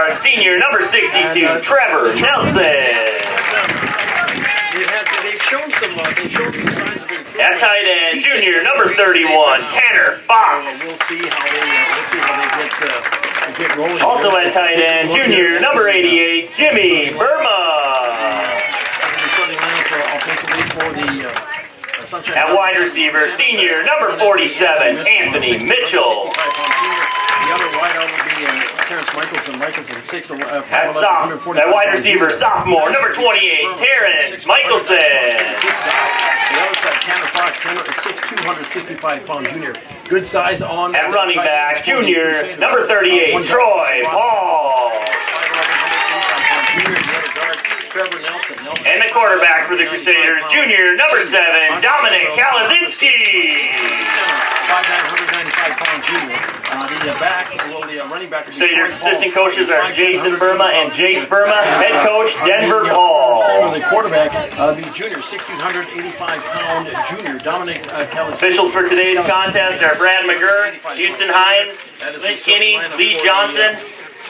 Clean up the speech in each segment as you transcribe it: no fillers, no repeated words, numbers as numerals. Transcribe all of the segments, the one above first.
guard, senior number 62, Trevor Nelson. They've shown some signs of improvement. At tight end, junior number 31, Tanner Fox. We'll see how they get rolling. Also at tight end, junior number 88, Jimmy Burma. At wide receiver, senior number 47, Anthony Mitchell. The other wideout will be Terrence Michelson, 6. At wide receiver, sophomore, number 28, Terrence Michelson. The other side, Tanner Fox, 6'2", 265-pound junior. Good size on. At running back, junior, number 38, Troy Paul. Trevor Nelson. And the quarterback for the Crusaders, junior, number 7, Dominic Kalazinski. 195-pound junior. The running back. Crusaders assistant coaches are Jason Burma and Jace Burma. Head coach, Denver Paul. The quarterback, the junior, 1,685-pound junior, Dominic Kalazinski. Officials for today's contest are Brad McGurk, Houston Hines, Clint Kinney, Lee Johnson,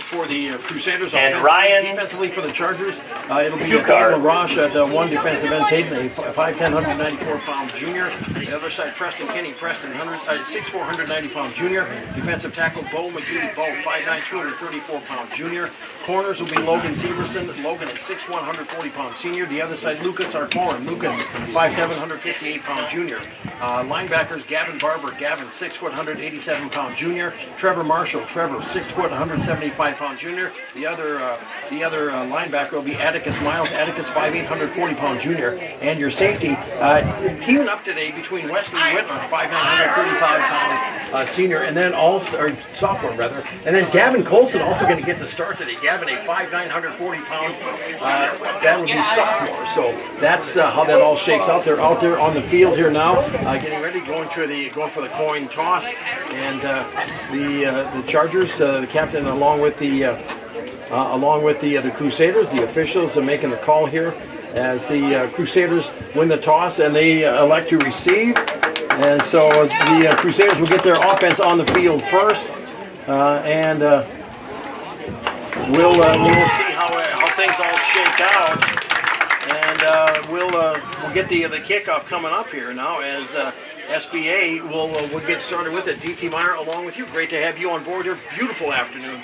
for the Crusaders, and Ryan. Defensively for the Chargers, it'll be Jukar. Daniel Rosh at one defensive end, Tatum, a 5'10", 194-pound junior. The other side, Preston Kinney, 6'4", 190-pound junior. Defensive tackle, Bo McGee, 5'9", 234-pound junior. Corners will be Logan Severson. Logan is 6'1", 140-pound senior. The other side, Lucas Arcoran. Lucas, 5'7", 158-pound junior. Linebackers, Gavin Barber. Gavin, 6', 187-pound junior. Trevor Marshall. Trevor, 6', 175-pound junior. The other linebacker will be Atticus Miles. Atticus, 5'8", 140-pound junior. And your safety, teaming up today between Wesley Whitmer, 5'9", 135-pound senior, and then or sophomore rather. And then Gavin Colson also going to get the start today. Gavin, a 5'9", 140-pound, that would be sophomore. So that's how that all shakes out. They're out there on the field here now, getting ready, going for the coin toss, and the Chargers, the captain, along with the Crusaders, the officials are making the call here as the Crusaders win the toss and they elect to receive. And so the Crusaders will get their offense on the field first, and we'll see how things all shake out. And we'll get the kickoff coming up here now as SBA will get started with it. DT Meyer along with you. Great to have you on board here. Beautiful afternoon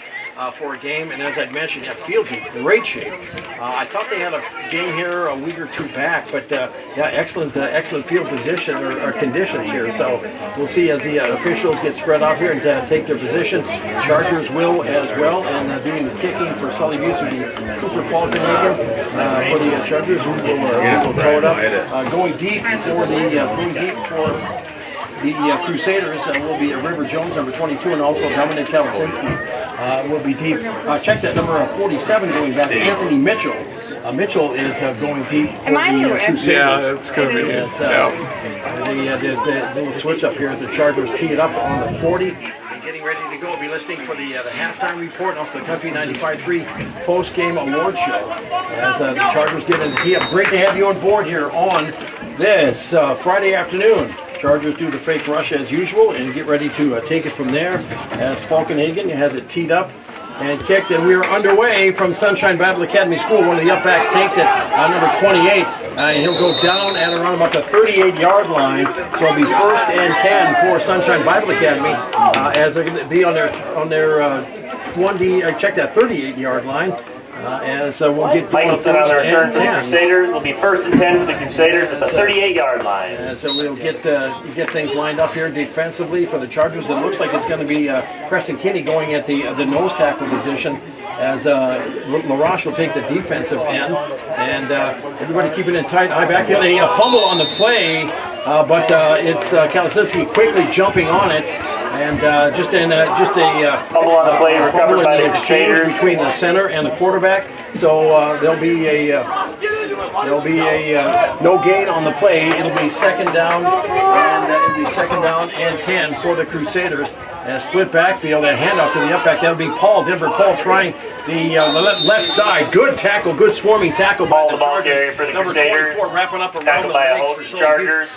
for a game, and as I'd mentioned, field's in great shape. I thought they had a game here a week or two back, but excellent field position or conditions here. So we'll see as the officials get spread out here and take their positions. Chargers will as well, and doing the kicking for Sully Buttes will be Cooper Falkenhagen for the Chargers, who will throw it up. Going deep for the Crusaders will be River Jones, number 22, and also Dominic Kalazinski will be deep. Check that number 47 going back. Anthony Mitchell. Mitchell is going deep for the Crusaders. Yeah, it's going to be. The little switch up here as the Chargers tee it up on the 40. Getting ready to go. We'll be listening for the halftime report and also the Country 95.3 post-game award show as the Chargers get in the tee up. Great to have you on board here on this Friday afternoon. Chargers do the fake rush as usual and get ready to take it from there as Falkenhagen has it teed up and kicked, and we are underway from Sunshine Bible Academy School. One of the upbacks takes it, number 28, and he'll go down at around about the 38-yard line. So it'll be 1st and 10 for Sunshine Bible Academy as they're going to be on their 38-yard line. As we'll get Michelson on the return for the Crusaders. It'll be 1st and 10 for the Crusaders at the 38-yard line. And so we'll get things lined up here defensively for the Chargers. It looks like it's going to be Preston Kinney going at the nose tackle position as LaRoche will take the defensive end. And everybody keeping it tight. I back in a fumble on the play, but it's Kalazinski quickly jumping on it. And just a fumble on the play recovered by the Crusaders between the center and the quarterback. So there'll be a no gain on the play. It'll be second down, and it'll be second down and 10 for the Crusaders. And split backfield, a handoff to the upback. That'll be Paul. Denver Paul trying the left side. Good tackle, good swarming tackle by the Chargers. For the Number Crusaders, 24 wrapping up around the by a legs host for of Chargers.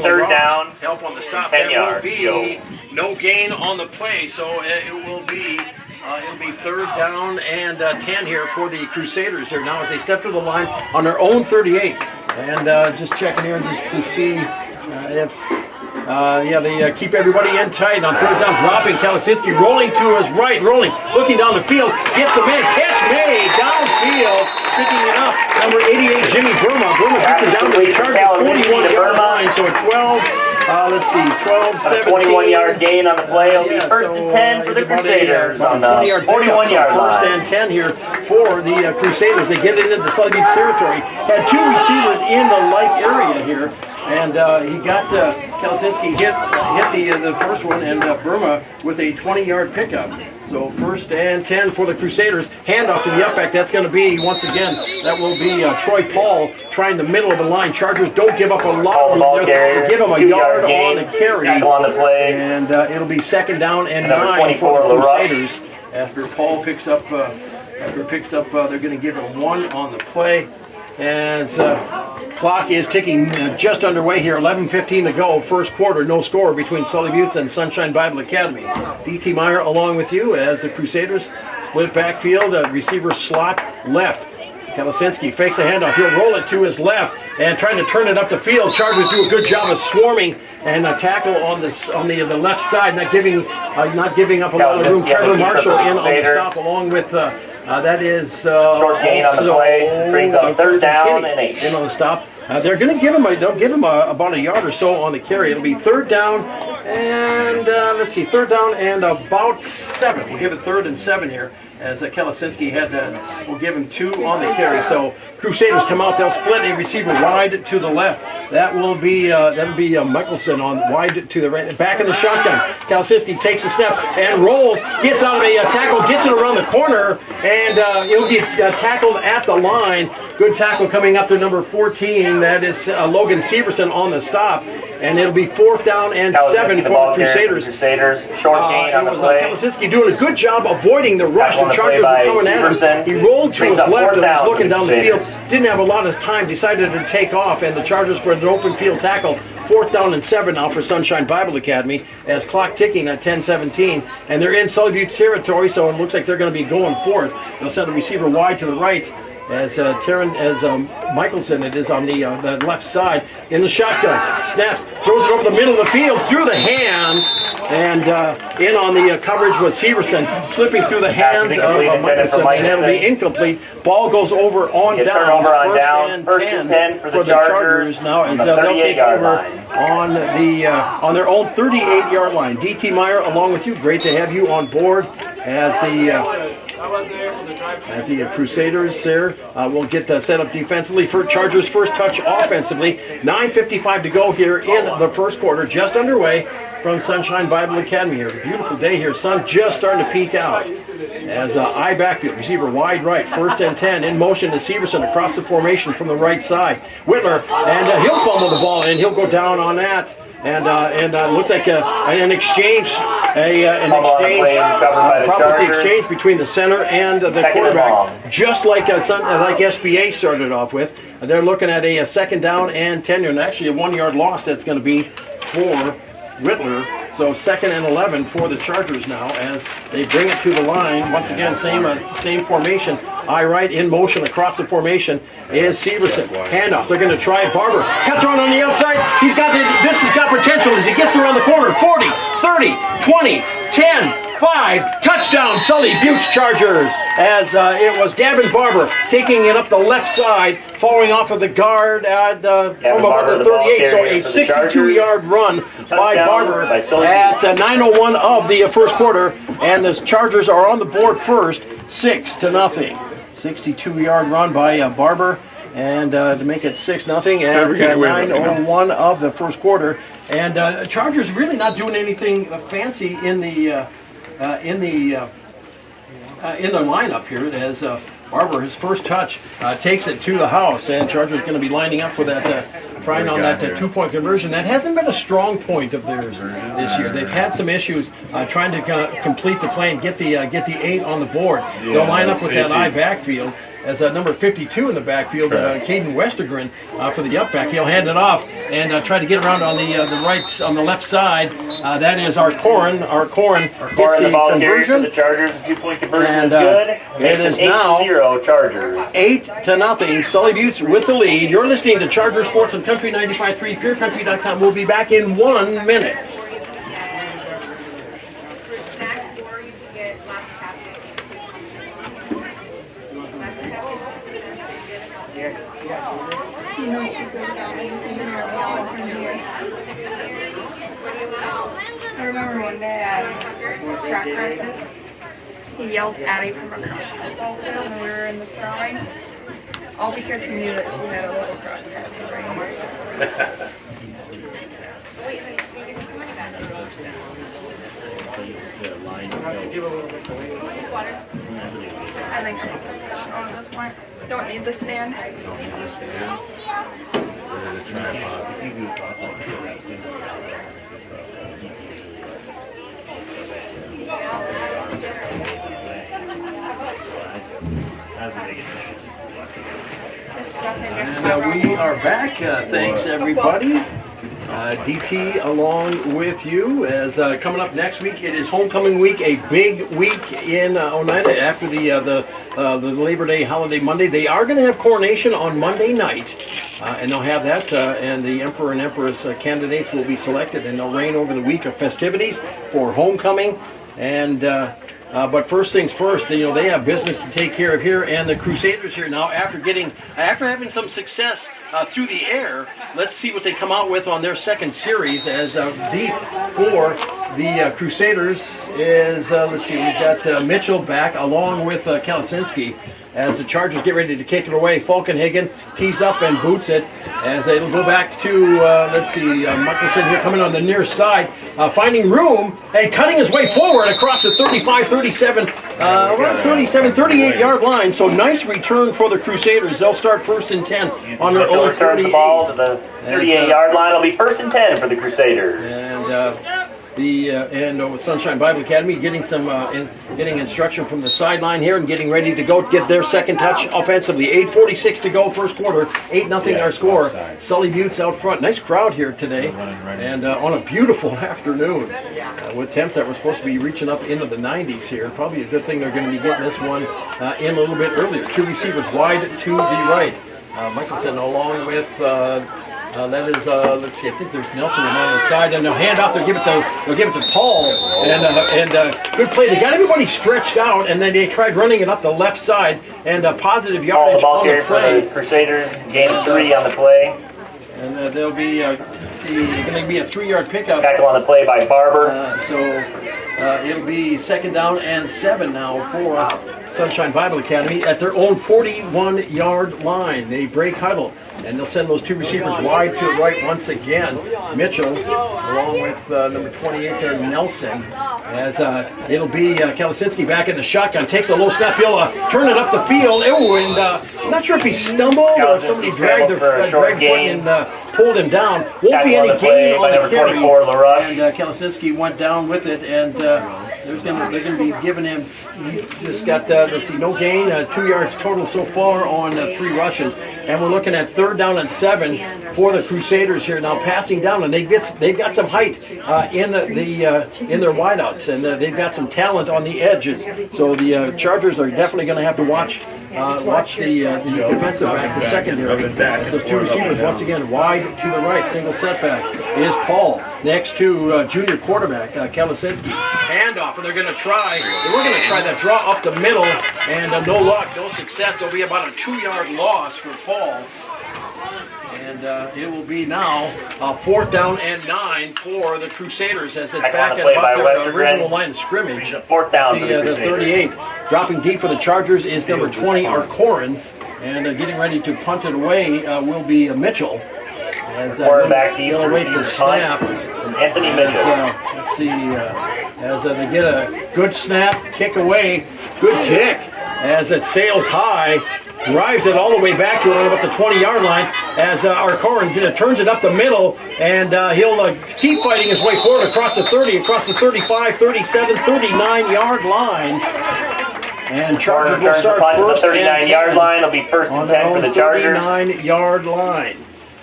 Third down. Help on the stop. 10 There yards. will be no gain on the play, so it will be It'll be 3rd down and 10 here for the Crusaders here now as they step to the line on their own 38. And just checking here just to see if, they keep everybody in tight on 3rd down, dropping Kalasinski, rolling to his right, looking down the field, gets the man, catch made, downfield, picking it up, number 88, Jimmy Burma. Burma gets it down to the Chargers, 41-yard line, so a 12. Let's see, 12, 17. 21-yard gain on the play. It'll be 1st and 10 for the Crusaders on the 41-yard line. 1st and 10 here for the Crusaders. They get it into the Sully territory. Had 2 receivers in the like area here. And he got Kalasinski hit the first one, and Burma with a 20-yard pickup. So 1st and 10 for the Crusaders. Handoff to the upback. That's going to be, once again, that will be Troy Paul trying the middle of the line. Chargers don't give up a lot. They give him a yard on the carry. On the play. And it'll be 2nd down and 9 for the Crusaders. After Paul picks up, they're going to give him 1 on the play. As clock is ticking just underway here, 11:15 to go, 1st quarter, no score between Sully Buttes and Sunshine Bible Academy. D.T. Meyer along with you as the Crusaders split backfield, receiver slot left. Kalasinski fakes a handoff, he'll roll it to his left and trying to turn it up the field. Chargers do a good job of swarming and a tackle on the left side, not giving up a lot of room. Trevor Marshall in on the stop along with that is short gain on the play, brings up 3rd down and 8. In on the stop. They're going to give him they'll give him about a yard or so on the carry. It'll be 3rd down and 3rd down and about 7. We'll give it 3rd and 7 here. As Kalasinski we'll give him 2 on the carry. So Crusaders come out, they'll split a receiver wide to the left. That'll be Michelson on wide to the right. Back in the shotgun. Kalasinski takes a snap and rolls, gets out of a tackle, gets it around the corner, and it'll be tackled at the line. Good tackle coming up to number 14. That is Logan Severson on the stop. And it'll be 4th down and 7 for the Crusaders. Short gain on the play. Kalasinski doing a good job avoiding the rush. The Chargers were coming at him. He rolled to his left and was looking down the field. Didn't have a lot of time. Decided to take off, and the Chargers for an open field tackle. 4th down and 7 now for Sunshine Bible Academy as clock ticking at 10:17. And they're in Sully Buttes territory, so it looks like they're going to be going for it. They'll send the receiver wide to the right. As Michelson, it is on the left side in the shotgun. Snaps, throws it over the middle of the field through the hands, and in on the coverage was Severson, slipping through the hands of Michelson, and it'll be incomplete. Ball goes over on downs. 1st and 10 for the Chargers now as they'll take over on their own 38-yard line. D.T. Meyer along with you. Great to have you on board as the Crusaders there will get set up defensively for Chargers' first touch offensively. 9:55 to go here in the 1st quarter, just underway from Sunshine Bible Academy here. Beautiful day here, sun just starting to peek out. As I backfield, receiver wide right, 1st and 10, in motion to Severson across the formation from the right side. Whitler, and he'll fumble the ball and he'll go down on that. And looks like an exchange, probably exchange between the center and the quarterback, just like SBA started off with. They're looking at a 2nd down and 10, and actually a 1-yard loss that's going to be for Whitler. So 2nd and 11 for the Chargers now as they bring it to the line. Once again, same formation. I right in motion across the formation is Severson. Handoff. They're going to try Barber. Cuts around on the outside. This has got potential as he gets around the corner. 40, 30, 20, 10. 5, touchdown, Sully Buttes Chargers, as it was Gavin Barber taking it up the left side, following off of the guard from about the 38, so a 62-yard run by Barber at 9:01 of the 1st quarter, and the Chargers are on the board first, 6-0. 62-yard run by Barber, and to make it 6-0 at 9:01 of the 1st quarter, and Chargers really not doing anything fancy in the lineup here as Barber, his first touch, takes it to the house, and Chargers going to be lining up for that, trying on that 2-point conversion. That hasn't been a strong point of theirs this year. They've had some issues trying to complete the play and get the 8 on the board. They'll line up with that I backfield. As number 52 in the backfield, Caden Westergren for the upback. He'll hand it off, and try to get around on the left side. That is our Corin. Our Corin gets the the ball carrier for conversion. the Chargers. The 2-point conversion And, is good. it is now 8-0 Chargers. 8-0. Sully Buttes with the lead. You're listening to Charger Sports on Country 95.3, PureCountry.com. We'll be back in 1 minute. I remember one day at track practice, he yelled Addie from across the football field when we were in the throwing, all because he knew that she had a little cross tattoo right here. I think I'm professional at this point. Don't need the stand. And we are back. Thanks, everybody. DT along with you. As coming up next week, it is homecoming week, a big week in Oneida after the Labor Day holiday Monday. They are going to have coronation on Monday night, and they'll have that, and the Emperor and Empress candidates will be selected, and they'll reign over the week of festivities for homecoming. And but first things first, they have business to take care of here, and the Crusaders here now, after having some success through the air, let's see what they come out with on their second series. As deep for the Crusaders is, let's see, we've got Mitchell back along with Kalasinski. As the Chargers get ready to kick it away, Falkenhagen tees up and boots it. As it'll go back to, let's see, Mickelson here coming on the near side, finding room and cutting his way forward across the 35, 37, around 37, 38-yard line. So nice return for the Crusaders. They'll start 1st and 10 on their own 38. Returns the ball to the 38-yard line. It'll be 1st and 10 for the Crusaders. And Sunshine Bible Academy getting some getting instruction from the sideline here and getting ready to go get their second touch offensively. 8:46 to go, first quarter. 8-0 our score. Sully Buttes out front. Nice crowd here today, and on a beautiful afternoon with temps that were supposed to be reaching up into the 90s here. Probably a good thing they're going to be getting this one in a little bit earlier. 2 receivers wide to the right. Michelson along with. That is, let's see, I think there's Nelson on the side, and they'll hand off, they'll give it to Paul, and good play. They got everybody stretched out, and then they tried running it up the left side, and positive yardage on the play. For the Crusaders, gain 3 on the play. And there'll be, let's see, going to be a 3-yard pickup. Tackle on the play by Barber. So it'll be 2nd down and 7 now for Sunshine Bible Academy at their own 41-yard line. They break huddle. And they'll send those 2 receivers wide to the right once again. Mitchell, along with number 28 there, Nelson. As it'll be Kalasinski back in the shotgun. Takes a low snap. He'll turn it up the field. Oh, and I'm not sure if he stumbled or if somebody dragged their foot and pulled him down. Won't be any gain on the carry. And Kalasinski went down with it. And they're going to be giving him, he just got, let's see, no gain. 2 yards total so far on 3 rushes. And we're looking at 3rd down and 7 for the Crusaders here now, passing down, and they've got some height in their wideouts, and they've got some talent on the edges. So the Chargers are definitely going to have to watch the defensive back, the secondary. So 2 receivers once again wide to the right. Single setback is Paul next to junior quarterback Kalasinski. Handoff, and we're going to try that draw up the middle, and no luck, no success. There'll be about a 2-yard loss for Paul. And it will be now 4th down and 9 for the Crusaders as it's back at about their original line of scrimmage. 4th down for the 38. Dropping deep for the Chargers is number 20, our Corin. And getting ready to punt it away will be Mitchell. As quarterback deep he'll await the snap. From Anthony Mitchell. Let's see, as they get a good snap, kick away, good kick as it sails high. Drives it all the way back to around about the 20-yard line as our Corin turns it up the middle, and he'll keep fighting his way forward across the 30, across the 35, 37, 39-yard line. And Chargers will start first the 39-yard line. It'll be 1st and 10 for the Chargers. 39-yard line.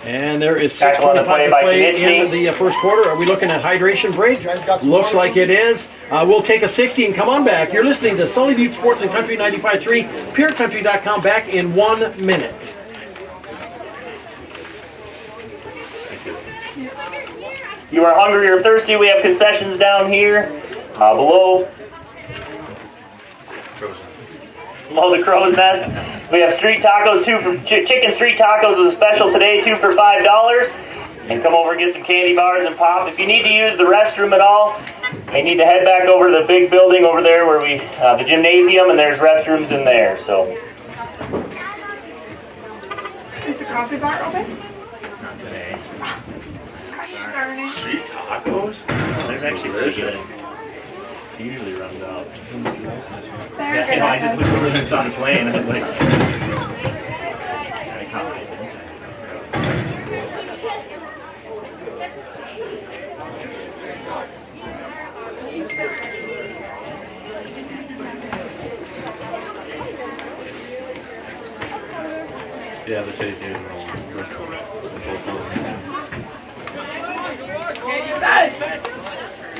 And there is Tackle on the 6:25 play to by play in Konechny. the first quarter. Are we looking at hydration break? Looks like it is. We'll take a 60 and come on back. You're listening to Sully Butte Sports and Country 95.3, PureCountry.com, back in 1 minute. You are hungry or thirsty, we have concessions down here. Below the crow's nest. We have street tacos, chicken street tacos is a special today, 2 for $5. And come over and get some candy bars and pop. If you need to use the restroom at all, you need to head back over to the big building over there where the gymnasium, and there's restrooms in there. So. Is the coffee bar open? Not today. Darn it. Street tacos? There's actually pretty good. He usually runs out. They're good. I just looked over and saw him playing. I was like, yeah, the city did.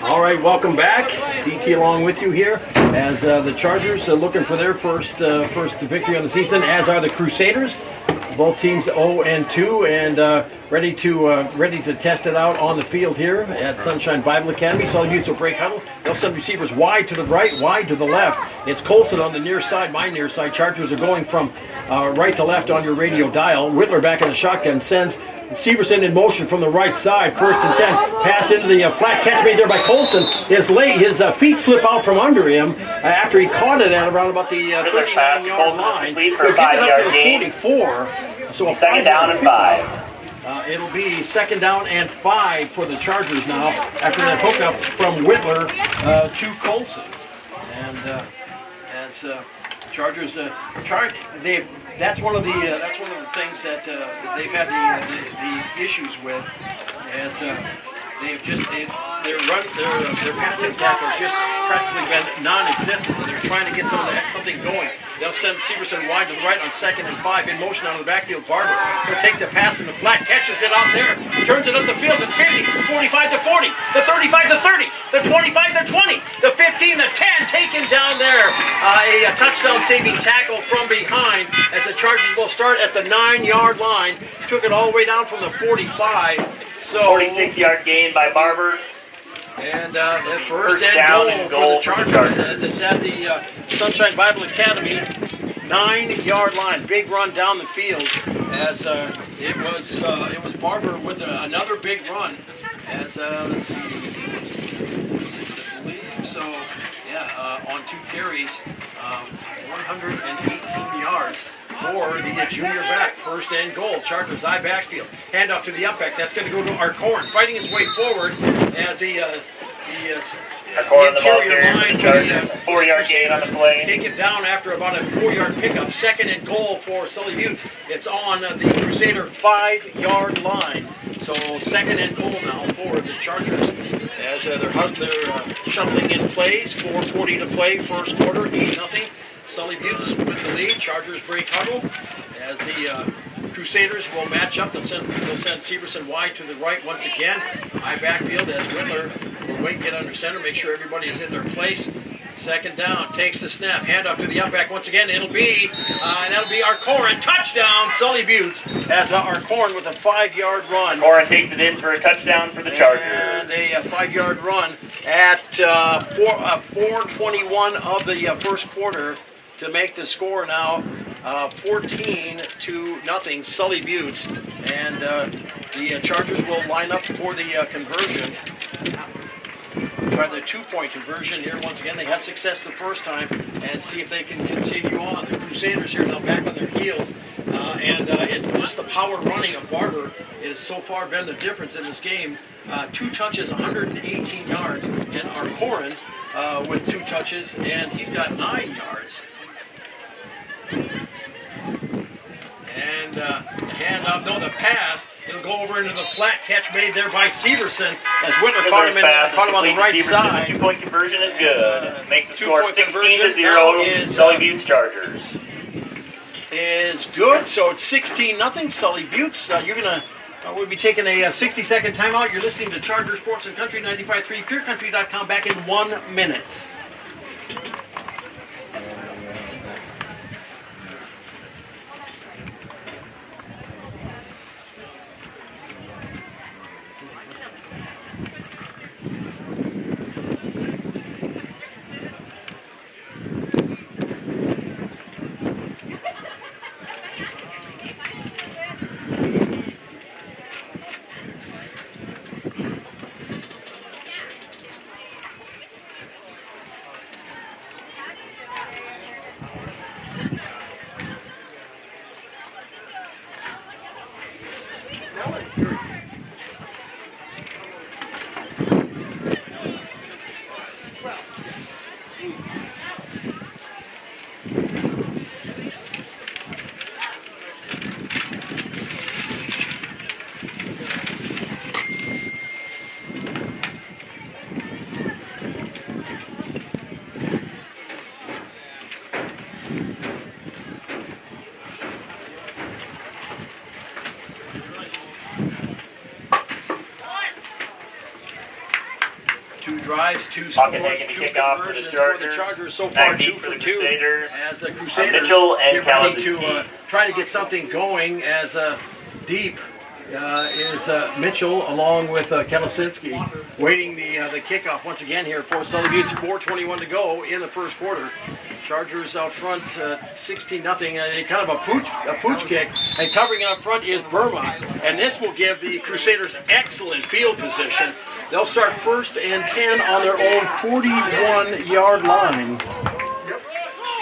All right, welcome back. DT along with you here as the Chargers are looking for their first victory on the season, as are the Crusaders. Both teams 0-2 and ready to test it out on the field here at Sunshine Bible Academy. Sully Butte will break huddle. They'll send receivers wide to the right, wide to the left. It's Colson on the near side, my near side. Chargers are going from right to left on your radio dial. Whitler back in the shotgun sends Severson in motion from the right side. 1st and 10. Pass into the flat catch made there by Colson. His feet slip out from under him after he caught it at around about the 39-yard line. For a 5-yard gain. 44. So second down and 5. It'll be 2nd down and 5 for the Chargers now after that hookup from Whitler to Colson. And as Chargers that's one of the things that they've had the issues with, as their passing tackle has just practically been non-existent, and they're trying to get something going. They'll send Severson wide to the right on 2nd and 5 in motion out of the backfield. Barber will take the pass in the flat, catches it out there, turns it up the field at 50, 45 to 40, the 35 to 30, the 25 to 20, the 15, the 10, taken down there. A touchdown-saving tackle from behind as the Chargers will start at the 9-yard line. Took it all the way down from the 45. So 46-yard gain by Barber. And the first and goal for the Chargers as it's at the Sunshine Bible Academy 9-yard line. Big run down the field as it was Barber with another big run. As let's see, 6 I believe. So yeah, on 2 carries, 118 yards. For the junior back, 1st and goal. Chargers eye backfield. Hand off to the up back. That's going to go to Arcorn, fighting his way forward as the interior line for the 4-yard gain on the play. Take it down after about a 4-yard pickup. 2nd and goal for Sully Butte. It's on the Crusader 5-yard line. So 2nd and goal now for the Chargers as they're shuttling in plays. 4:40 to play, first quarter, 8-0. Sully Butte with the lead. Chargers break huddle as the Crusaders will match up. They'll send Severson wide to the right once again. High backfield as Whitler will wait, get under center, make sure everybody is in their place. 2nd down, takes the snap, hand off to the up back once again. That'll be Arcorn. Touchdown, Sully Butte as Arcorn with a 5-yard run. Arcorn takes it in for a touchdown for the Chargers. And a 5-yard run at 4:21 of the first quarter. To make the score now 14-0 Sully Butte, and the Chargers will line up for the conversion. Try the 2-point conversion here once again. They had success the first time, and see if they can continue on. The Crusaders here now back on their heels, and it's just the power running of Barber is so far been the difference in this game. 2 touches, 118 yards, and Arcorn with 2 touches, and he's got 9 yards. And the pass, it'll go over into the flat catch made there by Severson as Whitler caught him on the right side. The 2-point conversion is good. Makes the score 16-0. Sully Butte's Chargers. Is good, so it's 16-0 Sully Butte. You're gonna We'll be taking a 60-second timeout. You're listening to Charger Sports and Country 95.3, PureCountry.com. Back in 1 minute. Drives, 2 scores, 2 conversions for the Chargers so far, 2 for 2. Crusaders. As the Crusaders Mitchell and get ready Kalazinski. to try to get something going as deep is Mitchell along with Kalazinski waiting the kickoff once again here for Sully Buttes. 4:21 to go in the first quarter. Chargers out front 16-0, kind of a pooch kick, and covering up front is Burma, and this will give the Crusaders excellent field position. They'll start 1st and 10 on their own 41-yard line.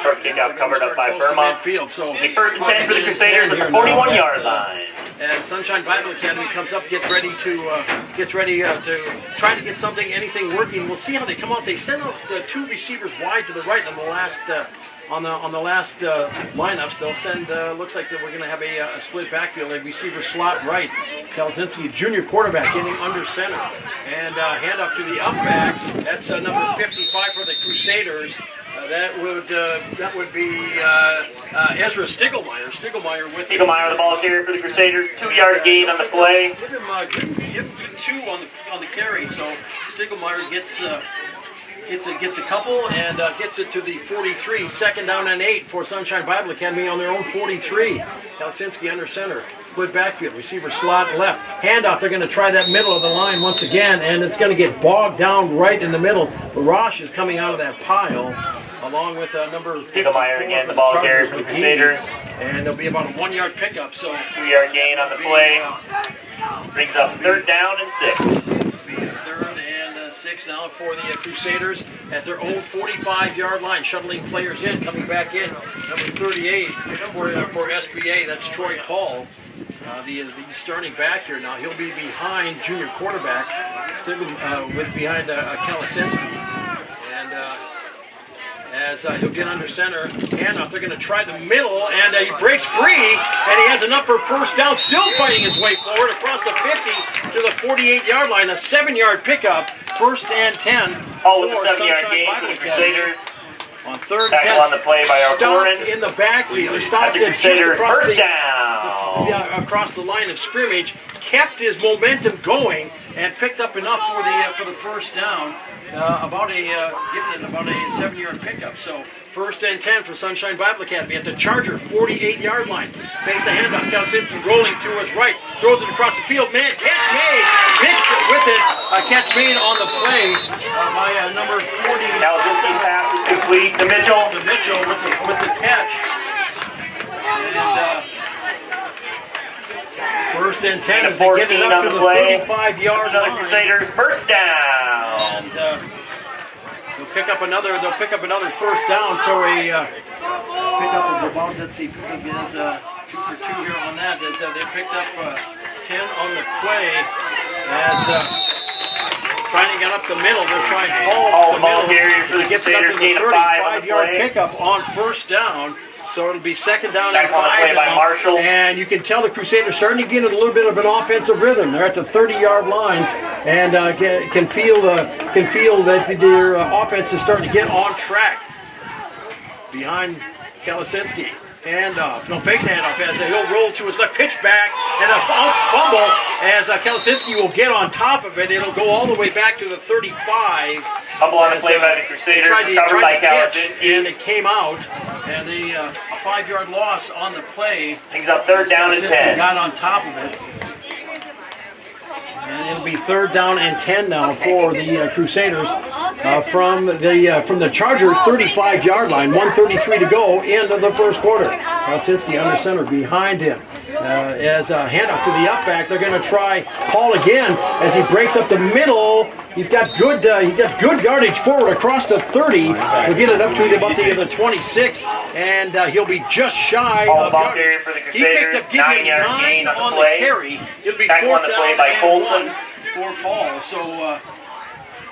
Short kickoff covered up by Burma. Midfield, so the 1st and 10 for the Crusaders at the 41-yard line. As Sunshine Bible Academy comes up, gets ready to try to get anything working. We'll see how they come out. They send out the 2 receivers wide to the right on the last lineups. They'll send. Looks like that we're going to have a split backfield. A receiver slot right. Kalazinski, junior quarterback, getting under center, and hand off to the up back. That's number 55 for the Crusaders. That would be Ezra Stiglmeyer. Stiglmeyer the ball carrier for the Crusaders. 2-yard gain on the play. Give him 2 on the carry. So Stiglmeyer gets a couple and gets it to the 43. 2nd down and 8 for Sunshine Bible Academy on their own 43. Kalazinski under center. Split backfield. Receiver slot left. Handoff. They're going to try that middle of the line once again, and it's going to get bogged down right in the middle. Rosh is coming out of that pile, along with number Stiglmeyer again, the ball carrier for the Crusaders. And there'll be about a 1-yard pickup. So 2-yard gain on the play. Brings up 3rd down and 6. Be 3rd and 6 now for the Crusaders at their own 45-yard line, shuttling players in, coming back in. Number 38 for SBA. That's Troy Paul. The starting back here now. He'll be behind junior quarterback, behind Kalazinski, and as he'll get under center. Handoff. They're going to try the middle, and he breaks free, and he has enough for 1st down. Still fighting his way forward across the 50 to the 48-yard line. A 7-yard pickup. 1st and 10. All with a 7-yard gain for the Crusaders. On 3rd and 10. Tackle on the play by our Stops in the backfield. Stops the Crusaders' 1st down. Across the line of scrimmage, kept his momentum going and picked up enough for the 1st down. Giving it about a 7-yard pickup. So 1st and 10 for Sunshine Bible Academy at the Charger 48-yard line. Fakes the handoff. Kalazinski rolling to his right, throws it across the field. Man, catch made. Pitched with it. A catch made on the play by number 40. Kalazinski's pass is complete to Mitchell. With the catch. And 1st and 10 as they get it up to the 35-yard line. Crusaders 1st down. And they'll pick up another 1st down. So a pick up of about, let's see if we can get 2 for 2 here on that. As they picked up 10 on the play. As trying to get up the middle, they're trying all the middle carrier for the Crusaders, gain of 5 35-yard pickup on 1st down. So it'll be 2nd down and 5 by Marshall. And you can tell the Crusaders starting to get a little bit of an offensive rhythm. They're at the 30-yard line and can feel that their offense is starting to get on track. Behind Kalazinski. handoff. No, fakes the handoff as he'll roll to his left, pitch back, and a fumble as Kalasinski will get on top of it. It'll go all the way back to the 35. Fumble on the play by the Crusaders, recovered by Kalasinski. And it came out, and a 5-yard loss on the play. Brings up 3rd down and 10. Got on top of it. And it'll be 3rd down and 10 now for the Crusaders from the Charger 35-yard line. 1:33 to go into the first quarter. Kalasinski under center behind him. As a handoff to the upback, they're going to try Paul again as he breaks up the middle. He's got good yardage forward across the 30. He'll get it up to about the 26, and he'll be just shy of yardage. For the He picked up 9-yard gain on the carry. It'll be Back 4th on the play down by and Colson. 1 for Paul. So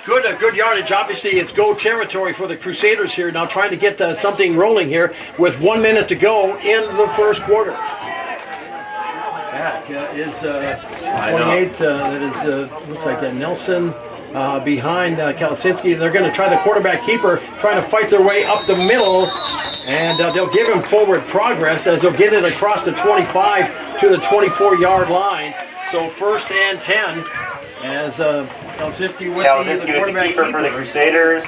good yardage. Obviously, it's go territory for the Crusaders here. Now trying to get something rolling here with 1 minute to go in the first quarter. Back is 28. That is looks like Nelson behind Kalasinski. They're going to try the quarterback keeper, trying to fight their way up the middle, and they'll give him forward progress as they'll get it across the 25 to the 24-yard line. So 1st and 10 as Kalasinski with the quarterback keeper for the Crusaders.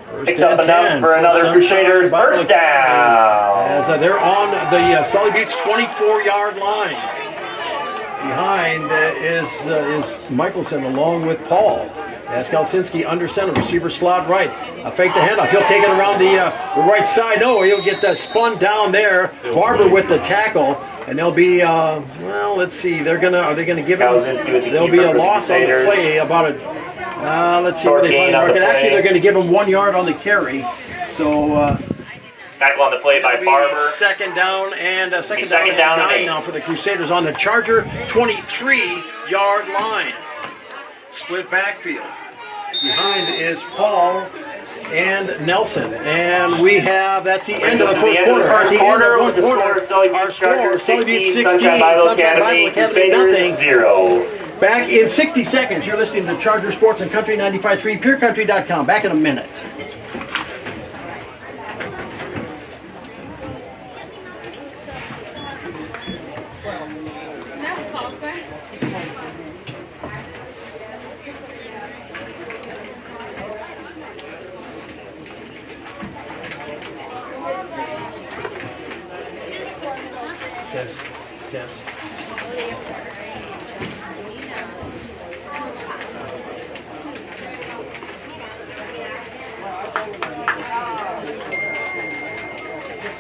First Picks up and enough 10 for another Crusaders first down. As they're on the Sully Beach 24-yard line. Behind is Michelson along with Paul. As Kalasinski under center, receiver slot right. Fake the handoff. He'll take it around the right side. No, he'll get spun down there. Barber with the tackle, and they'll be well. Let's see. Are they gonna give him? There'll be a loss on the play. About a let's see where they find the market. Actually, they're going to give him 1 yard on the carry. So. Tackle on the play by Barber. 2nd down and second down and 9 now for the Crusaders on the Charger 23-yard line. Split backfield. Behind is Paul and Nelson. And we have, that's the end of the first quarter. First quarter, our score, Sully Beach 16, Sunshine Bible Academy, Crusaders 0. Back in 60 seconds, you're listening to Charger Sports and Country 95.3, PureCountry.com. Back in a minute. Yes.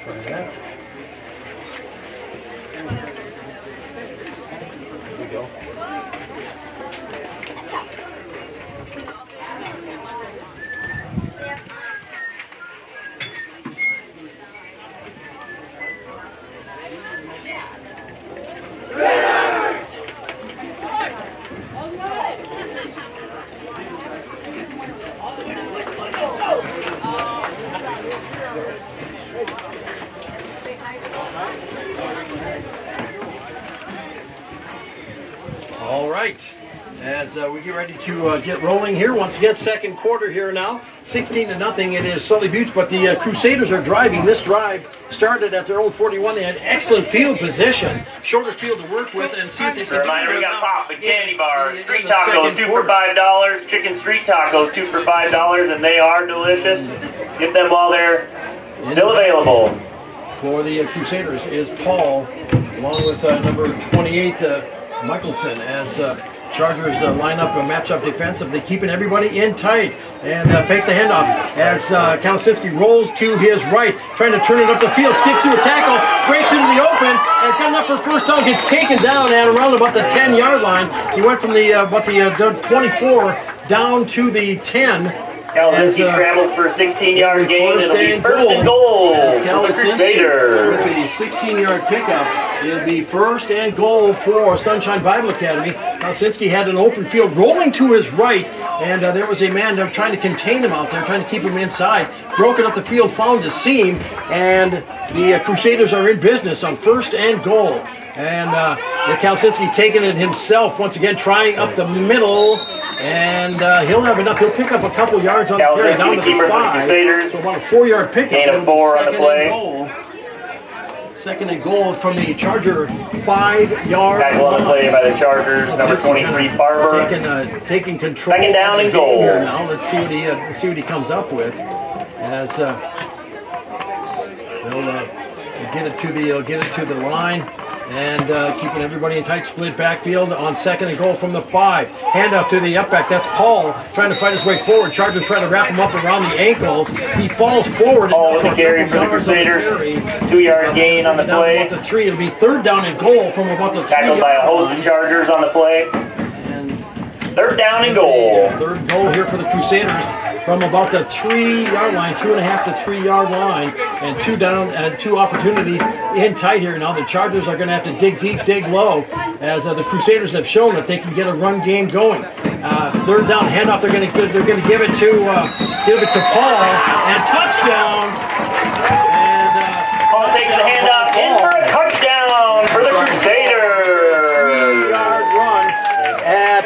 Try that. There we go. All right, as we get ready to get rolling here, once again, second quarter here now, 16-0. It is Sully Beach, but the Crusaders are driving. This drive started at their own 41. They had excellent field position, shorter field to work with, and see if they can. Reminder: we got pop and candy bars, street tacos, 2 for $5. Chicken street tacos, 2 for $5, and they are delicious. Get them while they're still available. For the Crusaders is Paul, along with number 28. Michelson, as Chargers line up and match up defensively, keeping everybody in tight, and fakes the handoff as Kalasinski rolls to his right, trying to turn it up the field, skips through a tackle, breaks into the open, and it's got enough for first down, gets taken down at around about the 10-yard line. He went from the 24 down to the 10. Kalasinski scrambles for a 16-yard gain, and it'll be first and goal for the Crusaders. With a 16-yard pickup, it'll be first and goal for Sunshine Bible Academy. Kalasinski had an open field rolling to his right, and there was a man trying to contain him out there, trying to keep him inside. Broken up the field, found a seam, and the Crusaders are in business on first and goal. And Kalasinski taking it himself, once again trying up the middle. And he'll have enough. He'll pick up a couple yards on the carry down to keeper the for the 5. Crusaders. So about a 4-yard pickup. Gain of 4 on the play. Second and goal from the Charger 5-yard Tackle on the play by the Chargers, number 23, Barber. Taking control. Second down and goal. Here now. Let's see what he comes up with. As they'll get it to the line. And keeping everybody in tight split backfield on second and goal from the 5. Handoff to the upback. That's Paul trying to fight his way forward. Chargers trying to wrap him up around the ankles. He falls forward. Paul with the carry for the Crusaders. 2-yard gain on the play. About the 3. It'll be third down and goal from about the 3. Tackled by a host of Chargers on the play. And third down and goal. Third goal here for the Crusaders from about the 3-yard line, 2.5 to 3-yard line, and 2 down and 2 opportunities in tight here. Now the Chargers are going to have to dig deep, dig low, as the Crusaders have shown that they can get a run game going. Third down handoff. They're going to give it to Paul, and touchdown. And Paul takes the handoff in for a touchdown for the Crusaders. 3-yard run at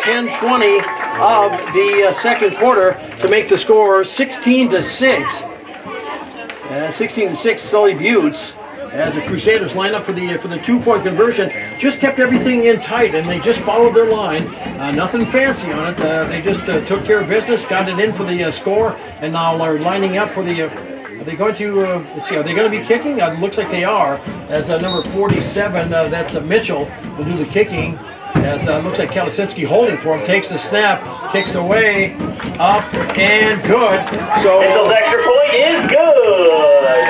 10:20 of the second quarter to make the score 16-6. 16-6 Sully Buttes, as the Crusaders line up for the 2-point conversion. Just kept everything in tight, and they just followed their line. Nothing fancy on it. They just took care of business, got it in for the score, and now are lining up for the. Are they going to? Let's see. Are they going to be kicking? It looks like they are. As number 47, that's Mitchell, will do the kicking. As looks like Kalisinski holding for him, takes the snap, kicks away, up and good. So Mitchell's extra point is good.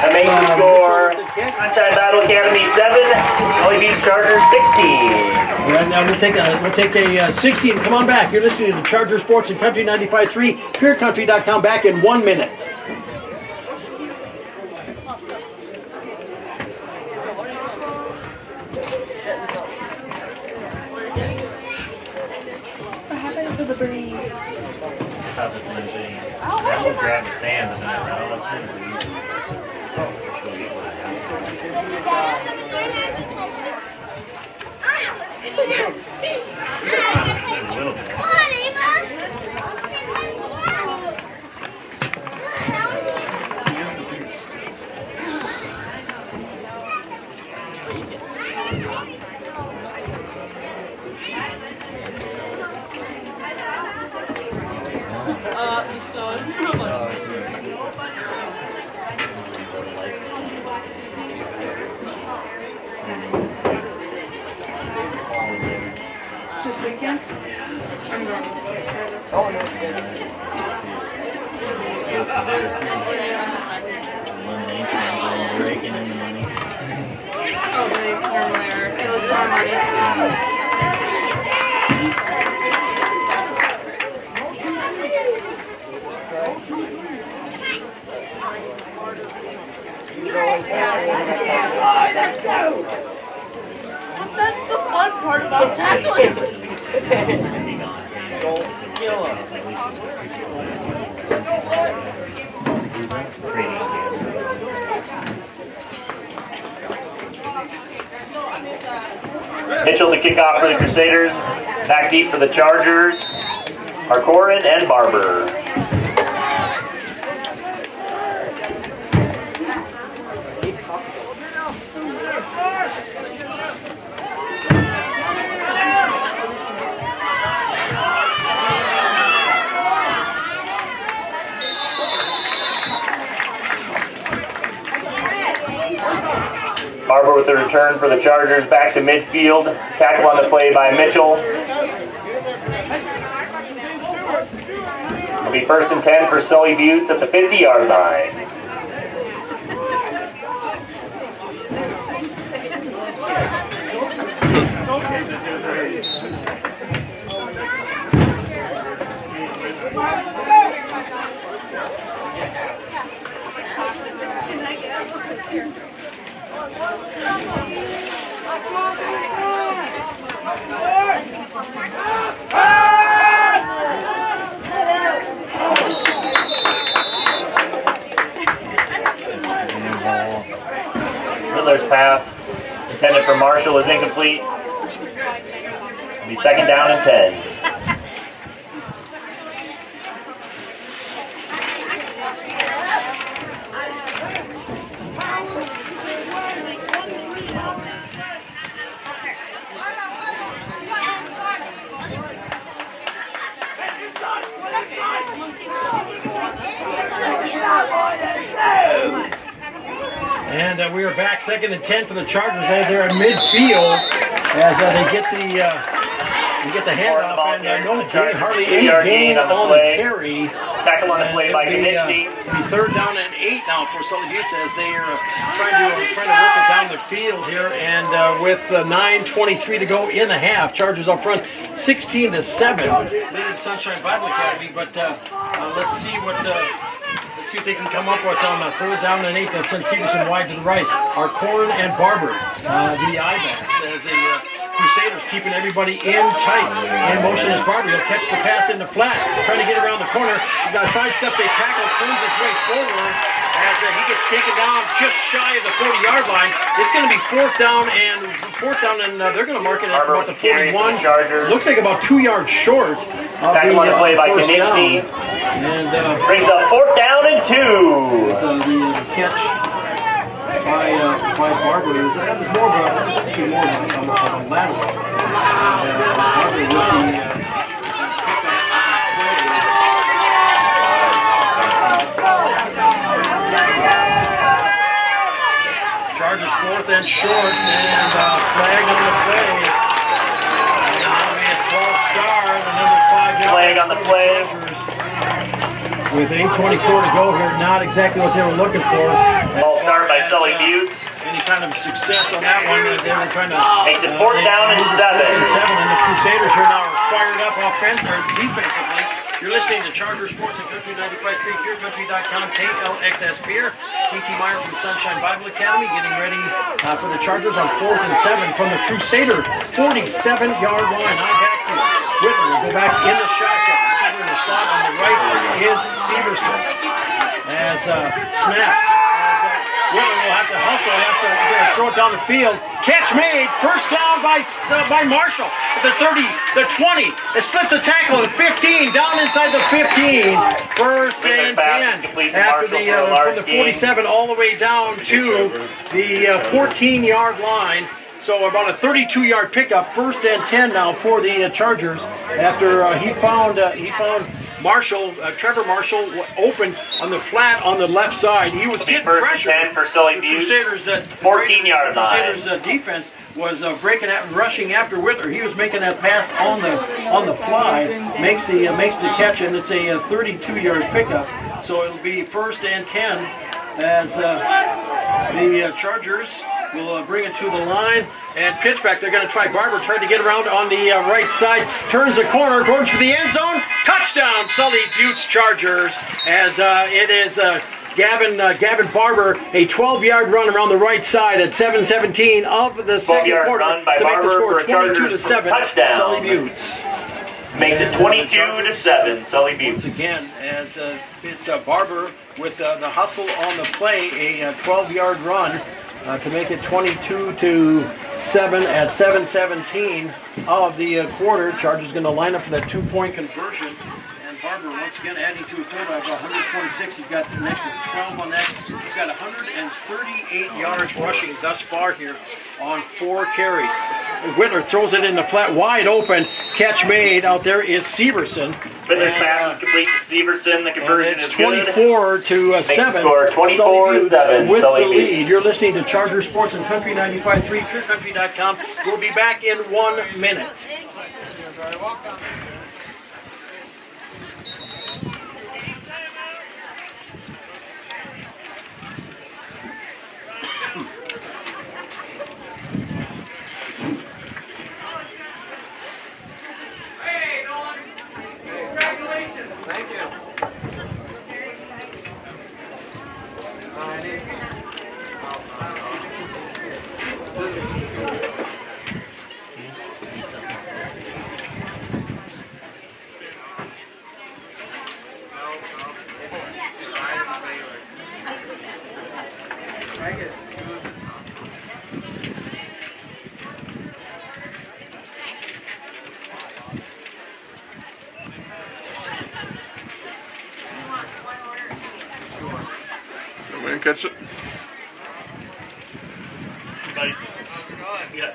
That makes the score. Sunshine Battle Academy 7, Sully Buttes Chargers 16. And now we'll take a 60 and come on back. You're listening to Charger Sports and Country 95.3, PureCountry.com. Back in 1 minute. To the breeze. About the same thing. I would grab the fan, but then I thought, oh, that's pretty breeze. A little bit. This weekend? I'm going to stay for this. Oh, no. Breaking in the money. Oh, they normally are. It was more money. That's the fun part about tackling. Mitchell to kick off for the Crusaders. Back deep for the Chargers. Harcorin and Barber. Barber with the return for the Chargers back to midfield. Tackle on the play by Mitchell. It'll be 1st and 10 for Sully Buttes at the 50-yard line. Miller's pass intended for Marshall is incomplete. It'll be second down and 10. And we are back second and 10 for the Chargers as they're in midfield as they get the handoff and no gain, hardly any gain on the carry. Tackle on the play by Konechny. It'll be third down and 8 now for Sully Buttes as they are trying to work it down the field here. And with 9:23 to go in the half, Chargers up front 16-7, leading Sunshine Bible Academy. But let's see if they can come up with on third down and 8. They'll send Severson wide to the right. Are Corn and Barber, the I-backs, as the Crusaders keeping everybody in tight. In motion is Barber. He'll catch the pass in the flat, trying to get around the corner. He sidesteps a tackle, turns his way forward as he gets taken down just shy of the 40-yard line. It's going to be fourth down, and they're going to mark it at about the 41. Looks like about 2 yards short. Tackle on the play by Konechny. And brings up fourth down and 2. The catch by Barber is more of a lateral. And Barber with the Chargers fourth and short, and flag on the play. And that'll be a 12-star, the number 5 flag on the play. With 8:24 to go here, not exactly what they were looking for. Ball started by Sully Buttes. Any kind of success on that one, they were trying to makes it fourth down and 7. And the Crusaders here now are fired up defensively. You're listening to Charger Sports and Country 95.3, PureCountry.com, KLXS Beer. T.T. Meyer from Sunshine Bible Academy getting ready for the Chargers on 4th and 7 from the Crusader 47-yard line. On back to Whitman will go back in the shotgun. Receiver in the slot on the right is Severson. As snap. Whitman will have to hustle, throw it down the field. Catch made, first down by Marshall at the 30, the 20. It slips a tackle at 15, down inside the 15. First and 10. After from the 47 all the way down to the 14-yard line. So about a 32-yard pickup, first and 10 now for the Chargers. After he found Marshall, Trevor Marshall, open on the flat on the left side. He was getting pressure. 10 for Sully Buttes. Crusaders 14-yard line. Crusaders defense was rushing after Whitler. He was making that pass on the fly, makes the catch, and it's a 32-yard pickup. So it'll be first and 10 as the Chargers will bring it to the line and pitch back. They're going to try Barber, trying to get around on the right side. Turns the corner, going for the end zone. Touchdown, Sully Buttes Chargers, as it is Gavin Barber, a 12-yard run around the right side at 7:17 of the second quarter run by to make the Barber score for 22-7. Touchdown. Sully Buttes. Makes it 22-7, Sully Buttes. Once again, as it's Barber with the hustle on the play, a 12-yard run to make it 22-7 at 7:17 of the quarter. Chargers going to line up for that 2-point conversion. And Barber once again adding to his total of 126. He's got an extra 12 on that. He's got 138 yards rushing thus far here on 4 carries. Whitler throws it in the flat, wide open. Catch made out there is Severson. Whitler's pass is complete to Severson. The conversion is good. It's 24-7. Score 24-7. With the lead. You're listening to Charger Sports and Country 95.3, PureCountry.com. We'll be back in 1 minute. catch it? Buddy. Yeah.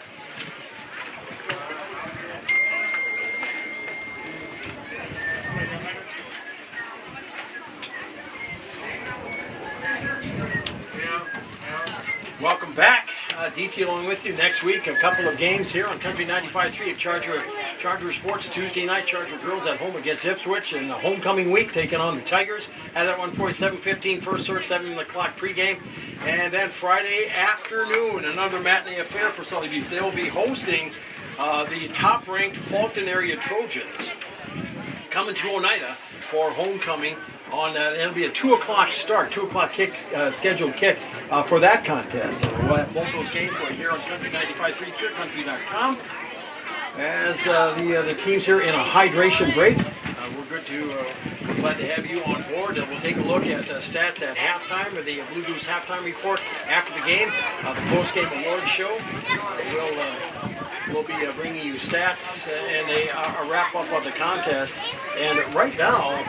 Welcome back. DT along with you next week. A couple of games here on Country 95.3 at Charger Sports Tuesday night. Charger girls at home against Ipswich in the homecoming week, taking on the Tigers. Had that one for you, 7:15 first serve, 7 o'clock pregame. And then Friday afternoon, another matinee affair for Sully Beach. They will be hosting the top-ranked Fulton area Trojans coming to Oneida for homecoming. It'll be a 2 o'clock start, 2 o'clock kick, scheduled kick for that contest. We'll have both those games right here on Country 95.3, PureCountry.com. As the teams here in a hydration break, we're glad to have you on board. We'll take a look at stats at halftime, or the Blue Goose halftime report after the game, the post-game awards show. We'll be bringing you stats and a wrap-up of the contest. And right now,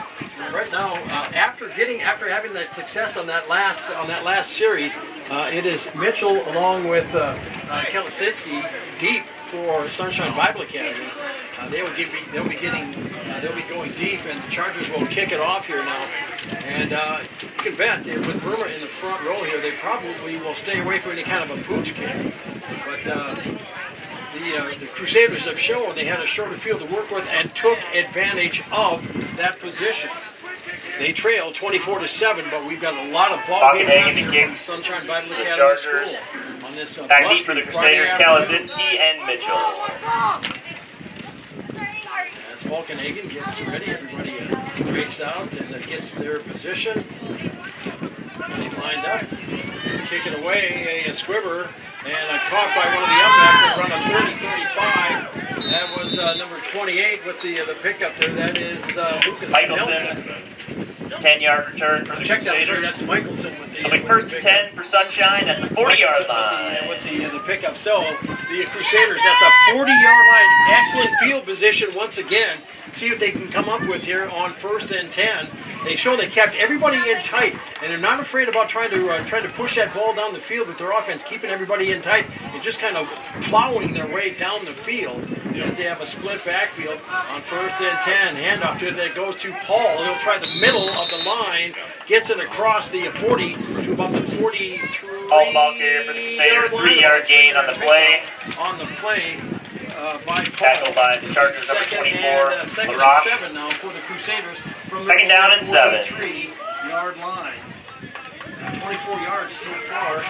after having that success on that last series, it is Mitchell along with Kalisinski deep for Sunshine Bible Academy. They'll be going deep, and the Chargers will kick it off here now. And you can bet with Burma in the front row here, they probably will stay away from any kind of a pooch kick. But the Crusaders have shown they had a shorter field to work with and took advantage of that position. They trail 24-7, but we've got a lot of ball games here from Sunshine Bible Academy School on this back deep for the Crusaders, Kalisinski and Mitchell. As Volkenhagen gets ready, everybody breaks out and gets their position. They lined up, kick it away, a squibber. And caught by one of the upbacks from a 30-35. That was number 28 with the pickup there. That is Lucas Michelson. 10-yard return for the Crusaders. That's Michelson with the first and 10 for Sunshine at the 40-yard line. With the pickup. So the Crusaders at the 40-yard line. Excellent field position once again. See what they can come up with here on 1st and 10. They show they kept everybody in tight, and they're not afraid about trying to push that ball down the field with their offense, keeping everybody in tight and just kind of plowing their way down the field. As they have a split backfield on 1st and 10. Handoff to it that goes to Paul. He'll try the middle of the line, gets it across the 40 to about the 43. All ball carrier for the Crusaders, 3-yard gain on the play. By Paul. Tackled by the Chargers, number 24. Second and 7 now for the Crusaders from second down and 7. 43-yard line. 24 yards so far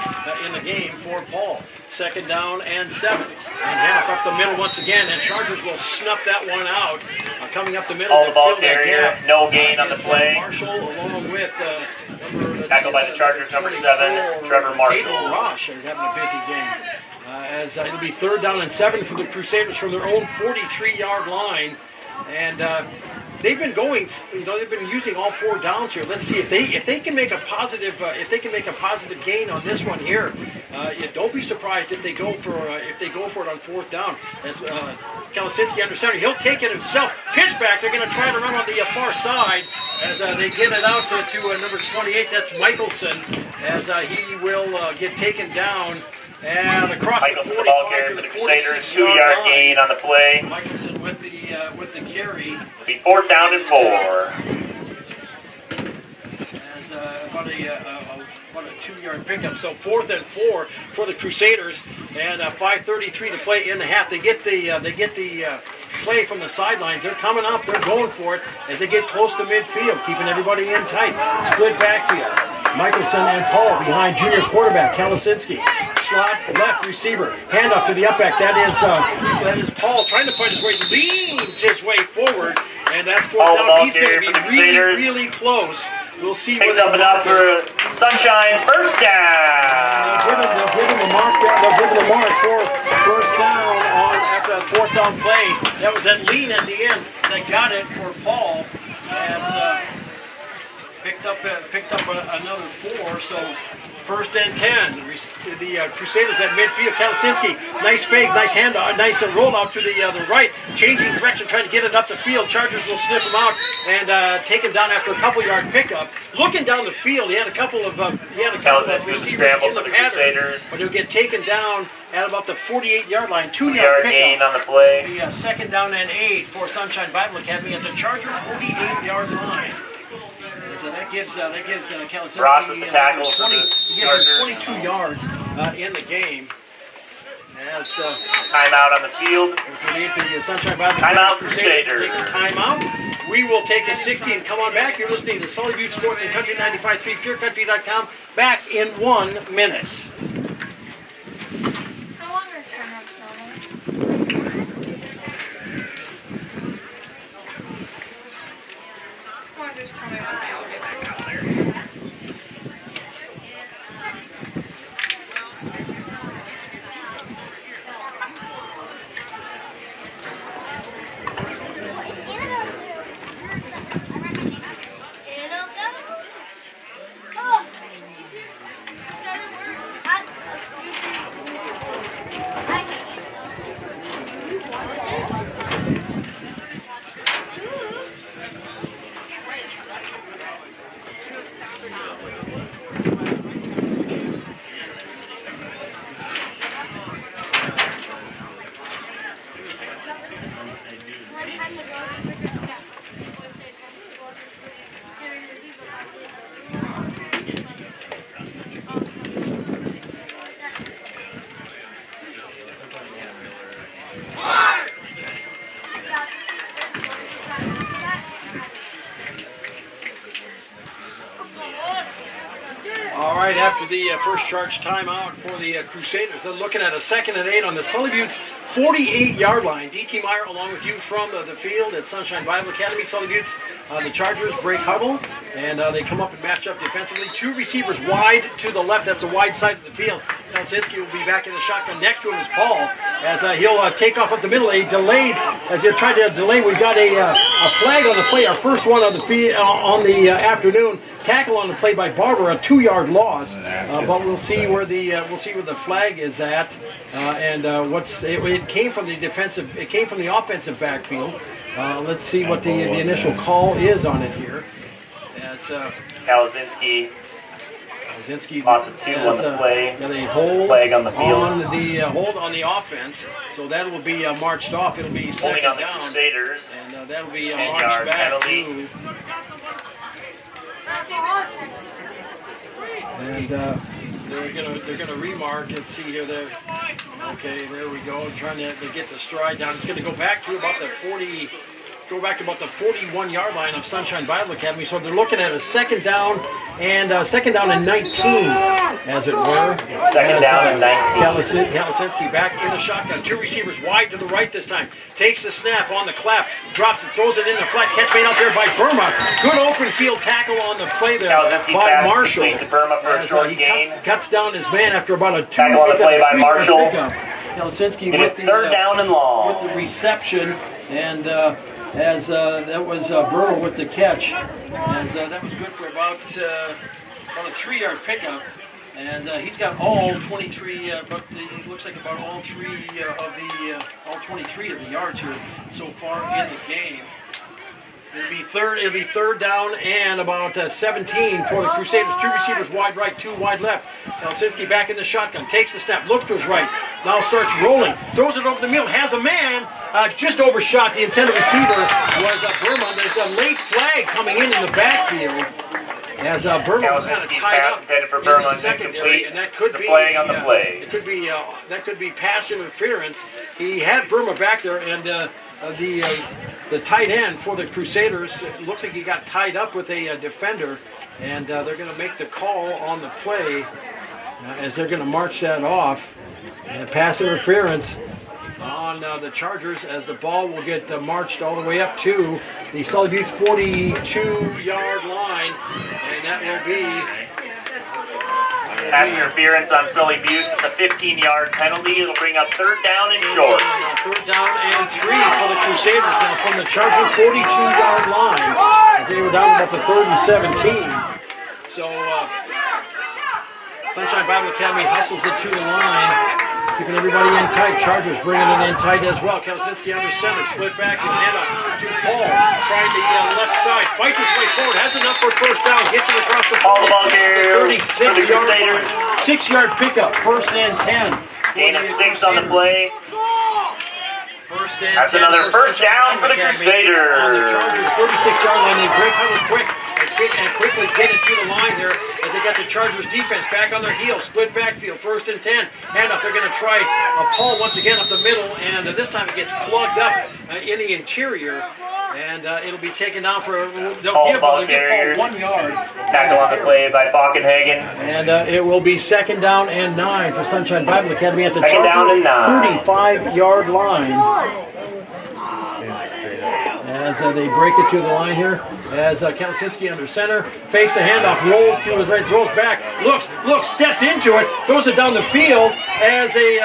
in the game for Paul. Second down and 7. And Hannoff up the middle once again, and Chargers will snuff that one out. Coming up the middle. All the ball carrier, no gain on the play. Marshall along with tackled by the Chargers, number 7, Trevor Marshall. Cable Rosh is having a busy game. As it'll be 3rd down and 7 for the Crusaders from their own 43-yard line. And they've been going, they've been using all 4 downs here. Let's see if they can make a positive gain on this one here. Don't be surprised if they go for it on 4th down. As Kalisinski under center, he'll take it himself. Pitch back. They're going to try to run on the far side as they get it out to number 28. That's Michelson, as he will get taken down. And across Michelson, the 45 ball carrier for the Crusaders, 2-yard gain on the play. Michelson with the carry. It'll be 4th down and 4. As about a 2-yard pickup. So 4th and 4 for the Crusaders, and 5:33 to play in the half. They get the play from the sidelines. They're coming up. They're going for it as they get close to midfield, keeping everybody in tight. Split backfield. Michelson and Paul behind junior quarterback Kalisinski. Slot left receiver. Handoff to the upback. That is Paul trying to find his way. Leans his way forward, and that's 4th down. He's going to be really close. We'll see. Picks up enough for Sunshine. 1st down. They'll give him a mark. They'll give him a mark for 1st down after that 4th down play. That was that lean at the end that got it for Paul. As picked up another 4. So 1st and 10. The Crusaders at midfield. Kalisinski, nice fake, nice handoff, nice rollout to the right. Changing direction, trying to get it up the field. Chargers will sniff him out and taken down after a couple-yard pickup. Looking down the field, he had a couple of receivers scramble in the for the pattern, Crusaders. but he'll get taken down at about the 48-yard line, 2-yard Yard pickup. gain on the play. The second down and 8 for Sunshine Bible Academy at the Charger 48-yard line. So that gives Kalisinski Ross with the tackle for the he gives him Chargers. 22 yards in the game. As Timeout on the field. the Sunshine Bible Timeout, Crusaders Crusaders. take a timeout. We will take a 60 and come on back. You're listening to Sully Butte Sports and Country 95.3 PureCountry.com. Back in 1 minute. How long are timeouts normally? Come on, just tell me when I'll get back out there. All right, after the first charge timeout for the Crusaders, they're looking at a 2nd and 8 on the Sully Butte 48-yard line. D.T. Meyer along with you from the field at Sunshine Bible Academy. Sully Butte's the Chargers break huddle, and they come up and match up defensively. 2 receivers wide to the left. That's a wide side of the field. Kalisinski will be back in the shotgun. Next to him is Paul, as he'll take off up the middle. A delayed, as he'll try to delay. We've got a flag on the play, our first one on the afternoon. Tackle on the play by Barber, a 2-yard loss, but we'll see where the flag is at, and it came from the defensive, it came from the offensive backfield. Let's see what the initial call is on it here. As Kalisinski loss of 2 on the play. Got a hold flag on the field. Hold on the offense, so that will be marched off. It'll be Holding on second the down, Crusaders. and that'll be 10-yard marched back penalty. to. And they're gonna remark. Let's see here. Okay, there we go. Trying to get the stride down. It's going to go back to about the 41-yard line of Sunshine Bible Academy. So they're looking at a second down and 19, as it were. Second down and 19. Kalisinski back in the shotgun. 2 receivers wide to the right this time. Takes the snap on the clap. Drops it, throws it in the flat. Catch made out there by Burma. Good open field tackle on the play there Kalisinski by passes Marshall. between to Burma for a short He gain. cuts down his man after about a 2. Tackle on the play by Marshall. Kalisinski Get with it the third down and long. with the reception, and as that was Burma with the catch, as that was good for about a 3-yard pickup, and he's got all 23, but it looks like about all 23 of the yards here so far in the game. It'll be third down and about 17 for the Crusaders. 2 receivers wide right, 2 wide left. Kalisinski back in the shotgun, takes the snap, looks to his right, now starts rolling, throws it over the middle, has a man, just overshot. The intended receiver was Burma. There's a late flag coming in the backfield. As Burma was kind of Kalisinski's tied pass up intended for in Burma the is secondary, incomplete. and that could It's a be flag on the play. It could be that could be pass interference. He had Burma back there, and the tight end for the Crusaders, it looks like he got tied up with a defender, and they're going to make the call on the play as they're going to march that off. And pass interference on the Chargers, as the ball will get marched all the way up to the Sully Butte's 42-yard line, and that will be Pass interference on Sully Butte. It's a 15-yard penalty. It'll bring up third down and short. third down and 3 for the Crusaders now from the Charger 42-yard line, as they were down about the 3rd and 17. So Sunshine Bible Academy hustles it to the line. keeping everybody in tight. Chargers bringing it in tight as well. Kalsinski under center, split back and hand up to Paul, trying the left side, fights his way forward, has enough for first down, gets it across the All the ball carrier for the 36-yard Crusaders. line. 6-yard pickup, first and 10. Gain of 6 on the play. First and That's 10 another first down for the Crusaders. On the Chargers, 36-yard line, they break cover quick and quickly get it to the line there as they got the Chargers defense back on their heels. Split backfield, first and 10. Hand up, they're going to try Paul once again up the middle, and this time it gets plugged up in the interior, and it'll be taken down for, they'll give Paul 1 yard. Tackle on the play by Falkenhagen. And it will be 2nd down and 9 for Sunshine Bible Academy at the Second down and 9. 35-yard line. As they break it to the line here, as Kalsinski under center, fakes the handoff, rolls to his right, throws back, looks, steps into it, throws it down the field as a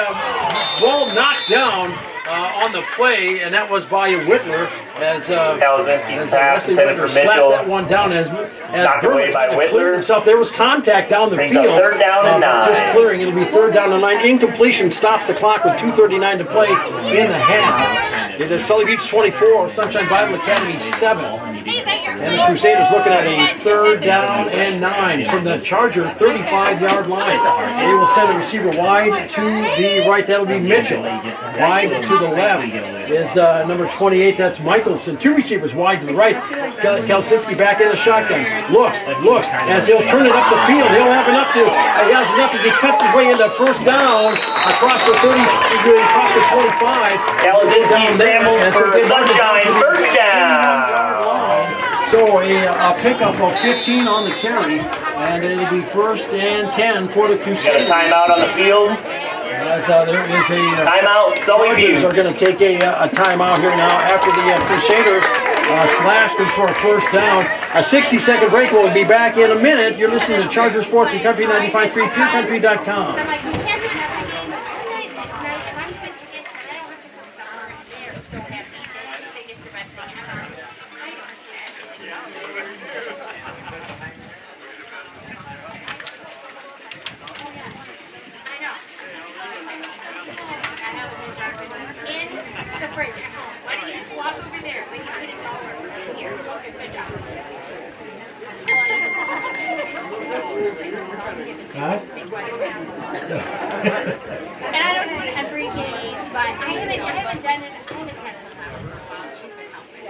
ball knocked down on the play, and that was by Whitler as Kalsinski's pass Wesley intended Whitler for slapped Mitchell. that one down as Knocked away by Whitler. Himself. There was contact down the Brings field. up 3rd down and 9. Just clearing. It'll be 3rd down and 9. Incompletion stops the clock with 2:39 to play in the half. It is Sully Beach 24, Sunshine Bible Academy 7. And the Crusaders looking at a 3rd down and 9 from the Charger 35-yard line. They will send a receiver wide to the right. That'll be Mitchell. Wide to the left is number 28. That's Michelson. 2 receivers wide to the right. Kalsinski back in the shotgun. Looks as he'll turn it up the field. He'll have enough to. He has enough as he cuts his way into first down across the 30, across the 25. Kalsinski scrambles for Sunshine. First down. So a pickup of 15 on the carry, and it'll be 1st and 10 for the Crusaders. Got a timeout on the field. As there is a Timeout. Sully Chargers Beach. are going to take a timeout here now after the Crusaders slashed them for a first down. A 60-second break. We'll be back in a minute. You're listening to Charger Sports and Country 95.3, PureCountry.com. And I don't do it every game, but I haven't done it. She's been helping.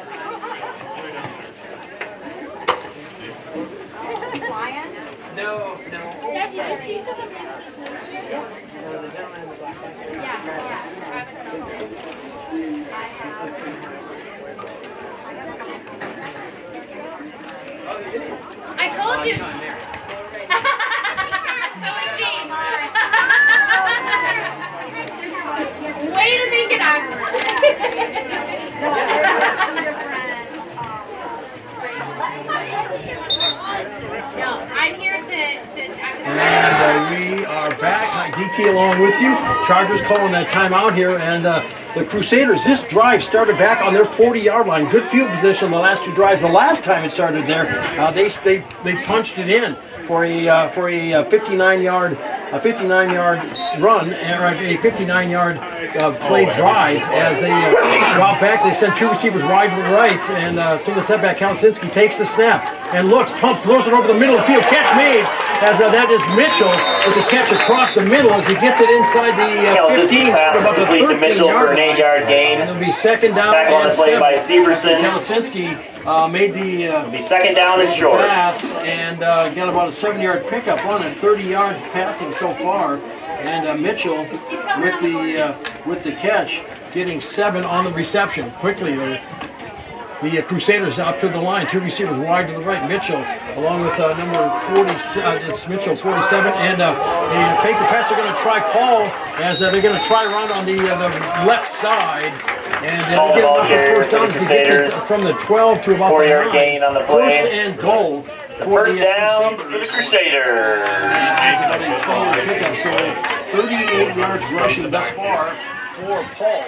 Lion? No. Dad, did you see some of them? Yeah. I told you. So is she. Way to make it awkward. No, I'm here to And we are back. Hi, DT along with you. Chargers calling that timeout here, and the Crusaders, this drive started back on their 40-yard line. Good field position the last 2 drives. The last time it started there, they punched it in for a 59-yard run, or a 59-yard play drive as they drop back. They send 2 receivers wide to the right, and single step back. Kalsinski takes the snap and looks, pumps, throws it over the middle of the field. Catch made as that is Mitchell with the catch across the middle as he gets it inside the 15 for about the 13-yard line. 8-yard gain. And it'll be 2nd down Back on and the play 7. by Severson. Kalsinski made the It'll be 2nd down and short. pass and got about a 7-yard pickup on it, 30-yard passing so far. And Mitchell with the catch, getting 7 on the reception. Quickly, the Crusaders up to the line, 2 receivers wide to the right. Mitchell, along with number 40, it's Mitchell 47, and they fake the pass. They're going to try Paul as they're going to try around on the left side. And they'll get enough for first down to get it from the 12 to about 4-yard gain on the play. 1st and goal. First down for the Crusaders. So 38 yards rushing thus far for Paul.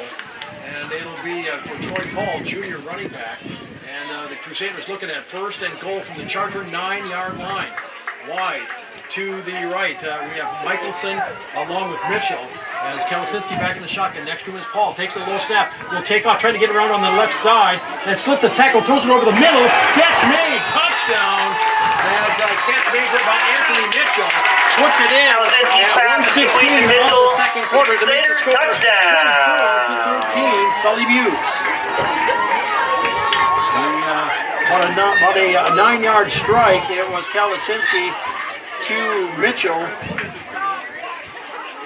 And it'll be for Troy Paul, junior running back. And the Crusaders looking at 1st and goal from the Charger 9-yard line. Wide to the right. We have Michelson along with Mitchell. As Kalisinski back in the shotgun. Next to him is Paul. Takes a low snap. Will take off, trying to get around on the left side. And slips the tackle, throws it over the middle. Catch made. Touchdown. As catch made by Anthony Mitchell. Puts it in. Kalisinski pass between in Mitchell. the second quarter to make the score Touchdown. 24-13. Sully Buttes. About a 9-yard strike. It was Kalisinski to Mitchell.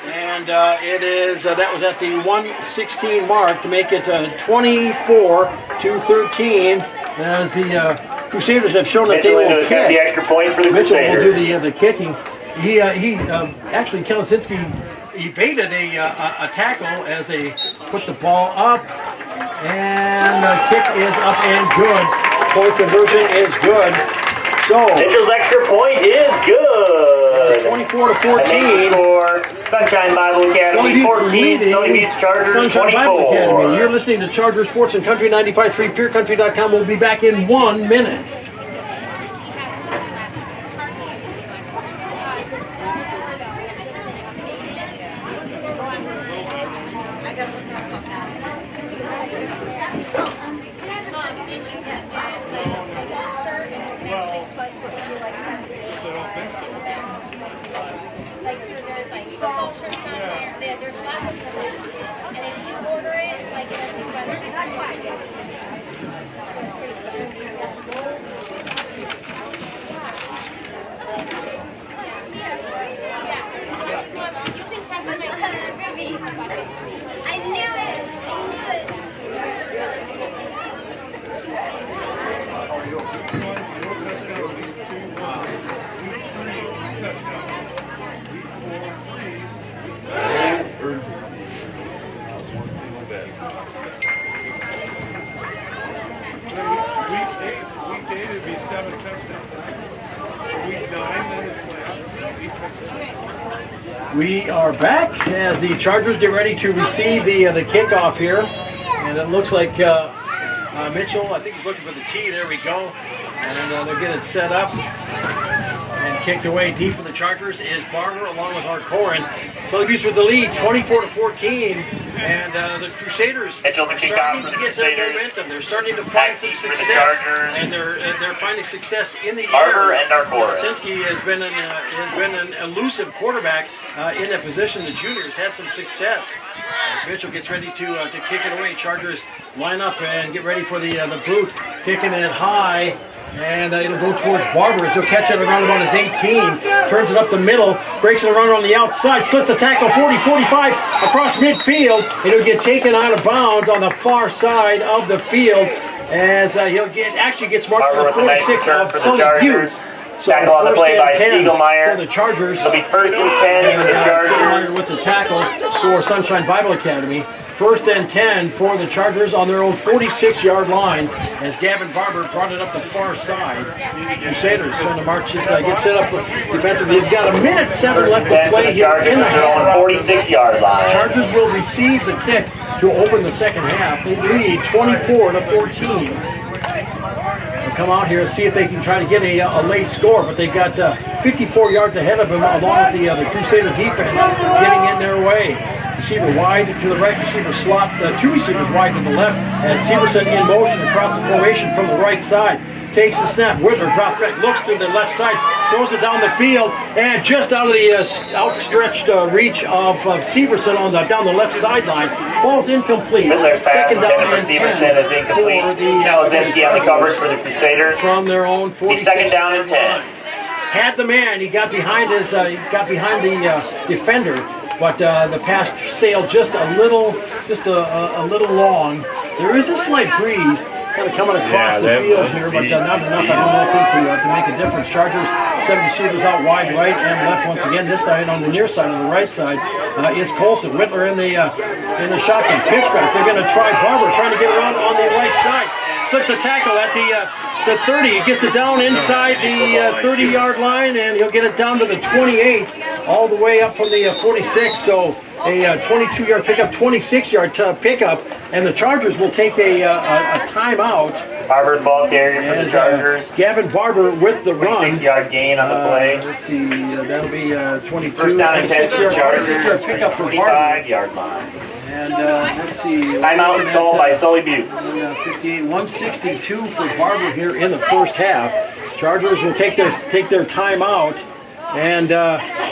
And it is that was at the 1:16 mark to make it 24-13. As the Crusaders have shown that Mitchell they will got the extra point for the Mitchell Crusaders. will do the kicking. He actually Kalisinski evaded a tackle as they put the ball up, and the kick is up and good. Point conversion is good. So Mitchell's extra point is good. 24-14. Score. Sunshine Bible Academy 14. Sully Buttes Chargers Sunshine 24. Bible Academy. You're listening to Charger Sports and Country 95.3. PureCountry.com. We'll be back in 1 minute. I knew it. Week 8 it'd be 7 touchdowns. Week 9 then it's We are back as the Chargers get ready to receive the kickoff here, and it looks like Mitchell, I think he's looking for the tee. There we go, and they'll get it set up and kicked away deep for the Chargers is Barber along with Harcoren. Sully Buttes with the lead, 24-14, and the Crusaders Mitchell to kick off starting for to the get their Crusaders. momentum. They're starting to find some For the success, Chargers. and they're finding success in the Barber air. and Harcoren. Kalisinski has been an elusive quarterback in that position. The juniors had some success. As Mitchell gets ready to kick it away, Chargers line up and get ready for the boot, kicking it high. And it'll go towards Barber as he'll catch it around about his 18. Turns it up the middle, breaks it around on the outside, slips the tackle 40-45 across midfield. It'll get taken out of bounds on the far side of the field as actually gets marked Barber for the with a nice 46 return of for the Sully Chargers. Buttes. So Tackle on the first play and by 10 Stiegelmeyer. for the Chargers. It'll be 1st and 10 for the Chargers. Stiegelmeyer with the tackle for Sunshine Bible Academy. 1st and 10 for the Chargers on their own 46-yard line as Gavin Barber brought it up the far side. Crusaders trying to march it, get set up defensively. They've got 1:07 left to play here in the half. 46-yard line. Chargers will receive the kick to open the second half. They lead 24-14. They'll come out here and see if they can try to get a late score, but they've got 54 yards ahead of them along with the Crusader defense getting in their way. Receiver wide to the right, receiver slot, 2 receivers wide to the left as Severson in motion across the formation from the right side. Takes the snap, Whitler drops back, looks to the left side, throws it down the field, and just out of the outstretched reach of Severson down the left sideline, falls incomplete. Whitler's pass Second down intended for and 10 Severson is incomplete. for Kalisinski on the coverage for the Crusaders. from their own 46 second down and 10. Had the man, he got behind the defender, but the pass sailed just a little long. There is a slight breeze kind of coming across the field here, but not enough, I don't think, to make a difference. Chargers, 7 receivers out wide, right and left once again. This time on the near side, on the right side, is Colson. Whitler in the shotgun. Pitchback. They're going to try Barber, trying to get around on the right side. Slips a tackle at the 30. He gets it down inside the 30-yard line, and he'll get it down to the 28, all the way up from the 46. So a 22-yard pickup, 26-yard pickup, and the Chargers will take a timeout Barber, the ball carrier for the And Chargers. Gavin Barber with the run. 26-yard gain on the play. Let's see, that'll be 22. First down and 10 for the 26-yard Chargers. pickup for Barber. 25-yard line. And let's see. Timeout called by Sully Buttes. 58, 162 for Barber here in the first half. Chargers will take their timeout. And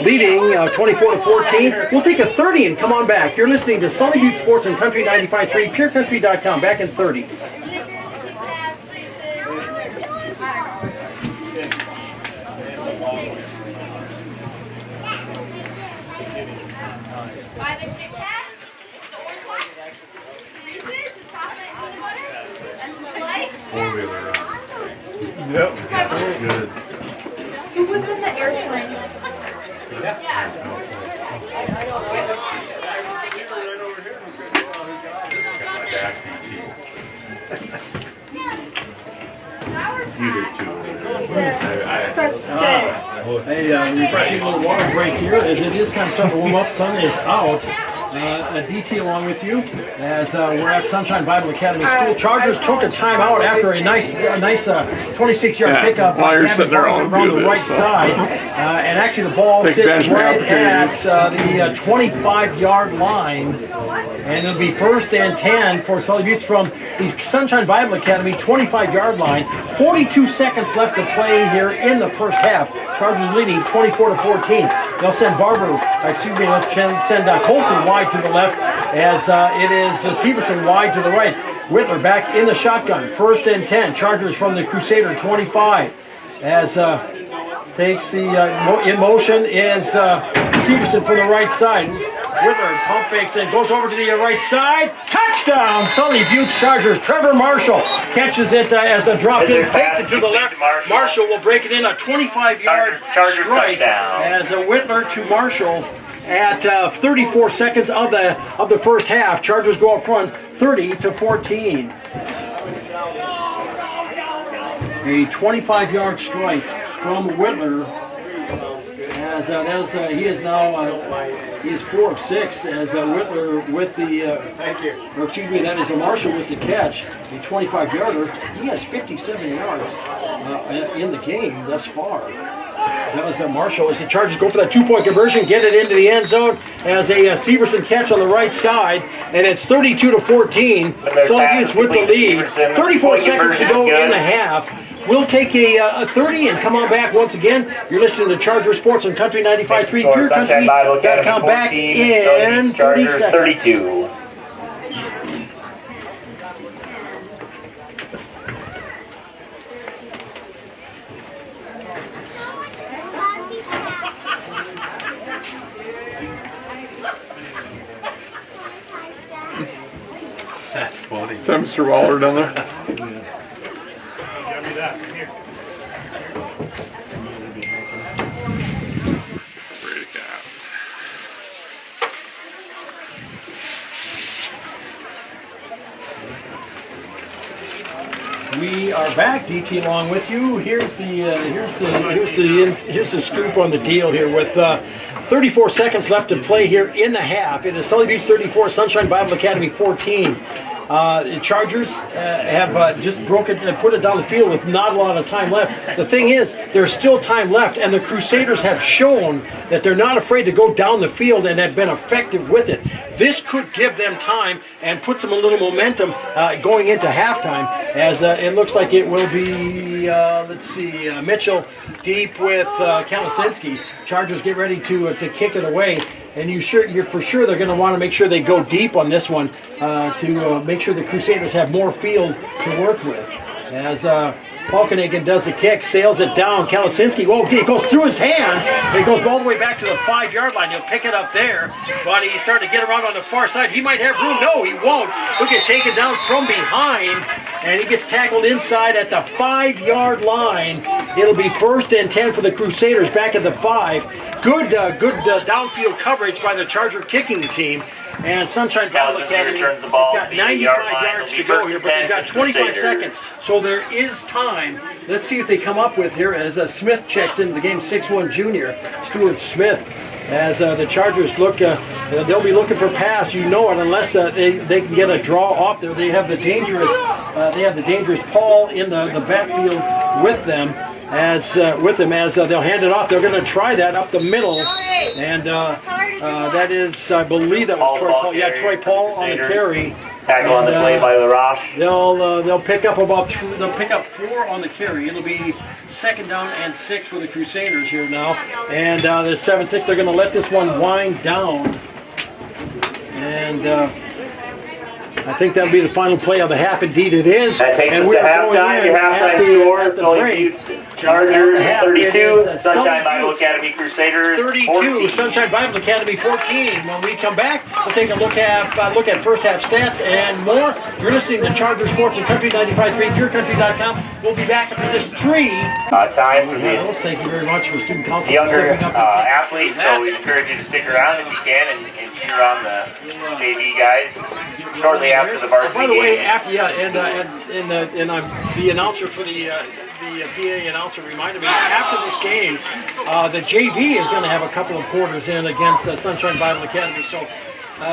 leading 24-14. We'll take a 30 and come on back. You're listening to Sully Butte Sports and Country 95.3, PureCountry.com. Back in 30. Four-wheeler. Yep. Good. Who was in the airplane? You did too. That's sick. Hey, refreshing little water break here as it is kind of starting to warm up. Sun is out. A DT along with you as we're at Sunshine Bible Academy School. Chargers took a timeout after a nice 26-yard pickup while you're sitting there, I'll around do the right this, side. And actually the ball Take sits bench right opportunities. at the 25-yard line. And it'll be 1st and 10 for Sully Buttes from the Sunshine Bible Academy 25-yard line. 42 seconds left to play here in the first half. Chargers leading 24-14. They'll send let's send Colson wide to the left as it is Severson wide to the right. Whitler back in the shotgun. 1st and 10. Chargers from the Crusader 25 as takes the in motion is Severson from the right side. Whitler pump fakes and goes over to the right side. Touchdown! Sully Buttes Chargers. Trevor Marshall catches it as the drop in, fakes it to the left. Marshall will break it in a 25-yard Chargers strike touchdown. as Whitler to Marshall at 34 seconds of the first half. Chargers go up front 30-14. A 25-yard strike from Whitler. As he is now he is 4 of 6 as Whitler with the that is a Marshall with the catch, a 25-yarder. He has 57 yards in the game thus far. That was Marshall as the Chargers go for that 2-point conversion, get it into the end zone as a Severson catch on the right side, and it's 32-14. Sully Buttes with the lead. 34 seconds to go in the half. We'll take a 30 and come on back once again. You're listening to Charger Sports and Country 95.3, PureCountry.com. Back in 30 seconds. 32. That's funny. Is that Mr. Waller down there? We are back. DT along with you. Here's the scoop on the deal here with 34 seconds left to play here in the half. It is Sully Buttes 34, Sunshine Bible Academy 14. The Chargers have just broken and put it down the field with not a lot of time left. The thing is, there's still time left, and the Crusaders have shown that they're not afraid to go down the field and have been effective with it. This could give them time and put some a little momentum going into halftime, as it looks like it will be, Mitchell deep with Kalasinski. Chargers get ready to kick it away. And you're for sure they're going to want to make sure they go deep on this one to make sure the Crusaders have more field to work with. As Falkenhagen does the kick, sails it down. Kalasinski, it goes through his hands. It goes all the way back to the 5-yard line. He'll pick it up there, but he's starting to get around on the far side. He might have room. No, he won't. He'll get taken down from behind, and he gets tackled inside at the 5-yard line. It'll be 1st and 10 for the Crusaders back at the 5. Good downfield coverage by the Charger kicking team. And Sunshine Bible Academy has got 95 yards to go here, but they've got 25 seconds. So there is time. Let's see what they come up with here as Smith checks into the game, 6'1" junior, Stuart Smith. As the Chargers look, they'll be looking for pass, you know it, unless they can get a draw off there. They have the dangerous they have the dangerous Paul in the backfield with them. As they'll hand it off, they're going to try that up the middle, and that is, I believe that was Troy Paul. Yeah, Troy Paul on the carry. Tackle on the play by LaRoche. They'll pick up they'll pick up 4 on the carry. It'll be 2nd down and 6 for the Crusaders here now, and the 7-6. They're going to let this one wind down, and. I think that'll be the final play of the half. Indeed, it is. That takes us to halftime. Your halftime score: Sully Buttes Chargers 32, Sunshine Bible Academy Crusaders 32, 14. Sunshine Bible Academy 14. When we come back, we'll take a look at first half stats and more. You're listening to Charger Sports and Country 95.3, PureCountry.com. We'll be back after this 3. Time for the Thank you very much for student council. younger athletes, so we encourage you to stick around if you can and cheer on the JV guys shortly after the varsity By the way, game. and I'm the announcer for the PA announcer reminded me after this game, the JV is going to have a couple of quarters in against Sunshine Bible Academy. So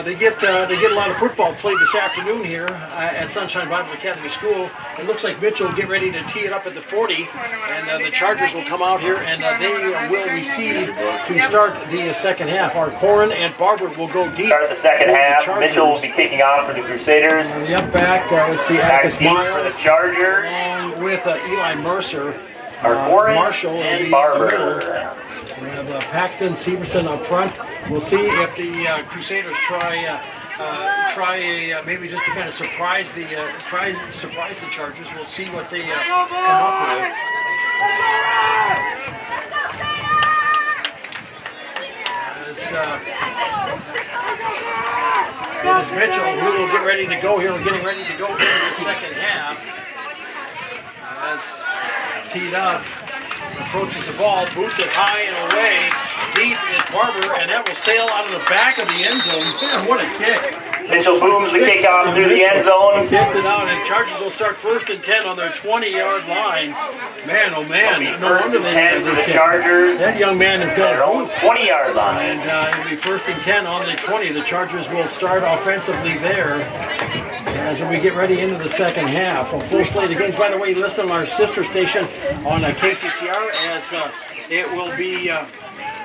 they get a lot of football played this afternoon here at Sunshine Bible Academy School. It looks like Mitchell will get ready to tee it up at the 40, and the Chargers will come out here and they will receive to start the second half. Our Corin and Barber will go deep. Start the second half. Mitchell will be kicking off for the Crusaders. The up back, let's see, Back Atticus deep for Miles, the Chargers. along with Eli Mercer, Our Corin Marshall, and the Barber. We have Paxton, Severson up front. We'll see if the Crusaders try maybe just to kind of surprise the Chargers. We'll see what they come up with. It is Mitchell who will get ready to go here. We're getting ready to go here in the second half. As teed up. Approaches the ball, boots it high and away. Deep is Barber, and that will sail out of the back of the end zone. Man, what a kick. Mitchell booms the kickoff through the end zone. Kicks it out, and Chargers will start 1st and 10 on their 20-yard line. Man, oh man. It'll be 1st and 10 for the Chargers. That young man has got Their own 20-yard line. And it'll be 1st and 10 on the 20. The Chargers will start offensively there as we get ready into the second half. A full slate of games. By the way, listen on our sister station on KCCR as it will be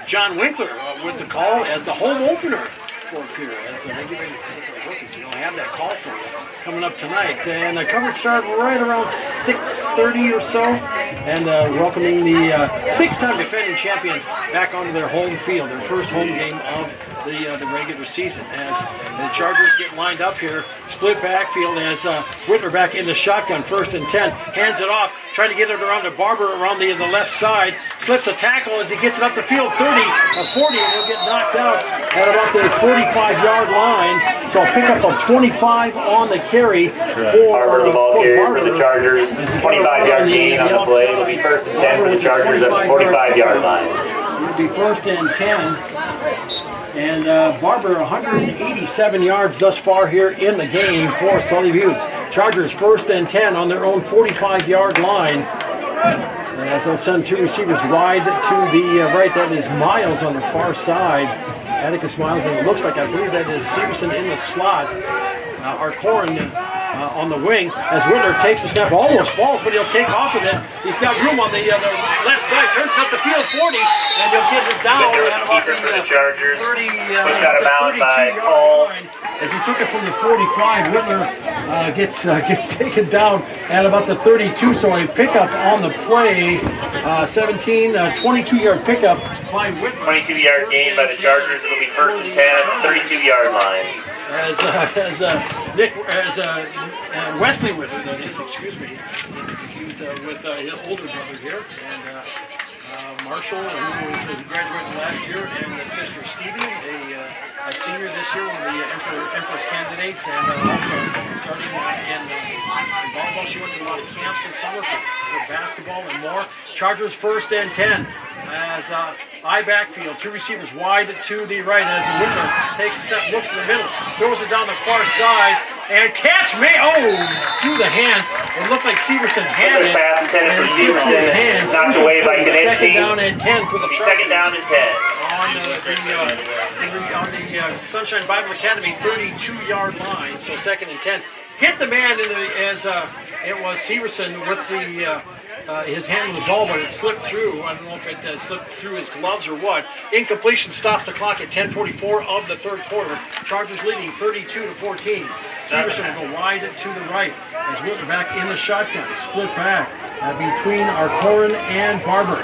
John Winkler with the call as the home opener for Pierre. As they get ready to take the rookies, you'll have that call for you coming up tonight. And the coverage started right around 6:30 or so. And welcoming the 6-time defending champions back onto their home field, their first home game of the regular season. As the Chargers get lined up here, split backfield as Whitmer back in the shotgun, 1st and 10, hands it off, trying to get it around to Barber around the left side, slips a tackle as he gets it up the field, 30 or 40, and he'll get knocked out at about the 45-yard line. So a pickup of 25 on the carry for Barber the ball carrier Barber. for the Chargers. 25-yard gain on the play. It'll be 1st and 10 for the Chargers at the 45-yard line. It'll be 1st and 10. And Barber 187 yards thus far here in the game for Sully Buttes. Chargers 1st and 10 on their own 45-yard line. And as they'll send 2 receivers wide to the right, that is Miles on the far side. Atticus Miles, and it looks like, I believe that is Severson in the slot. Our Corin on the wing as Whitler takes the snap, almost falls, but he'll take off of it. He's got room on the left side, turns it up the field 40, and he'll get it down at about the for the Chargers. 30, Pushed out of bounds by 32-yard Paul. line. As he took it from the 45, Whitler gets taken down at about the 32, so a pickup on the play, 22-yard pickup by Whitler. 22-yard gain by the Chargers. It'll be 1st and 10 at the 32-yard line. As Wesley Whitler, that is, excuse me, confused with his older brother here, and Marshall, who was graduated last year, and sister Stevie, a senior this year, one of the Empress candidates, and also starting in volleyball. She went to a lot of camps this summer for basketball and more. Chargers 1st and 10 as I backfield, 2 receivers wide to the right as Whitler takes a step, looks in the middle, throws it down the far side, and catch me! Oh, through the hands. It looked like Severson had it. Pass intended for Severson. Hands. Knocked away by Konechny. 2nd down and 10 for the Chargers. 2nd down and 10. On the Sunshine Bible Academy 32-yard line, so 2nd and 10. Hit the man in the, as it was Severson with the his hand on the ball, but it slipped through. I don't know if it slipped through his gloves or what. Incompletion stops the clock at 10:44 of the third quarter. Chargers leading 32-14. Severson will go wide to the right as Whitler back in the shotgun. Split back between Arcorin and Barber.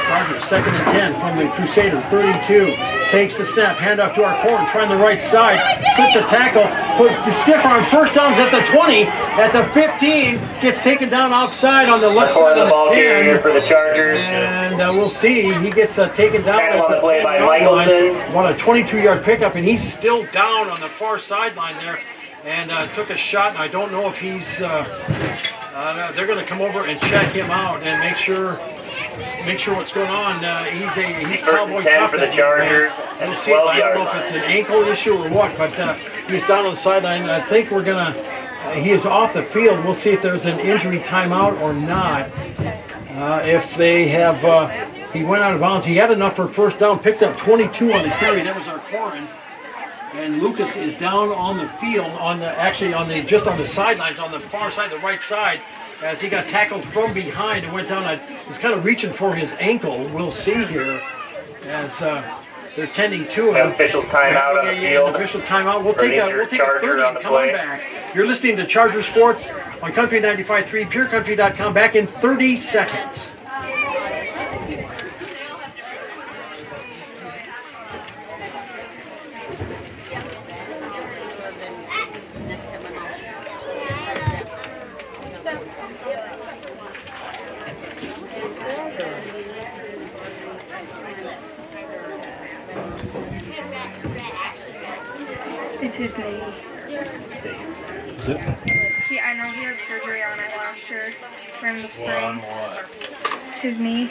Chargers 2nd and 10 from the Crusader 32. Takes the snap, hand off to Arcorin, trying the right side, slips the tackle, puts the stiff arm, first downs at the 20, at the 15, gets taken down outside on the left side of the 10. For the Chargers. And we'll see, he gets taken down Tackle at on the the play by 10-yard Michelson. line. What a 22-yard pickup, and he's still down on the far sideline there, and took a shot, and I don't know if he's, they're going to come over and check him out and make sure what's going on. He's Cowboy tough for the Chargers. We'll see. I don't know if it's an ankle issue or what, but he's down on the sideline. I think we're gonna. He is off the field. We'll see if there's an injury timeout or not. If they have, he went out of bounds. He had enough for first down. Picked up 22 on the carry. That was our Corin. And Lucas is down on the field, just on the sidelines, on the far side, the right side, as he got tackled from behind and went down. He's kind of reaching for his ankle. We'll see here as they're tending to him. Officials timeout on the field. Official timeout. We'll take a 30 and come on back. You're listening to Charger Sports on Country 95.3, PureCountry.com. Back in 30 seconds. It's his knee. Is it? I know he had surgery on it last year during the spring. His knee.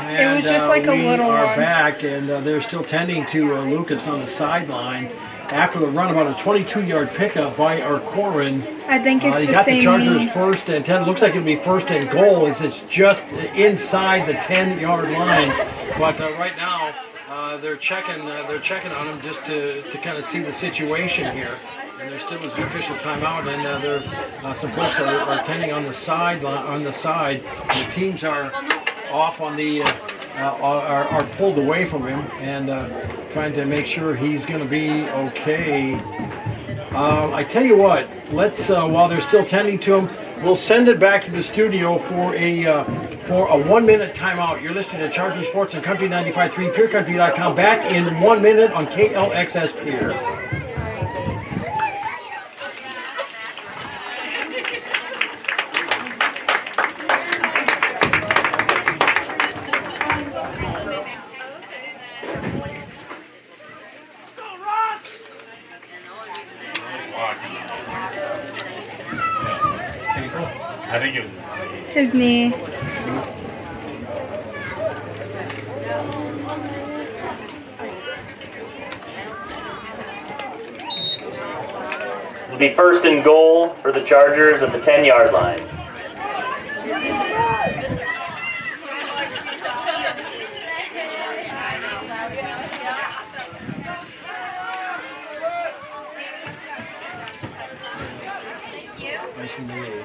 And, it was just like a little we are one. Back, and they're still tending to Lucas on the sideline after the run, about a 22-yard pickup by Arcorin. I think it's he the got same the Chargers knee. 1st and 10. Looks like it'll be 1st and goal. It's just inside the 10-yard line. But right now, they're checking on him just to kind of see the situation here. And there still is an official timeout, and some folks are tending on the side. The teams are off on the are pulled away from him and trying to make sure he's going to be okay. I tell you what, let's while they're still tending to him, we'll send it back to the studio for a 1-minute timeout. You're listening to Charger Sports and Country 95.3, PureCountry.com. Back in 1 minute on KLXS Pure. I think it was His knee. It'll be 1st and goal for the Chargers at the 10-yard line. Nice and delayed.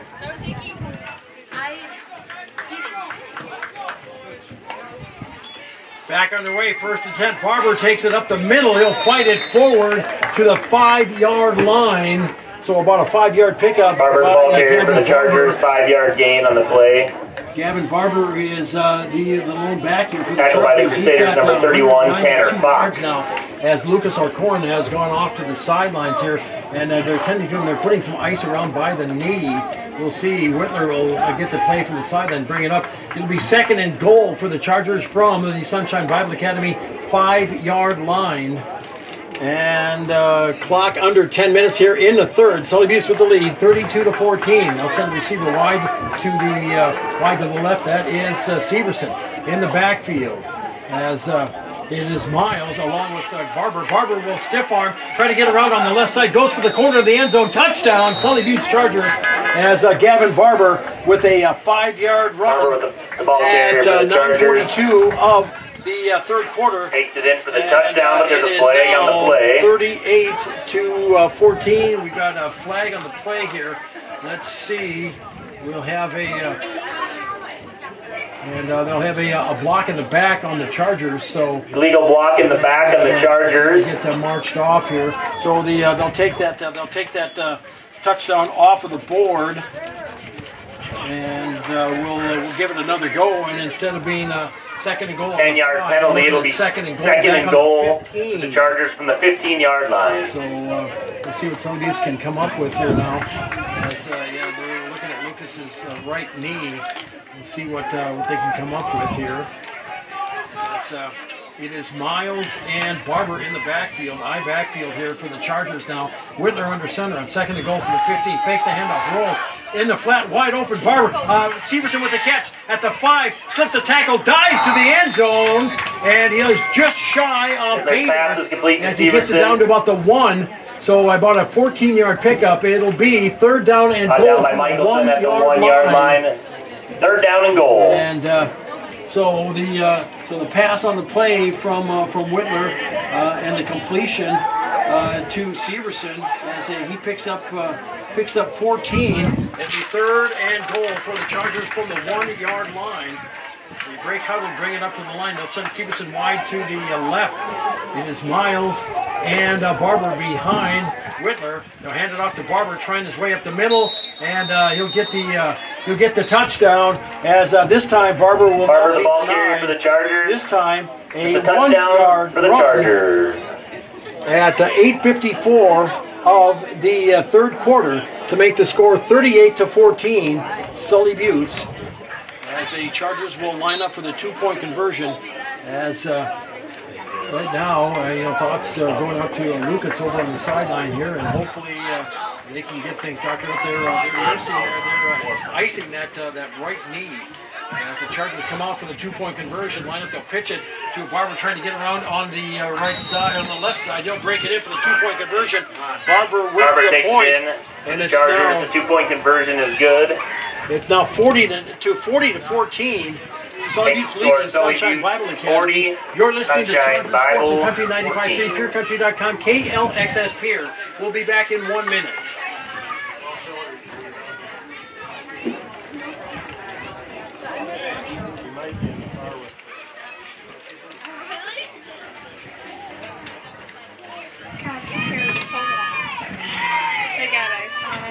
Back underway, 1st and 10. Barber takes it up the middle. He'll fight it forward to the 5-yard line. So about a 5-yard pickup. Barber ball carrier for the Chargers, 5-yard gain on the play. Gavin Barber is the lone back here for the Tackled by the Chargers. Crusaders, number 31, 192 Tanner Fox. yards now, as Lucas Arcorin has gone off to the sidelines here, and they're tending to him. They're putting some ice around by the knee. We'll see. Whitler will get the play from the sideline, bring it up. It'll be 2nd and goal for the Chargers from the Sunshine Bible Academy 5-yard line. And clock under 10 minutes here in the third. Sully Buttes with the lead, 32-14. They'll send the receiver wide to the left. That is Severson in the backfield. As it is Miles along with Barber. Barber will stiff arm, try to get around on the left side. Goes for the corner of the end zone. Touchdown, Sully Buttes Chargers. As Gavin Barber with a 5-yard run Barber with the ball carrier at for the Chargers. 9:42 of the third quarter. Takes it in for the touchdown, but there's a flag on the play. 38-14. We got a flag on the play here. Let's see. We'll have they'll have a block in the back on the Chargers. So Illegal block in the back on the Chargers. Get them marched off here. So they'll take that touchdown off of the board, and we'll give it another go. And instead of being second and goal, 10-yard penalty. It'll be second and goal. The Chargers from the 15-yard line. So we'll see what some of these can come up with here now. They're looking at Lucas's right knee and see what they can come up with here. It is Miles and Barber in the backfield. Backfield here for the Chargers now. Whitler under center on second and goal from the 15. Fakes the handoff, rolls in the flat, wide open. Barber, Severson with the catch at the 5. Slips the tackle, dives to the end zone, and he is just shy of Payton. Pass is complete to as he gets it down to about the 1. So about a 14-yard pickup. It'll be third down and goal. Down by Michelson at the 1-yard line. Third down and goal. And so the pass on the play from Whitler and the completion to Severson as he picks up 14. It'll be third and goal for the Chargers from the 1-yard line. The break huddle, bring it up to the line. They'll send Severson wide to the left. It is Miles and Barber behind Whitler. They'll hand it off to Barber, trying his way up the middle, and he'll get the touchdown. As this time Barber will the ball carrier for the Chargers. This time a touchdown for the Chargers. At 8:54 of the third quarter to make the score 38-14. Sully Buttes. As the Chargers will line up for the 2-point conversion, as right now, thoughts going up to Lucas over on the sideline here, and hopefully they can get things doctored up there. They're icing that right knee. As the Chargers come out for the 2-point conversion, line up, they'll pitch it to Barber trying to get around on the right side, on the left side. They'll break it in for the 2-point conversion. Barber with the point, and it's Chargers, now the 2-point conversion is good. It's now 40-14. Sully Buttes leading Sunshine Bible Academy. You're listening to Chargers Sports and Country 95.3, PureCountry.com, KLXS Pier. We'll be back in 1 minute. God, this hair is so long. They got ice on it.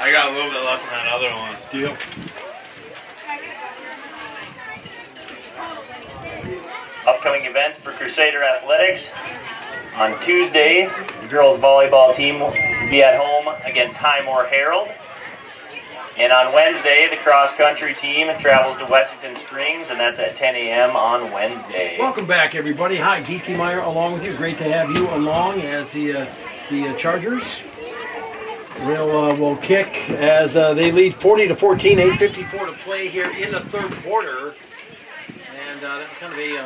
I got a little bit left in that other one. Deal. Upcoming events for Crusader Athletics. On Tuesday, the girls volleyball team will be at home against Highmore Herald. And on Wednesday, the cross-country team travels to Wessington Springs, and that's at 10 a.m. on Wednesday. Welcome back, everybody. Hi, D.T. Meyer along with you. Great to have you along as the Chargers will kick as they lead 40-14, 8:54 to play here in the third quarter. And that's going to be a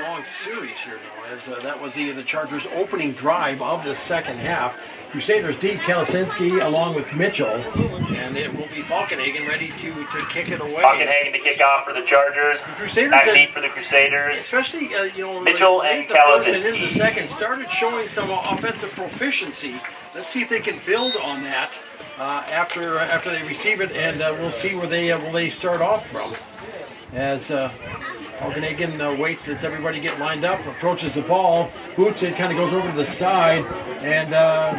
long series here now, as that was the Chargers' opening drive of the second half. Crusaders deep, Kalasinski along with Mitchell, and it will be Falkenhagen ready to kick it away. Falkenhagen to kick off for the Chargers. The Crusaders back deep for the Crusaders. Especially Mitchell and Kalasinski. And into the second started showing some offensive proficiency. Let's see if they can build on that after they receive it, and we'll see where they start off from. As Falkenhagen waits, lets everybody get lined up, approaches the ball, boots it, kind of goes over to the side, and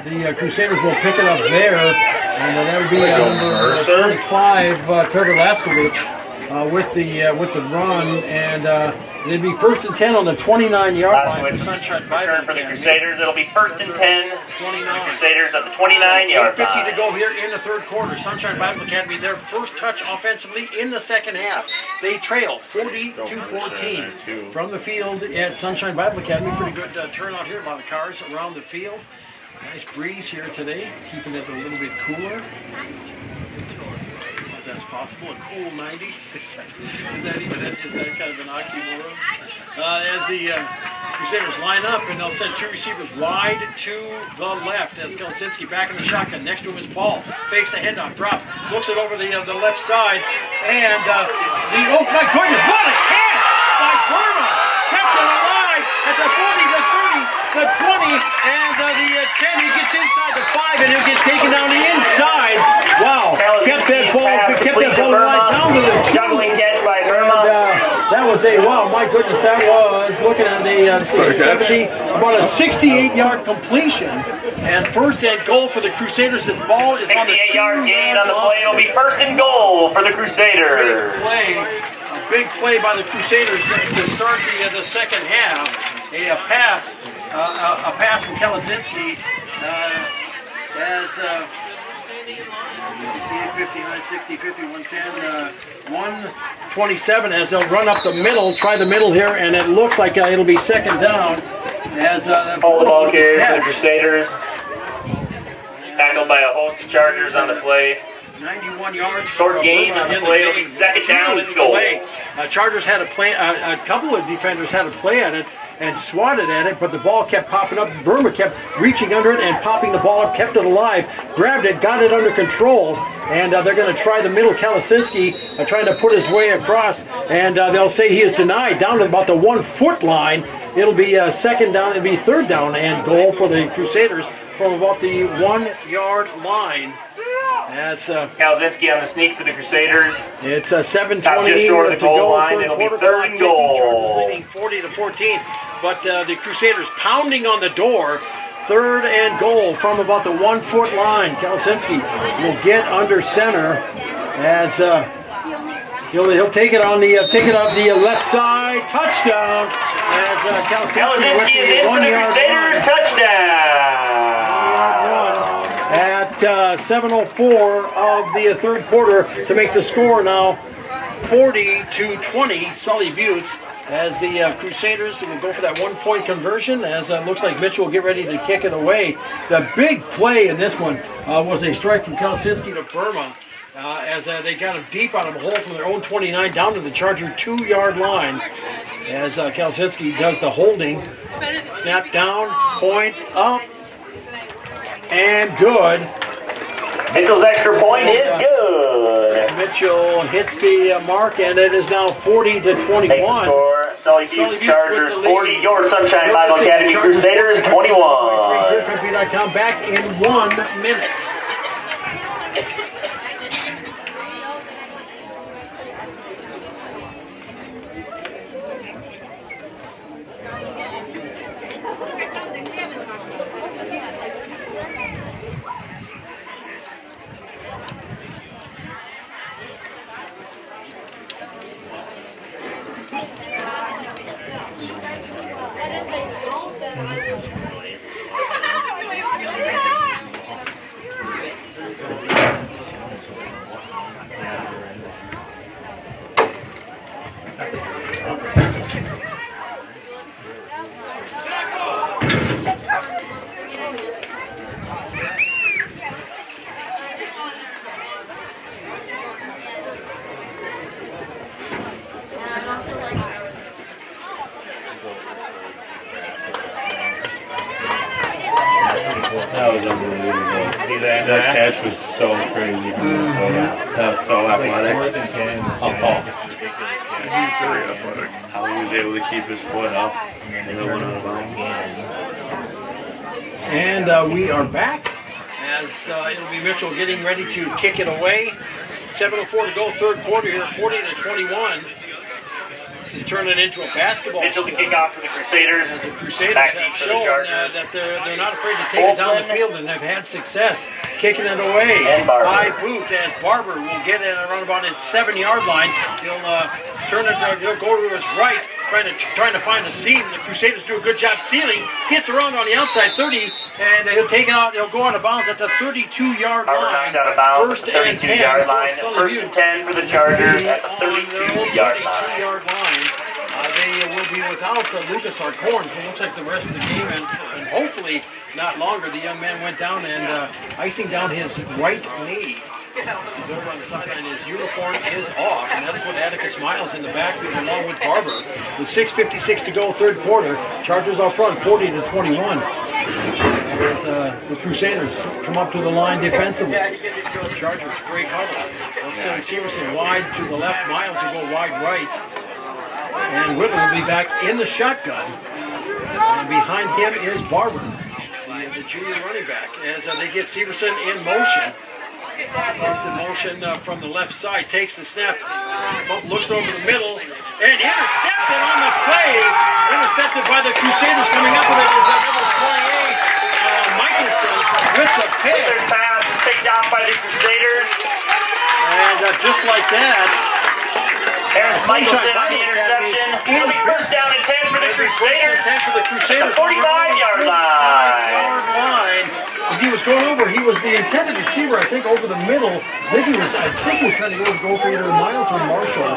the Crusaders will pick it up there, and that would be number 35, Trevor Laskovich. with the run, and it'd be 1st and 10 on the 29-yard Last line switch, for Sunshine Bible return for the Academy. Crusaders. It'll be 1st and 10. 29. Crusaders at the 29-yard 8:50 line. to go here in the third quarter. Sunshine Bible Academy, their first touch offensively in the second half. They trail 40-14 from the field at Sunshine Bible Academy. Pretty good turnout here. A lot of cars around the field. Nice breeze here today, keeping it a little bit cooler. If that's possible, a cool 90. Is that kind of an oxymoron? As the Crusaders line up, and they'll send 2 receivers wide to the left as Kalisinski back in the shotgun. Next to him is Paul. Fakes the handoff, drops, looks it over the left side, and oh my goodness, what a catch by Burma! Kept it alive at the 40, the 30, the 20, and the 10. He gets inside the 5, and he'll get taken down the inside. Wow! Kept that ball right down to the 2. Juggling catch by Burma. That was my goodness, that was looking at the 70, about a 68-yard completion, and 1st and goal for the Crusaders. This ball is on the 68-yard gain on the play. It'll be 1st and goal for the Crusaders. Big play by the Crusaders to start the second half. A pass from Kalisinski as 68, 59, 60, 50, 110, 127 as they'll run up the middle, try the middle here, and it looks like it'll be second down as hold the ball carrier for the Crusaders. Tackled by a host of Chargers on the play. 91 yards. Short game on the play. It'll be 2nd down and goal. Chargers had a play. A couple of defenders had a play at it and swatted at it, but the ball kept popping up. Burma kept reaching under it and popping the ball up, kept it alive, grabbed it, got it under control, and they're going to try the middle. Kalisinski trying to put his way across, and they'll say he is denied down to about the 1-foot line. It'll be 2nd down. It'll be 3rd down and goal for the Crusaders from about the 1-yard line. That's Kalisinski on the sneak for the Crusaders. It's a 7:20 just short of the to goal go. line. It'll be 3rd and goal. Leading 40-14, but the Crusaders pounding on the door. 3rd and goal from about the 1-foot line. Kalisinski will get under center as he'll take it on the left side. Touchdown as Kalisinski is in for the Crusaders. Touchdown. At 7:04 of the third quarter to make the score now 40-20 Sully Buttes as the Crusaders will go for that 1-point conversion as it looks like Mitchell will get ready to kick it away. The big play in this one was a strike from Kalisinski to Burma as they got him deep on a hole from their own 29 down to the Charger 2-yard line as Kalisinski does the holding. Snap down, point up, and good. Mitchell's extra point is good. Mitchell hits the mark, and it is now 40-21. Takes the score. Sully Buttes Chargers 40. Your Sunshine Bible Academy Crusaders 21. ClearCountry.com back in 1 minute. That was unbelievable. See that? That catch was so crazy from Minnesota. That was so athletic. How tall? He's very athletic. How he was able to keep his foot up and then went out of bounds. And we are back as it'll be Mitchell getting ready to kick it away. 7:04 to go, third quarter here, 40-21. This is turning into a basketball. Mitchell to kick off for the Crusaders. As the Crusaders Back have deep for the shown Chargers. that they're not afraid to take it down the field, and they've had success. kicking it away. And Barber. High boot as Barber will get it around about his 7-yard line. He'll turn it. He'll go to his right, trying to find a seam. The Crusaders do a good job sealing. Gets around on the outside 30, and he'll take it out. He'll go out of bounds at the 32-yard Barber line. knocked out of bounds First at the and 32-yard 10. line. First and 10 for the Chargers at the 32-yard line. 32-yard line. They will be without Lucas Arcorn for looks like the rest of the game, and hopefully not longer. The young man went down and icing down his right knee. He's over on the sideline. His uniform is off, and that'll put Atticus Miles in the backfield along with Barber. With 6:56 to go, third quarter. Chargers out front, 40-21. As the Crusaders come up to the line defensively. Chargers break huddle. They'll send Severson wide to the left. Miles will go wide right. And Whittle will be back in the shotgun. And behind him is Barber, the junior running back, as they get Severson in motion. It's in motion from the left side, takes the snap, looks over the middle, and intercepted on the play. Intercepted by the Crusaders. Coming up with it is number 28, Michelson, with the pick. Their pass is picked off by the Crusaders. And just like that, Aaron Michelson on the interception. It'll be first down and 10 for the Crusaders. 10 for the Crusaders. The 45-yard line. As he was going over, he was the intended receiver, I think, over the middle. I think he was trying to go for either Miles or Marshall.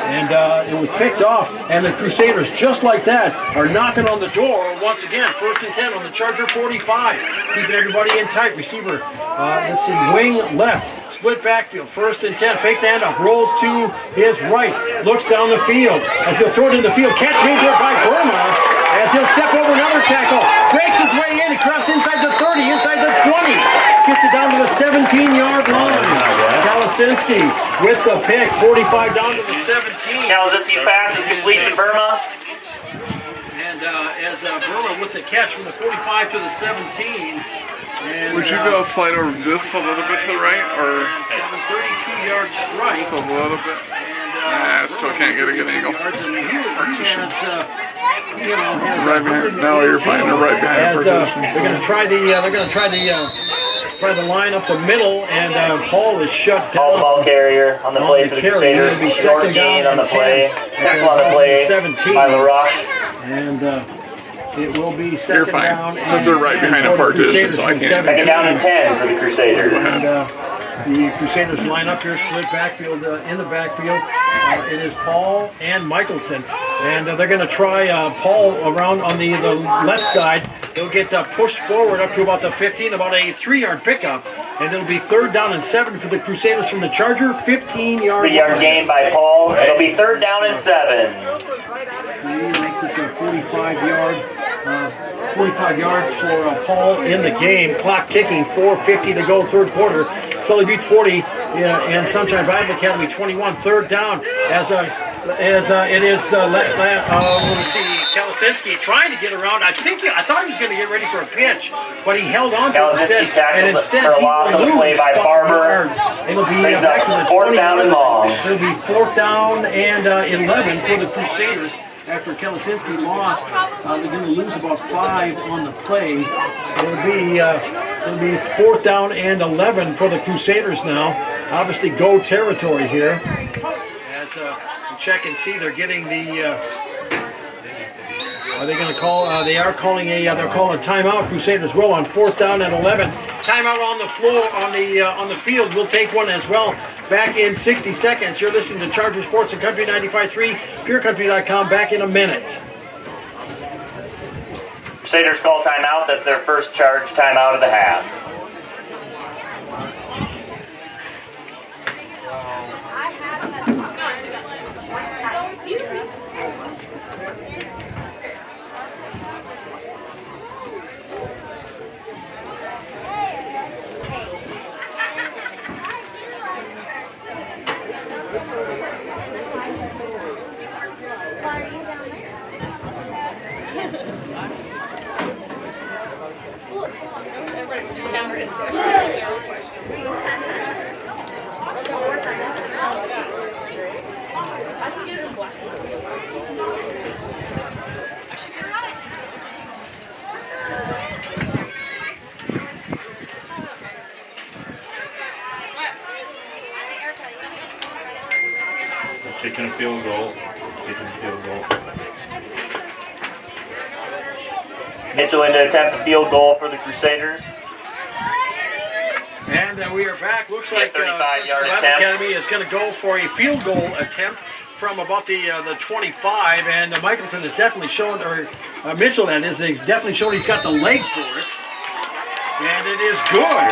And it was picked off. And the Crusaders, just like that, are knocking on the door once again. First and 10 on the Charger 45. Keeping everybody in tight. Receiver, let's see, wing left. Split backfield, first and 10, fakes the handoff, rolls to his right, looks down the field, as he'll throw it in the field, catch made there by Burma, as he'll step over another tackle, breaks his way in, across inside the 30, inside the 20, gets it down to the 17-yard line. Kalasinski with the pick, 45 down to the 17. Kalasinski's pass is complete to Burma. And as Burma with the catch from the 45 to the 17. And, Would you go slide over just a little bit to the right, or 32-yard strike? just a little bit? And, I still can't get a good angle. Right behind. No, you're fine. They're right behind. They're going to try the line up the middle, and Paul is shut down. All the ball carrier on the play for the Crusaders. Short gain on the play. Tackle on the play 17 by LaRoche. And it will be second down. Because they're right behind a partition, so I can't. Second down and 10 for the Crusaders. And the Crusaders line up here, split backfield in the backfield. It is Paul and Michelson. And they're going to try Paul around on the left side. He'll get pushed forward up to about the 15, about a 3-yard pickup. And it'll be third down and 7 for the Crusaders from the Charger, 15-yard 3-yard gain by Paul. It'll be third down and 7. He makes it to 45 yards for Paul in the game. Clock ticking, 4:50 to go, third quarter. Sully beats 40 and Sunshine Bible Academy 21. Third down as it is. Let's see, Kalasinski trying to get around. I thought he was going to get ready for a pitch, but he held on to it instead. For a loss on the play by Barber. It'll be Brings back up to the fourth down and long. It'll be fourth down and 11 for the Crusaders. After Kalasinski lost, they're going to lose about 5 on the play. It'll be fourth down and 11 for the Crusaders now. Obviously, go territory here. As we check and see, they're getting the. Are they going to call? They are calling a. They're calling a timeout. Crusaders will on fourth down and 11. Timeout on the floor on the field. We'll take one as well. Back in 60 seconds. You're listening to Charger Sports and Country 95.3, PureCountry.com. Back in a minute. Crusaders call timeout. That's their first charge timeout of the half. Kicking a field goal. Kicking a field goal. Mitchell in to attempt a field goal for the Crusaders. And we are back. Looks like 35-yard Central attempt. Academy is going to go for a field goal attempt from about the 25. And Michelson is definitely showing, or Mitchell that is, he's definitely showing he's got the leg for it. And it is good.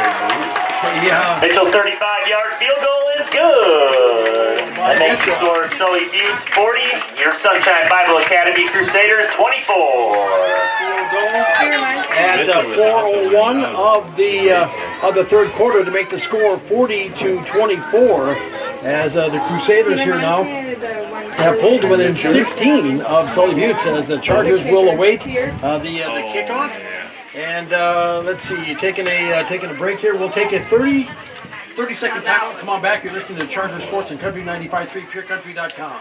Yeah. Mitchell's 35-yard field goal is good. That makes the score Sully Buttes 40. Your Sunshine Bible Academy Crusaders 24. Field goal at 4:01 of the third quarter to make the score 40-24. As the Crusaders here now have pulled within 16 of Sully Buttes, as the Chargers will await the kickoff. And let's see, taking a break here. We'll take a 30-second timeout. Come on back. You're listening to Charger Sports and Country 95.3, PureCountry.com.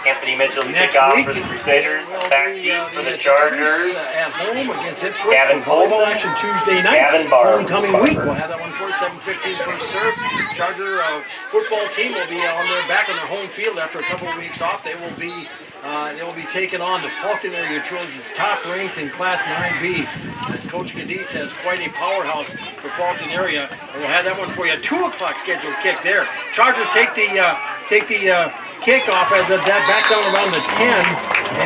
Anthony Mitchell to Next kick off week, for the Crusaders. Back deep for the Chargers. At home against Ipswich. Gavin Volleyball Colson. action Tuesday night. Gavin Barber. Homecoming week. We'll have that one for 7:15 first serve. Charger football team will be on their back on their home field after a couple of weeks off. They will be taking on the Faulkton area Trojans, top ranked in Class 9B. As Coach Gaditz has quite a powerhouse for Faulkton area. And we'll have that one for you. 2 o'clock scheduled kick there. Chargers take the kickoff as that back down around the 10,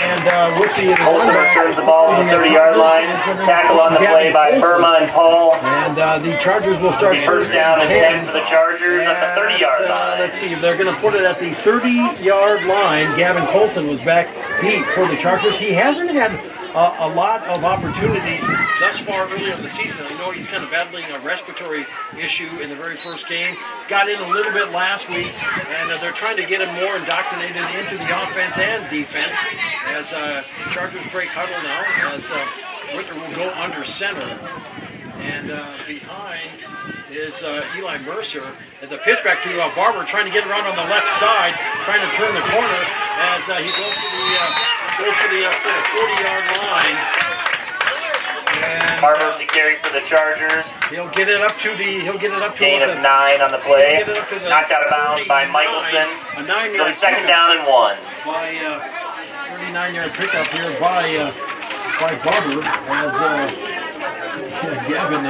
and with the Colson returns the ball to the 30-yard line. Tackle on the play by Burma and Paul. And the Chargers will start First down and 10 for the Chargers at the 30-yard line. Let's see, they're going to put it at the 30-yard line. Gavin Colson was back deep for the Chargers. He hasn't had a lot of opportunities thus far early in the season. I know he's kind of battling a respiratory issue in the very first game. Got in a little bit last week, and they're trying to get him more indoctrinated into the offense and defense. As Chargers break huddle now, as Whitner will go under center. And behind is Eli Mercer. As a pitch back to Barber, trying to get around on the left side, trying to turn the corner as he goes for the 40-yard line. And, Barber to carry for the Chargers. He'll get it up to Gain of 9 on the play. Knocked out of bounds by Michelson. A 9-yard So second down and 1. By 39-yard pickup here by Barber as Gavin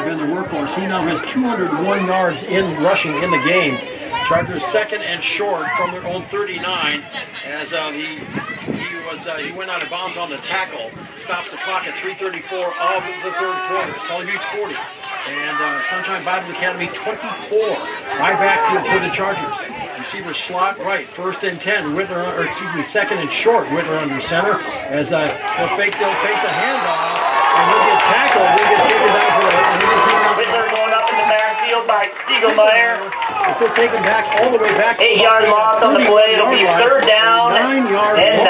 been the workhorse. He now has 201 yards in rushing in the game. Chargers second and short from their own 39 as he went out of bounds on the tackle. Stops the clock at 3:34 of the third quarter. Sully Buttes 40 and Sunshine Bible Academy 24. High backfield for the Chargers. Receiver slot right, first and 10. Second and short. Whitner under center as they'll fake the handoff and he'll get tackled. He'll get taken down for Whitler going up in the backfield by Stiegelmeyer. They'll take him back all the way back. 8-yard loss on the play. It'll be third down and 9.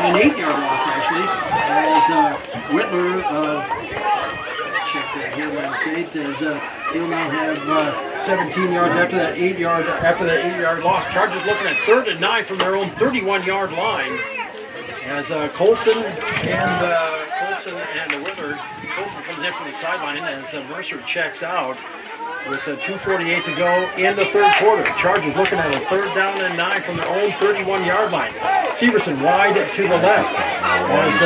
An 8-yard loss actually. As Whitler check that here minus 8 as he'll now have 17 yards after that 8-yard loss. Chargers looking at 3rd and 9 from their own 31-yard line. As Colson and Willard. Colson comes in from the sideline as Mercer checks out with 2:48 to go in the third quarter. Chargers looking at a 3rd down and 9 from their own 31-yard line. Severson wide to the left. As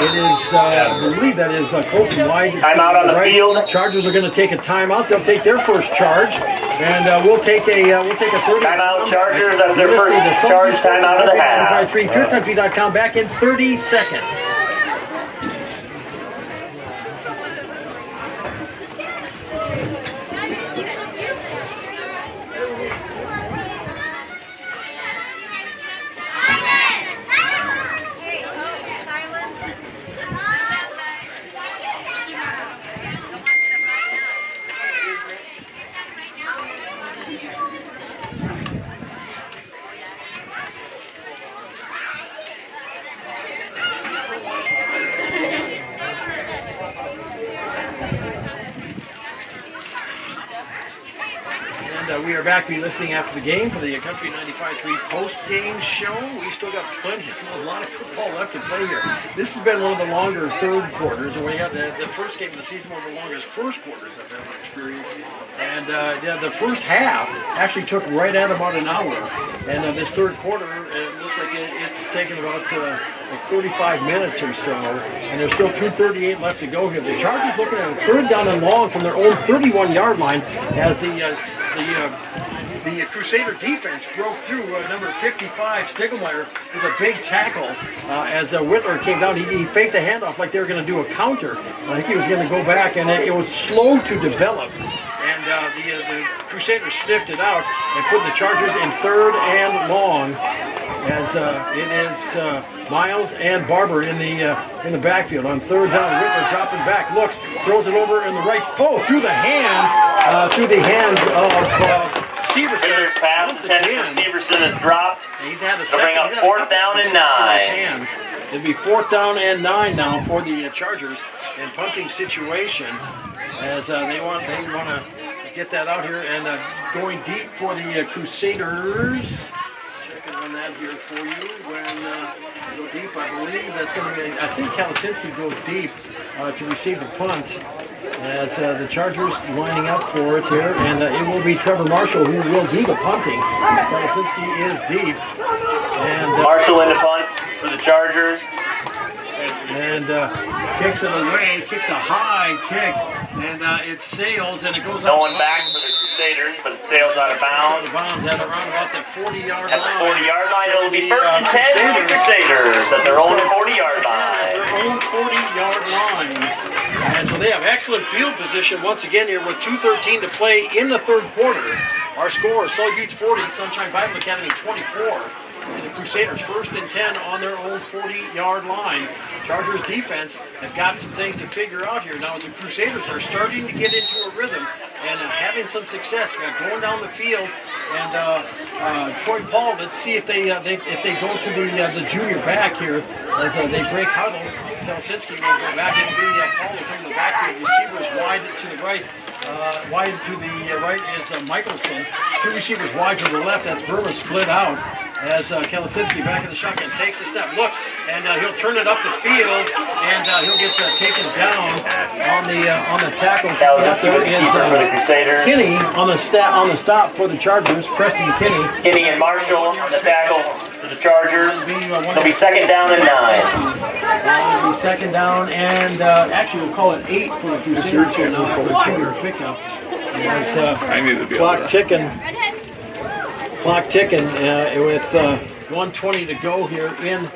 it is, I believe that is Colson wide. Timeout on the field. Chargers are going to take a timeout. They'll take their first charge, and we'll take a 30. Timeout Chargers. That's their first charge timeout of the half. PureCountry.com back in 30 seconds. we are back to be listening after the game for the Country 95.3 post-game show. We still got plenty, a lot of football left to play here. This has been one of the longer third quarters, and we got the first game of the season, one of the longest first quarters I've ever experienced. And the first half actually took right at about an hour. And this third quarter, it looks like it's taken about like 35 minutes or so. And there's still 2:38 left to go here. The Chargers looking at a third down and long from their own 31-yard line as the Crusader defense broke through number 55, Stiglmeyer, with a big tackle as Whitler came down. He faked the handoff like they were going to do a counter. I think he was going to go back, and it was slow to develop. And the Crusaders sniffed it out and put the Chargers in third and long as it is Miles and Barber in the backfield on third down. Whitler dropping back, looks, throws it over in the right, through the hands of Severson. Pass intended for Severson is dropped. He's had a They'll bring up fourth down and 9. It'll be 4th down and 9 now for the Chargers in punting situation as they want to get that out here and going deep for the Crusaders. Checking on that here for you. When go deep, I believe that's going to be. I think Kalasinski goes deep to receive the punt. As the Chargers lining up for it here, and it will be Trevor Marshall who will do the punting. Kalasinski is deep, and Marshall in the punt for the Chargers. And kicks it away, kicks a high kick, and it sails and it goes No out one back for the Crusaders, but it sails out of bounds. At around about the 40-yard line. At the 40-yard line, it'll be 1st and 10 for the Crusaders at their own 40-yard line. Their own 40-yard line. And so they have excellent field position once again here with 2:13 to play in the third quarter. Our score is Sully beats 40, Sunshine Bible Academy 24. And the Crusaders 1st and 10 on their own 40-yard line. Chargers defense have got some things to figure out here now as the Crusaders are starting to get into a rhythm and having some success going down the field. And Troy Paul, let's see if they go to the junior back here as they break huddle. Kalasinski will go back and Paul will come to the backfield. Receivers wide to the right. Wide to the right is Michelson. 2 receivers wide to the left. That's Burma split out as Kalasinski back in the shotgun takes a step, looks, and he'll turn it up the field, and he'll get taken down on the tackle. Kalasinski with the keeper for the Crusaders. Kinney on the stop for the Chargers. Preston Kinney. Kinney and Marshall on the tackle for the Chargers. It'll be 2nd down and 9. It'll be 2nd down and actually we'll call it 8 for the Crusaders here now for the junior pickup. As clock ticking with 1:20 to go here in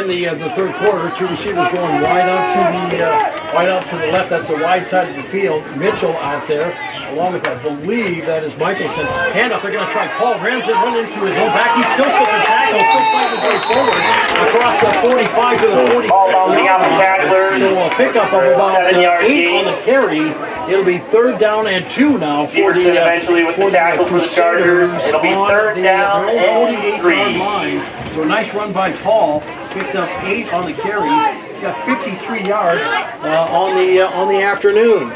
the third quarter. 2 receivers going wide out to the left. That's the wide side of the field. Mitchell out there, along with I believe that is Michelson. Handoff. They're going to try Paul Ramsey run into his own back. He's still slipping tackle, still fighting his way forward across the 45 to the 40. Ball bouncing out the tacklers. So a pickup of about 8 on the carry. It'll be 3rd down and 2 now for the eventually with the tackle for the Chargers. It'll be 3rd down and 3. Line. So a nice run by Paul. Picked up 8 on the carry. He's got 53 yards on the afternoon.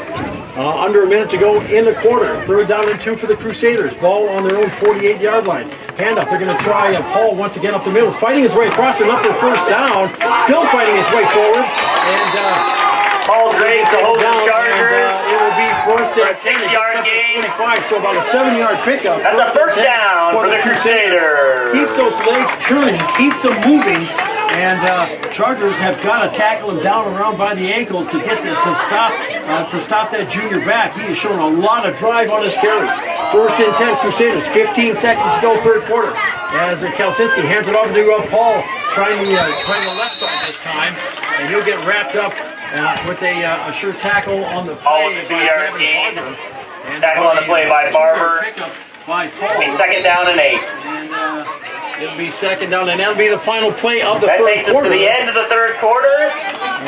Under a minute to go in the quarter. 3rd down and 2 for the Crusaders. Ball on their own 48-yard line. Handoff. They're going to try Paul once again up the middle, fighting his way across and up for 1st down. Still fighting his way forward. And Paul's ready to hold the Chargers. It will be 1st and 6-yard gain. 25, so about a 7-yard pickup. That's a 1st down for the Crusaders. Keeps those legs churning, keeps them moving, and Chargers have got to tackle him down around by the ankles to get to stop that junior back. He has shown a lot of drive on his carries. 1st and 10 Crusaders, 15 seconds to go, third quarter. As Kalasinski hands it over to Paul, trying the left side this time, and he'll get wrapped up with a sure tackle on the play. 2-yard gain. Tackle on the play by Barber. By Paul. It'll be 2nd down and 8. And it'll be 2nd down, and that'll be the final play of the that third takes us quarter. to the end of the third quarter.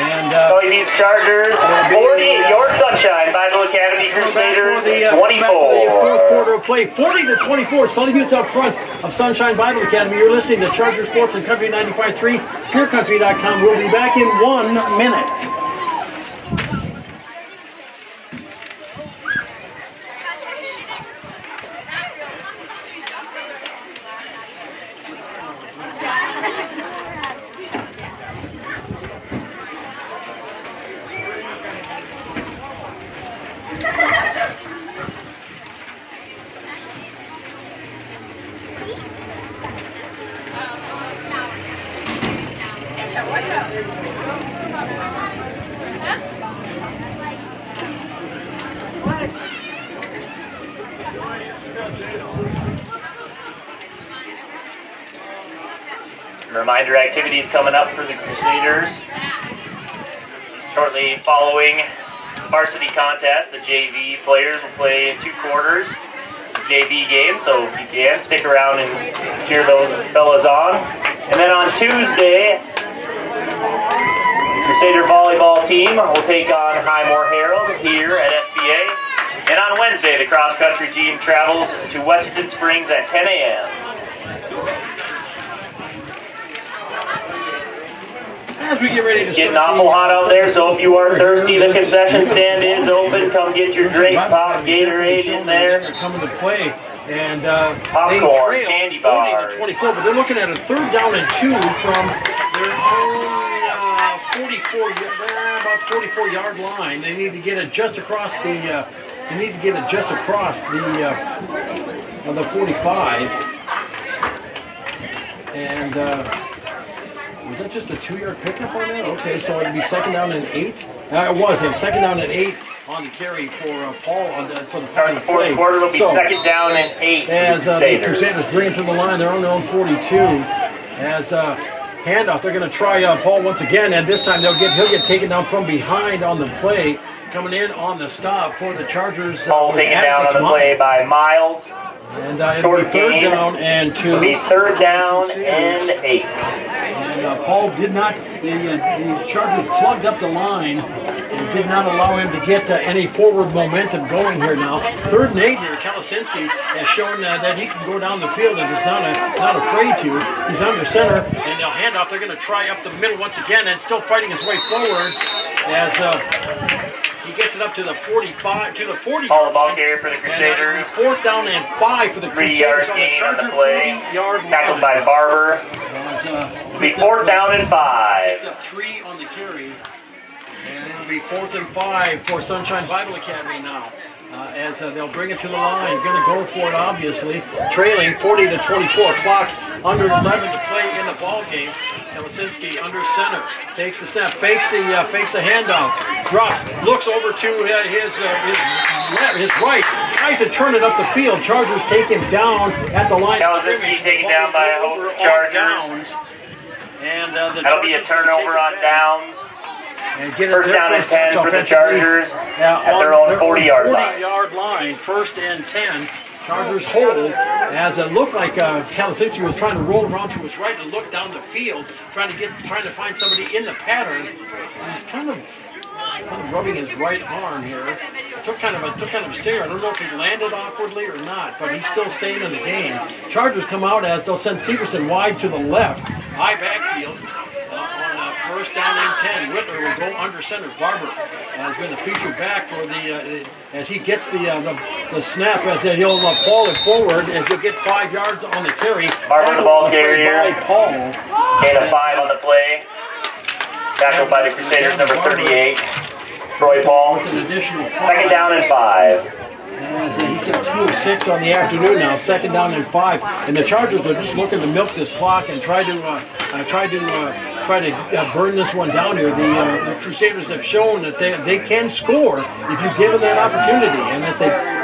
And Sully beats Chargers 40. Your Sunshine Bible Academy Crusaders 24. Fourth quarter of play, 40-24. Sully beats up front of Sunshine Bible Academy. You're listening to Charger Sports and Country 95.3, PureCountry.com. We'll be back in 1 minute. Reminder activities coming up for the Crusaders. Shortly following varsity contest, the JV players will play 2 quarters JV game, so if you can, stick around and cheer those fellas on. And then on Tuesday, the Crusader volleyball team will take on Highmore Herald here at SBA. And on Wednesday, the cross-country team travels to Westington Springs at 10 a.m. As we get ready to It's getting awful hot out there, so if you are thirsty, the concession stand is open. Come get your drinks, pop, Gatorade in there. They're coming to play. And Popcorn, they trail candy 40 bars. to 24, but they're looking at a 3rd down and 2 from their own about 44-yard line. They need to get it just across the. The 45. And was that just a 2-yard pickup on that? Okay, so it'd be 2nd down and 8. It was 2nd down and 8 on the carry for Paul for the Start the 4th quarter, it'll be 2nd down and 8. As the Crusaders bring it to the line, they're on their own 42. As handoff, they're going to try Paul once again, and this time he'll get taken down from behind on the play. Coming in on the stop for the Chargers. Paul taken down on the play by Miles. And it'll be 3rd down and 2. It'll be 3rd down and 8. And Paul did not, the Chargers plugged up the line and did not allow him to get any forward momentum going here now. 3rd and 8 here. Kalasinski has shown that he can go down the field and is not afraid to. He's under center, and they'll hand off. They're going to try up the middle once again, and still fighting his way forward as he gets it up to the 45, to the 40. All the ball carrier for the Crusaders. 4th down and 5 for the Crusaders on the Chargers. 40-yard tackled by Barber. It'll be 4th down and 5. 3 on the carry. And it'll be 4th and 5 for Sunshine Bible Academy now. As they'll bring it to the line. Going to go for it, obviously. Trailing 40 to 24. Clock under 11 to play in the ball game. Kalasinski under center. Takes the snap. Fakes the handoff. Drops. Looks over to his right. Tries to turn it up the field. Chargers take him down at the line of scrimmage. Kalasinski taken down by a host of Chargers. And that'll be a turnover on downs. And get 1st down and 10 for the Chargers at their own 40-yard line. 40-yard line, 1st and 10. Chargers hold as it looked like Kalasinski was trying to roll around to his right and look down the field, trying to find somebody in the pattern. And he's kind of rubbing his right arm here. Took kind of a stare. I don't know if he landed awkwardly or not, but he's still staying in the game. Chargers come out as they'll send Severson wide to the left. High backfield. On 1st down and 10. Whitler will go under center. Barber has been the featured back for the as he gets the snap, as he'll fall it forward as he'll get 5 yards on the carry. Barber the ball carrier. By Paul. Gain of 5 on the play. Tackled by the Crusaders, number 38, Troy Paul. With an additional 5. 2nd down and 5. As he's got 2 of 6 on the afternoon now, 2nd down and 5, and the Chargers are just looking to milk this clock and try to burn this one down here. The Crusaders have shown that they can score if you give them that opportunity, and that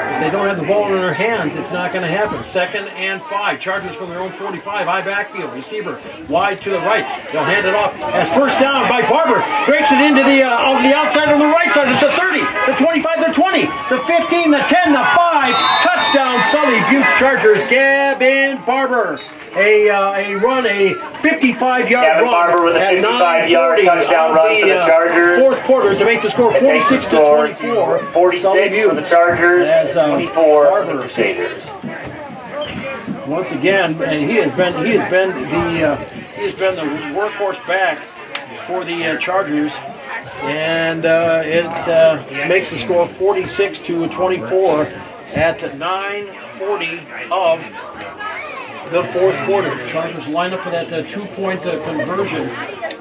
if they don't have the ball in their hands, it's not going to happen. 2nd and 5. Chargers from their own 45. High backfield. Receiver wide to the right. They'll hand it off as 1st down by Barber. Breaks it into the outside on the right side at the 30, the 25, the 20, the 15, the 10, the 5. Touchdown, Sully. Buttes Chargers. Gavin Barber. A 55-yard Gavin run. Barber with a 55-yard touchdown run for the Chargers. 4th quarter to make the score 46 to 24. 46 for the Chargers, 24 for the Crusaders. Once again, and he has been the workhorse back for the Chargers, and it makes the score 46 to 24 at 9:40 of the 4th quarter. Chargers line up for that 2-point conversion.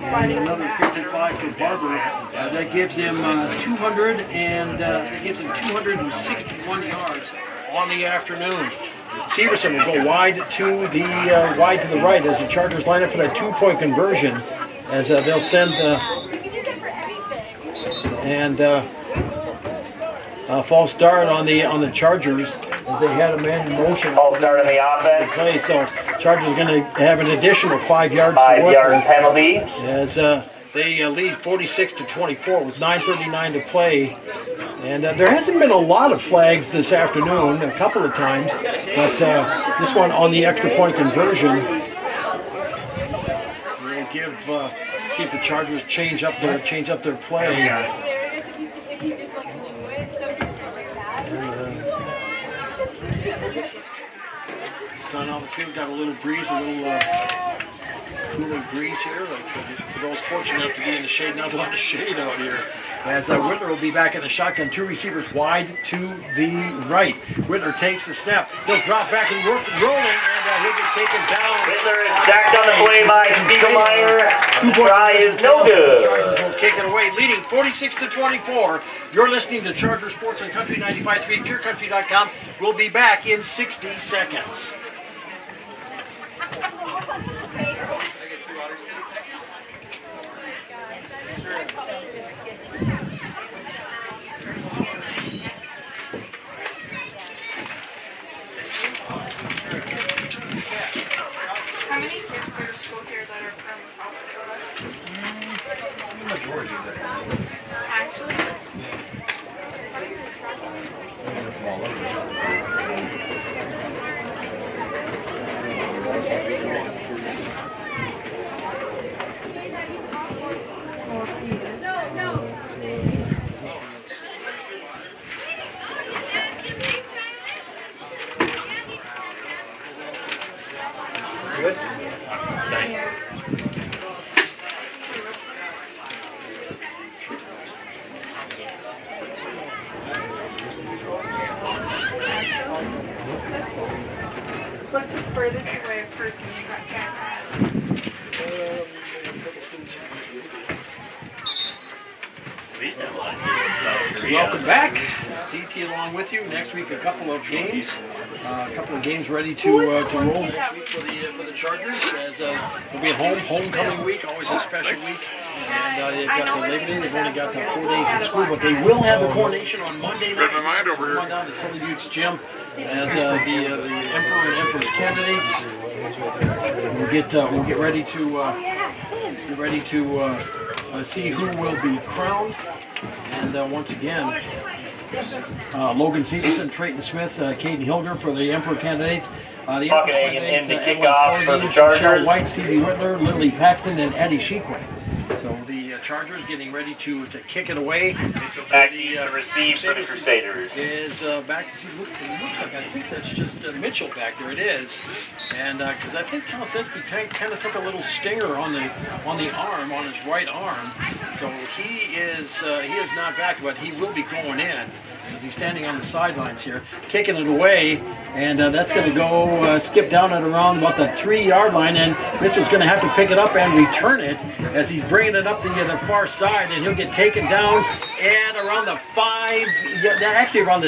And another 55 to Barber. That gives him 261 yards on the afternoon. Severson will go wide to the right as the Chargers line up for that 2-point conversion. As they'll send false start on the Chargers as they had a man in motion. False start on the offense. Play, so Chargers going to have an additional 5 yards to 5 work yard with penalty. as they lead 46-24 with 9:39 to play. And there hasn't been a lot of flags this afternoon, a couple of times, but this one on the extra point conversion will give. See if the Chargers change up their play. Sun on the field, got a little breeze, a little cooling breeze here. Like for those fortunate enough to be in the shade, not a lot of shade out here. As Whitler will be back in the shotgun, 2 receivers wide to the right. Whitler takes the snap. He'll drop back and work rolling, and he'll get taken down. Whitler is sacked on the play by Spiegelmeyer. The try is no good. Chargers will kick it away, leading 46-24. You're listening to Charger Sports on Country 95.3, PureCountry.com. We'll be back in 60 seconds. How many kids go to school here that are from South Dakota? Majority of that. Actually, Good. what's the furthest away a person you guys have? Welcome back. DT along with you. Next week, a couple of games. Ready to roll next week for the Chargers. As they'll be at homecoming week, always a special week. And they've got the Labor Day. They've only got the 4 days of school, but they will have the coronation on Monday night. Come on down to Sully Gym as the Emperor and Empress candidates. We'll get ready to see who will be crowned. And once again, Logan Stevenson, Trayton Smith, Caden Hilger for the Emperor candidates. The Emperor in the Edwin kickoff for the Chargers. Michelle White, Stevie Whitler, Lily Paxton, and Eddie Sheequin. So the Chargers getting ready to kick it away. Back to receive for the Crusaders. Is back to see. It looks like I think that's just Mitchell back there. It is, and because I think Kalisinski kind of took a little stinger on the arm, on his right arm. So he is not back, but he will be going in. As he's standing on the sidelines here, kicking it away, and that's going to go skip down at around about the 3-yard line, and Mitchell's going to have to pick it up and return it as he's bringing it up the far side, and he'll get taken down and around the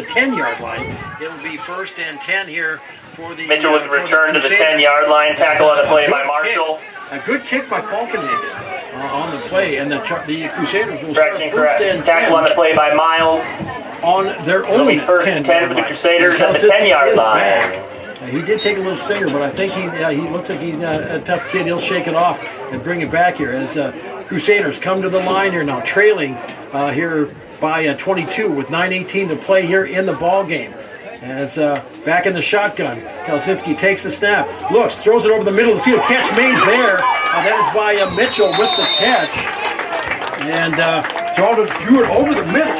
10-yard line. It'll be 1st and 10 here for the Mitchell with the return to the 10-yard line, tackle on the play by Marshall. A good kick by Falkenhagen on the play, and the Crusaders will start Correction, 1st and 10. tackle on the play by Miles. On their own. It'll be 1st and 10 for the Crusaders at the 10-yard line. He did take a little stinger, but I think he looks like he's a tough kid. He'll shake it off and bring it back here as Crusaders come to the line here now, trailing here by 22 with 9:18 to play here in the ball game. As back in the shotgun, Kalisinski takes the snap, looks, throws it over the middle of the field. Catch made there. That is by Mitchell with the catch, and threw it over the middle.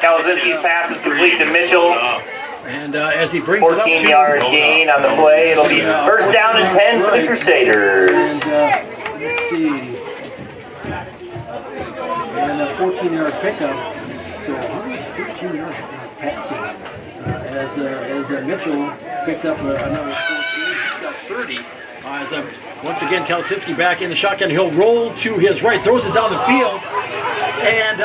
Kalisinski's pass is complete to Mitchell. And as he brings it up, 14-yard gain on the play. It'll be 1st down and 10 for the Crusaders. And let's see. And a 14-yard pickup. So 113 yards passing. As Mitchell picked up another 14. He's got 30. Once again, Kalisinski back in the shotgun. He'll roll to his right, throws it down the field, and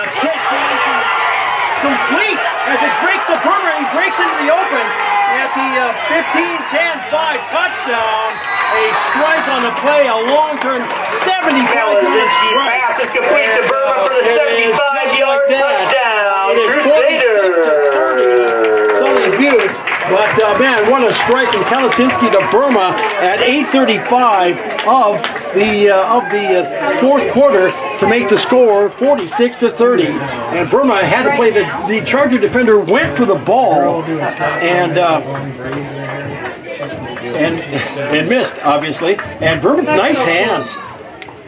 complete as it breaks the burner. He breaks into the open at the 15-10-5 touchdown. A strike on the play, a long-term 75-yard pass is complete to Burma for the 75-yard touchdown. Crusaders. But man, what a strike from Kalasinski to Burma at 8:35 of the fourth quarter to make the score 46-30. And Burma had to play the Charger defender went for the ball and missed, obviously. And Burma, nice hands.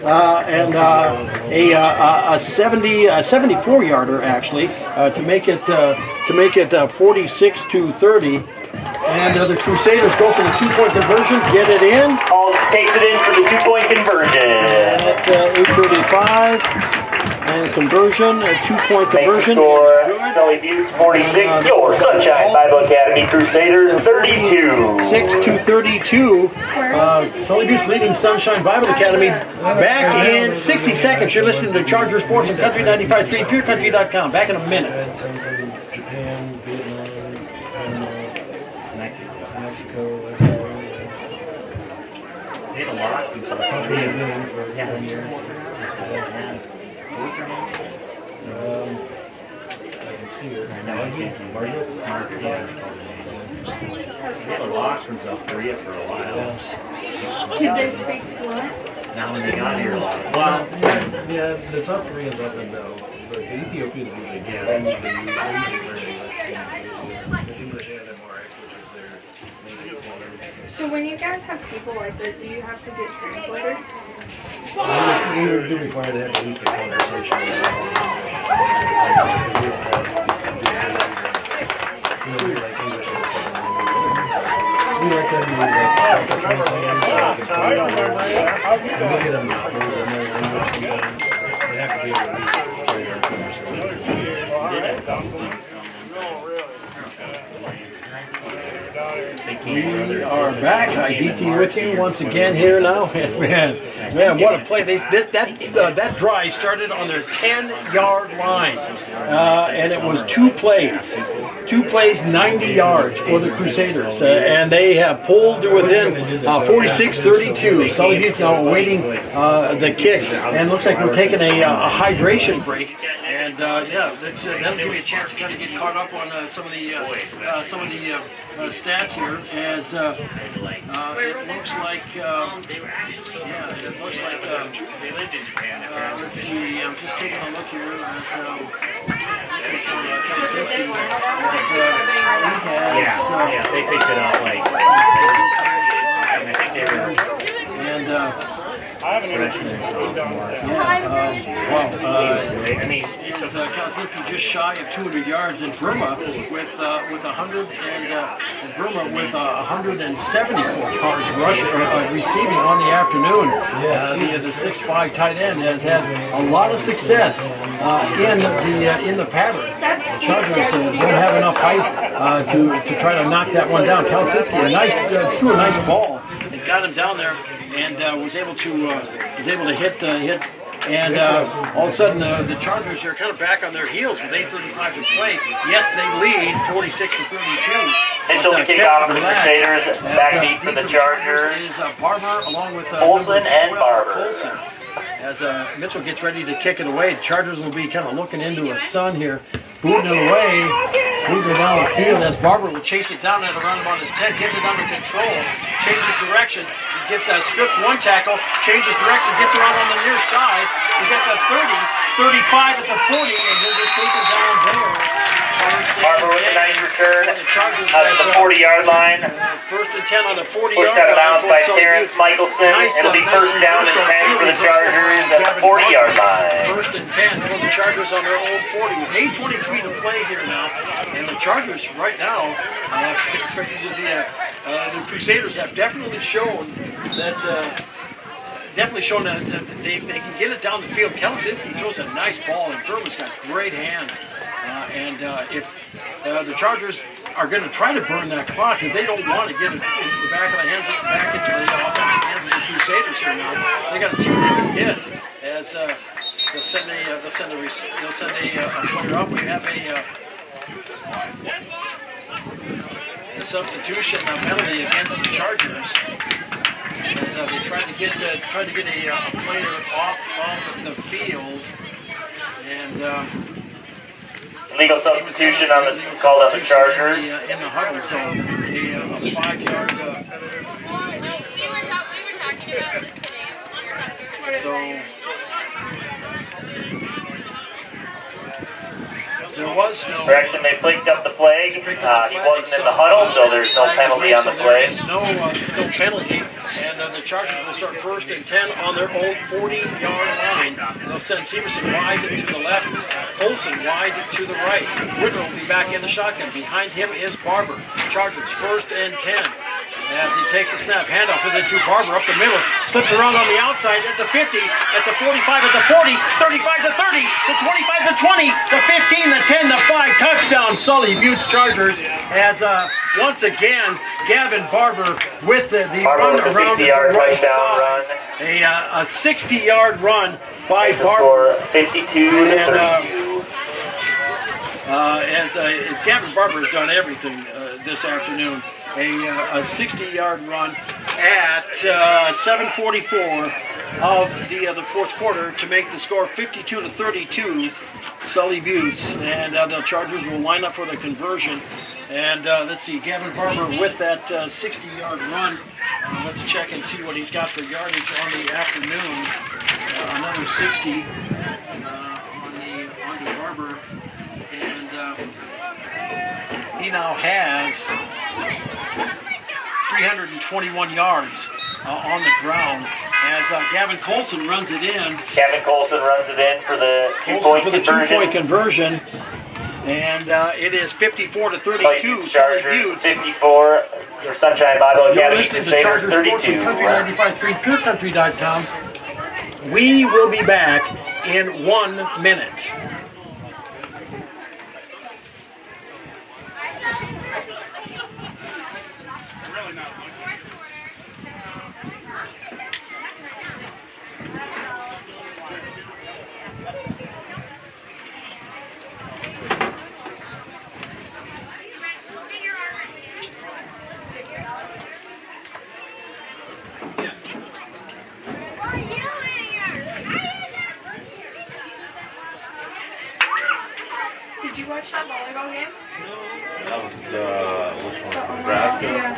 And a 74 yarder actually to make it 46-30. And the Crusaders go for the 2-point conversion, get it in. Hall takes it in for the 2-point conversion. At 8:35, and conversion, a 2-point Makes the conversion. score, Sully Buttes 46, your Sunshine Bible Academy Crusaders 32. 6-32. Sully Buttes leading Sunshine Bible Academy. Back in 60 seconds. You're listening to Charger Sports and Country 95.3, PureCountry.com. Back in a minute. Japan, Vietnam, Mexico. They had a lot from South Korea. I can see it. I know, I can't. Margaret, yeah. They had a lot from South Korea for a while. Did they speak fluent? Now when they got here, a lot. Well, Yeah, the South Koreans up and down, but the Ethiopians usually get it. They usually learn English and Amharic, which is their native tongue. So when you guys have people like that, do you have to get translators? We would be required to have at least a conversation with them in English. We like English as a second language. We like them to use like translators so they can put it on there. And look at them novels in their language. They have to be able to at least carry our conversation. We are back. IDT with you once again here now. Man, what a play! That drive started on their 10-yard line, and it was two plays, 90 yards for the Crusaders, and they have pulled to within 46-32. Sully Buttes now awaiting the kick, and looks like we're taking a hydration break. And that'll give you a chance to kind of get caught up on some of the stats here. As it looks like, they lived in Japan. let's see. I'm just taking a look here at They picked it up like and freshmen and sophomores. I mean, is Kalasinski just shy of 200 yards, and Burma with 100 and Burma with 174 yards rushing receiving on the afternoon. The 6'5" tight end has had a lot of success in the pattern. The Chargers don't have enough height to try to knock that one down. Kalasinski threw a nice ball and got him down there, and was able to hit. And all of a sudden, the Chargers are kind of back on their heels with 8:35 to play. Yes, they lead 46-32. Mitchell to kick off for the Crusaders. Back deep for the Chargers. Is Barber along with Olsen and Barber. Colson. As Mitchell gets ready to kick it away, the Chargers will be kind of looking into a sun here. Booting it away, moving it down the field as Barber will chase it down at around about his 10, gets it under control, changes direction, he gets strips one tackle, changes direction, gets around on the near side, he's at the 30, 35 at the 40, and he'll get taken down there. Barber with a nice return out at the 40-yard line. First and 10 on the 40-yard line. Pushed out of bounds by Terrence Michelson. It'll be first down and 10 for the Chargers at the 40-yard line. First and 10 for the Chargers on their own 40 with 8:23 to play here now. And the Chargers right now, the Crusaders have definitely shown that they can get it down the field. Kalasinski throws a nice ball, and Burma's got great hands. If the Chargers are going to try to burn that clock, because they don't want to get it into the back of the hands, back into the offensive hands of the Crusaders here now. They got to see what they can get. As they'll send a player off. We have a substitution penalty against the Chargers. As they tried to get a player off of the field, and. Legal substitution on the called on the Chargers. In the huddle, so a 5-yard. We were talking about this today. So there was no Correction, they flicked up the flag. He wasn't in the huddle, so there's no penalty on the play. There's no penalty, and the Chargers will start 1st and 10 on their own 40-yard line. They'll send Severson wide to the left, Olsen wide to the right. Whitmer will be back in the shotgun. Behind him is Barber. Chargers 1st and 10. As he takes a snap, handoff with it to Barber up the middle, slips around on the outside at the 50, at the 45, at the 40, 35 to 30, the 25 to 20, the 15, the 10, the 5, touchdown, Sully Butte's Chargers. As once again, Gavin Barber with the Barber run with a around 60-yard the right touchdown side. run. A 60-yard run by The Barber. score 52 to 30. Gavin Barber has done everything this afternoon. A 60-yard run at 7:44 of the fourth quarter to make the score 52 to 32. Sully Butte's, and the Chargers will line up for the conversion. And let's see, Gavin Barber with that 60-yard run. Let's check and see what he's got for yardage on the afternoon. Another 60 on the Barber, and he now has 321 yards on the ground as Gavin Colson runs it in. Gavin Colson runs it in for the two-point conversion. And it is 54 to 32. Chargers 54 for Sunshine Bible Academy Crusaders 32. Country 95.3 PureCountry.com. We will be back in 1 minute. Did you watch that volleyball game? That was which one? Nebraska? Yeah.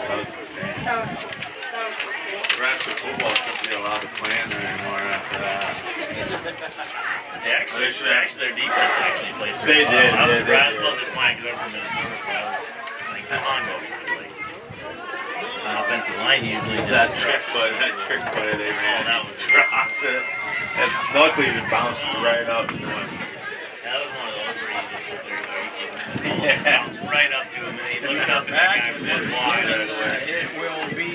That was insane. That was so cool. Nebraska football shouldn't be allowed to play in there anymore after that. Their defense actually played They pretty did. well. I was They surprised did. about this line because I'm from Minnesota, so I was like, come on, go. Offensive line usually just That trick play they ran, that was drops it. And luckily it bounced right up to him. that was one of those where you just sit there like, almost bounce right up to him, and he looks up and that guy was Once long again, right away. it will be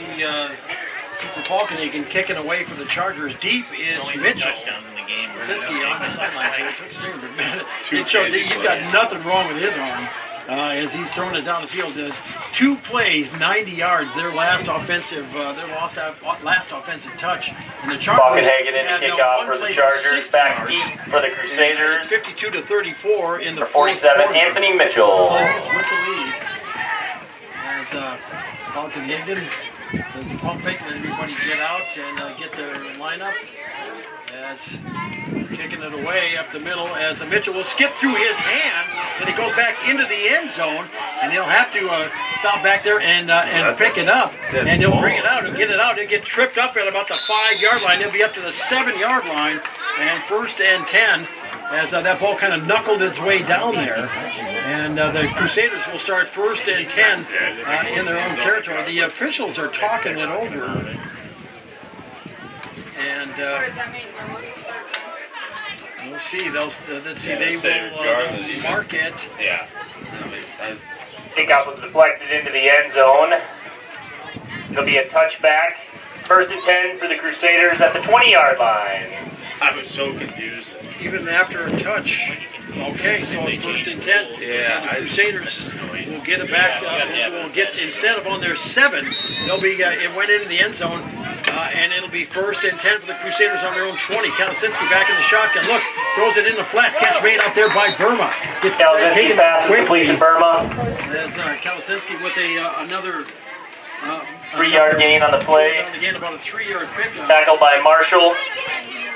Cooper Falkenhagen kicking away for the Chargers. Deep is Only two Mitchell. touchdowns in the game. Kaczynski on the sideline here. It took Stinger, but man, Two it shows that crazy he's got plays. nothing wrong with his arm as he's throwing it down the field. 2 plays, 90 yards. Their last offensive touch. And the Chargers Falkenhagen in had the no kickoff one for the play Chargers. 60 Back yards. deep for the Crusaders. 52 to 34 in the For fourth 47, quarter. Anthony Mitchell. Sullivan's with the lead as Falkenhagen does a pump fake, let everybody get out and get their lineup. As kicking it away up the middle as Mitchell will skip through his hands and he goes back into the end zone and he'll have to stop back there and pick it up and he'll bring it out and get it out. He'll get tripped up at about the 5-yard line. He'll be up to the 7-yard line and 1st and 10 as that ball kind of knuckled its way down there. And the Crusaders will start 1st and 10 in their own territory. The officials are talking it over. And What does that mean? we'll see. Let's see. They say will regardless. mark it. Yeah. Kickoff was deflected into the end zone. It'll be a touchback. 1st and 10 for the Crusaders at the 20-yard line. I was so confused. Even after a touch. Okay, so it's 1st and 10. Yeah, The Crusaders will get it back. Will get instead of on their 7, they'll be. It went into the end zone, and it'll be 1st and 10 for the Crusaders on their own 20. Kaczynski back in the shotgun. Look, throws it in the flat. Catch made out there by Burma. Gets Kaczynski's pass is complete to Burma. There's Kaczynski with another 3-yard gain on the play. Again, about a 3-yard pickup. Tackled by Marshall.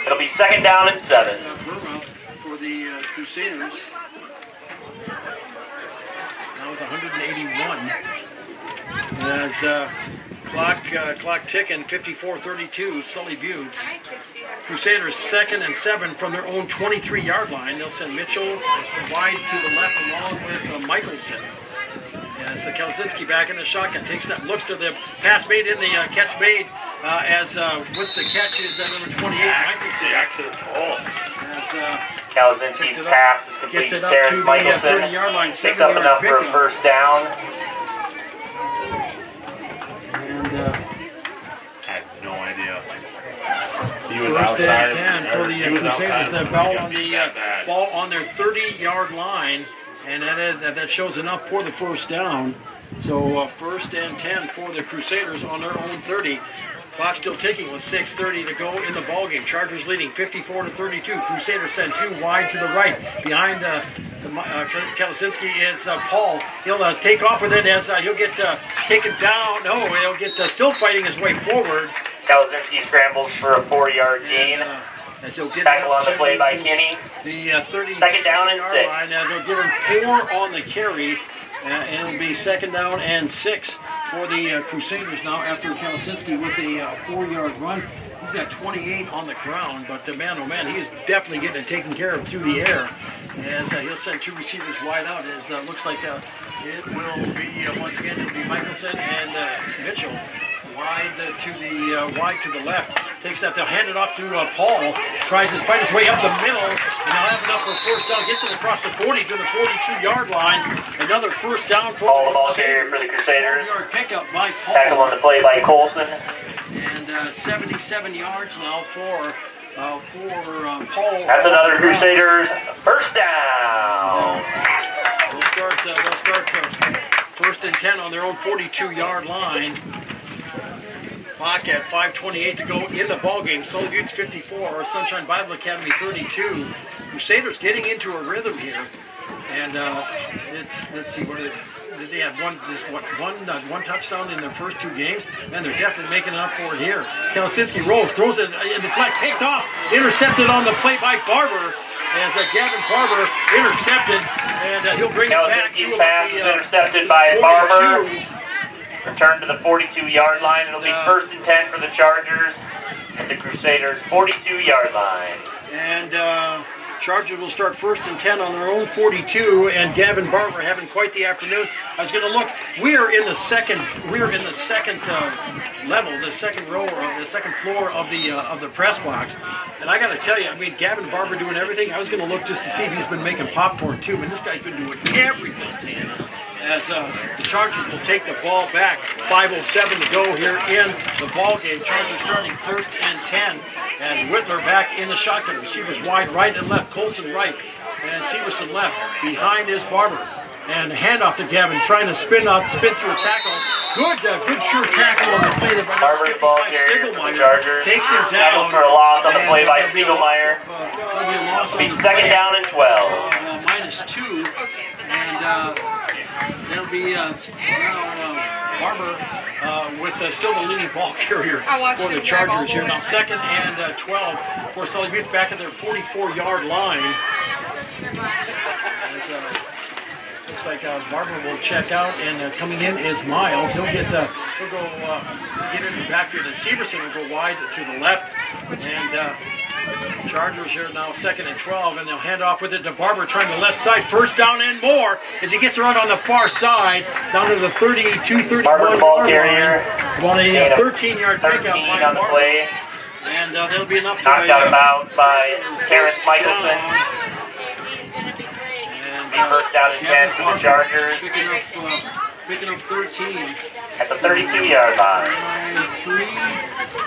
It'll be 2nd down and 7. Burma for the Crusaders. Now with 181. As clock ticking, 54-32, Sully Buttes. Crusaders 2nd and 7 from their own 23-yard line. They'll send Mitchell wide to the left along with Michelson. As Kalasinski back in the shotgun, takes that, looks to the pass made in the catch made as with the catch is number 28, Michelson. Back to the ball. As Kalasinski's pass is complete gets to it up Terrence to the Michelson. 30-yard line, Picks up 7-yard enough for a pickup. first down. And I have no idea. He was first outside. and 10 for the He was Crusaders. outside. The He ball got on beat the that bad. ball on their 30-yard line, and that shows enough for the first down. So first and 10 for the Crusaders on their own 30. Clock still ticking with 6:30 to go in the ballgame. Chargers leading 54-32. Crusaders send 2 wide to the right. Behind Kalasinski is Paul. He'll take off with it as he'll get taken down. No, he'll get still fighting his way forward. Kalasinski scrambles for a 4-yard gain. As he'll get Tackle up on the to play by Kinney. The 30 Second down and 6. line. They'll give him 4 on the carry. And it'll be 2nd down and 6 for the Crusaders now after Kalasinski with a 4-yard run. He's got 28 on the ground, but man, oh man, he's definitely getting it taken care of through the air. As he'll send 2 receivers wide out. As looks like it will be once again it'll be Michelson and Mitchell wide to the left. Takes that, they'll hand it off to Paul. Tries to fight his way up the middle, and they'll have enough for a first down. Gets it across the 40 to the 42-yard line. Another first down for Paul, the ball carrier for the Crusaders. 4-yard pickup by Paul. Tackle on the play by Colson. And 77 yards now for Paul. That's another Crusaders first down. They'll start first and 10 on their own 42-yard line. Clock at 5:28 to go in the ballgame. Sully Buttes 54, Sunshine Bible Academy 32. Crusaders getting into a rhythm here, and let's see, what did they have? One touchdown in their first 2 games, and they're definitely making up for it here. Kalasinski rolls, throws it in the flat, picked off, intercepted on the play by Barber. As Gavin Barber intercepted, and he'll bring it back to Kalasinski's pass is intercepted by Barber. Return to the 42-yard line. It'll be first and 10 for the Chargers at the Crusaders' 42-yard line. And Chargers will start first and 10 on their own 42. And Gavin Barber having quite the afternoon. I was going to look. We are in the second level, the second row, or the second floor of the press box. And I got to tell you, I mean, Gavin Barber doing everything. I was going to look just to see if he's been making popcorn too. But this guy's been doing everything. As the Chargers will take the ball back. 5:07 to go here in the ball game. Chargers starting first and 10. And Whitler back in the shotgun. Receivers wide right and left. Colson right. And Severson left. Behind is Barber. And handoff to Gavin, trying to spin through a tackle. Good sure tackle on the play. Barber, the ball carrier for the Chargers. Takes him down. For a loss on the play by Spiegelmeyer. It'll be 2nd down and 12. -2. And there'll be Barber with still the leading ball carrier for the Chargers here. Now 2nd and 12 for Sully Buttes back at their 44-yard line. Looks like Barber will check out, and coming in is Miles. He'll get in the backfield. And Severson will go wide to the left, and Chargers here now 2nd and 12, and they'll hand off with it to Barber, trying the left side. First down and more as he gets around on the far side, down to the 32-31 Barber, the ball carrier. About a 13-yard pickup 13 by on the Barber. play. And that'll be enough to Knocked out of bounds by Terrence Michelson. First down and 10 for the Chargers Picking up 13. at the 32-yard line.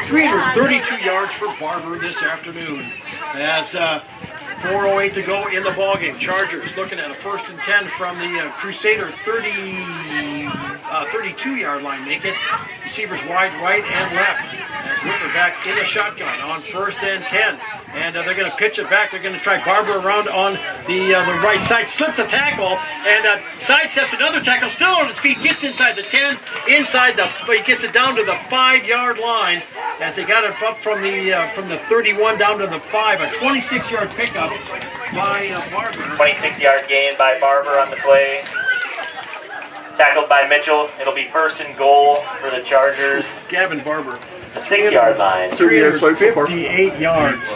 332 yards for Barber this afternoon. As 4:08 to go in the ballgame. Chargers looking at a first and 10 from the Crusader 32-yard line. Make it. Receivers wide right and left. As Whitmer back in a shotgun on first and 10. And they're going to pitch it back. They're going to try Barber around on the right side. Slips a tackle and sidesteps another tackle. Still on his feet. Gets inside the 10. He gets it down to the 5-yard line. As they got it up from the 31 down to the 5. A 26-yard pickup by Barber. 26-yard gain by Barber on the play. Tackled by Mitchell. It'll be first and goal for the Chargers. Gavin Barber. The 6-yard line. 358 yards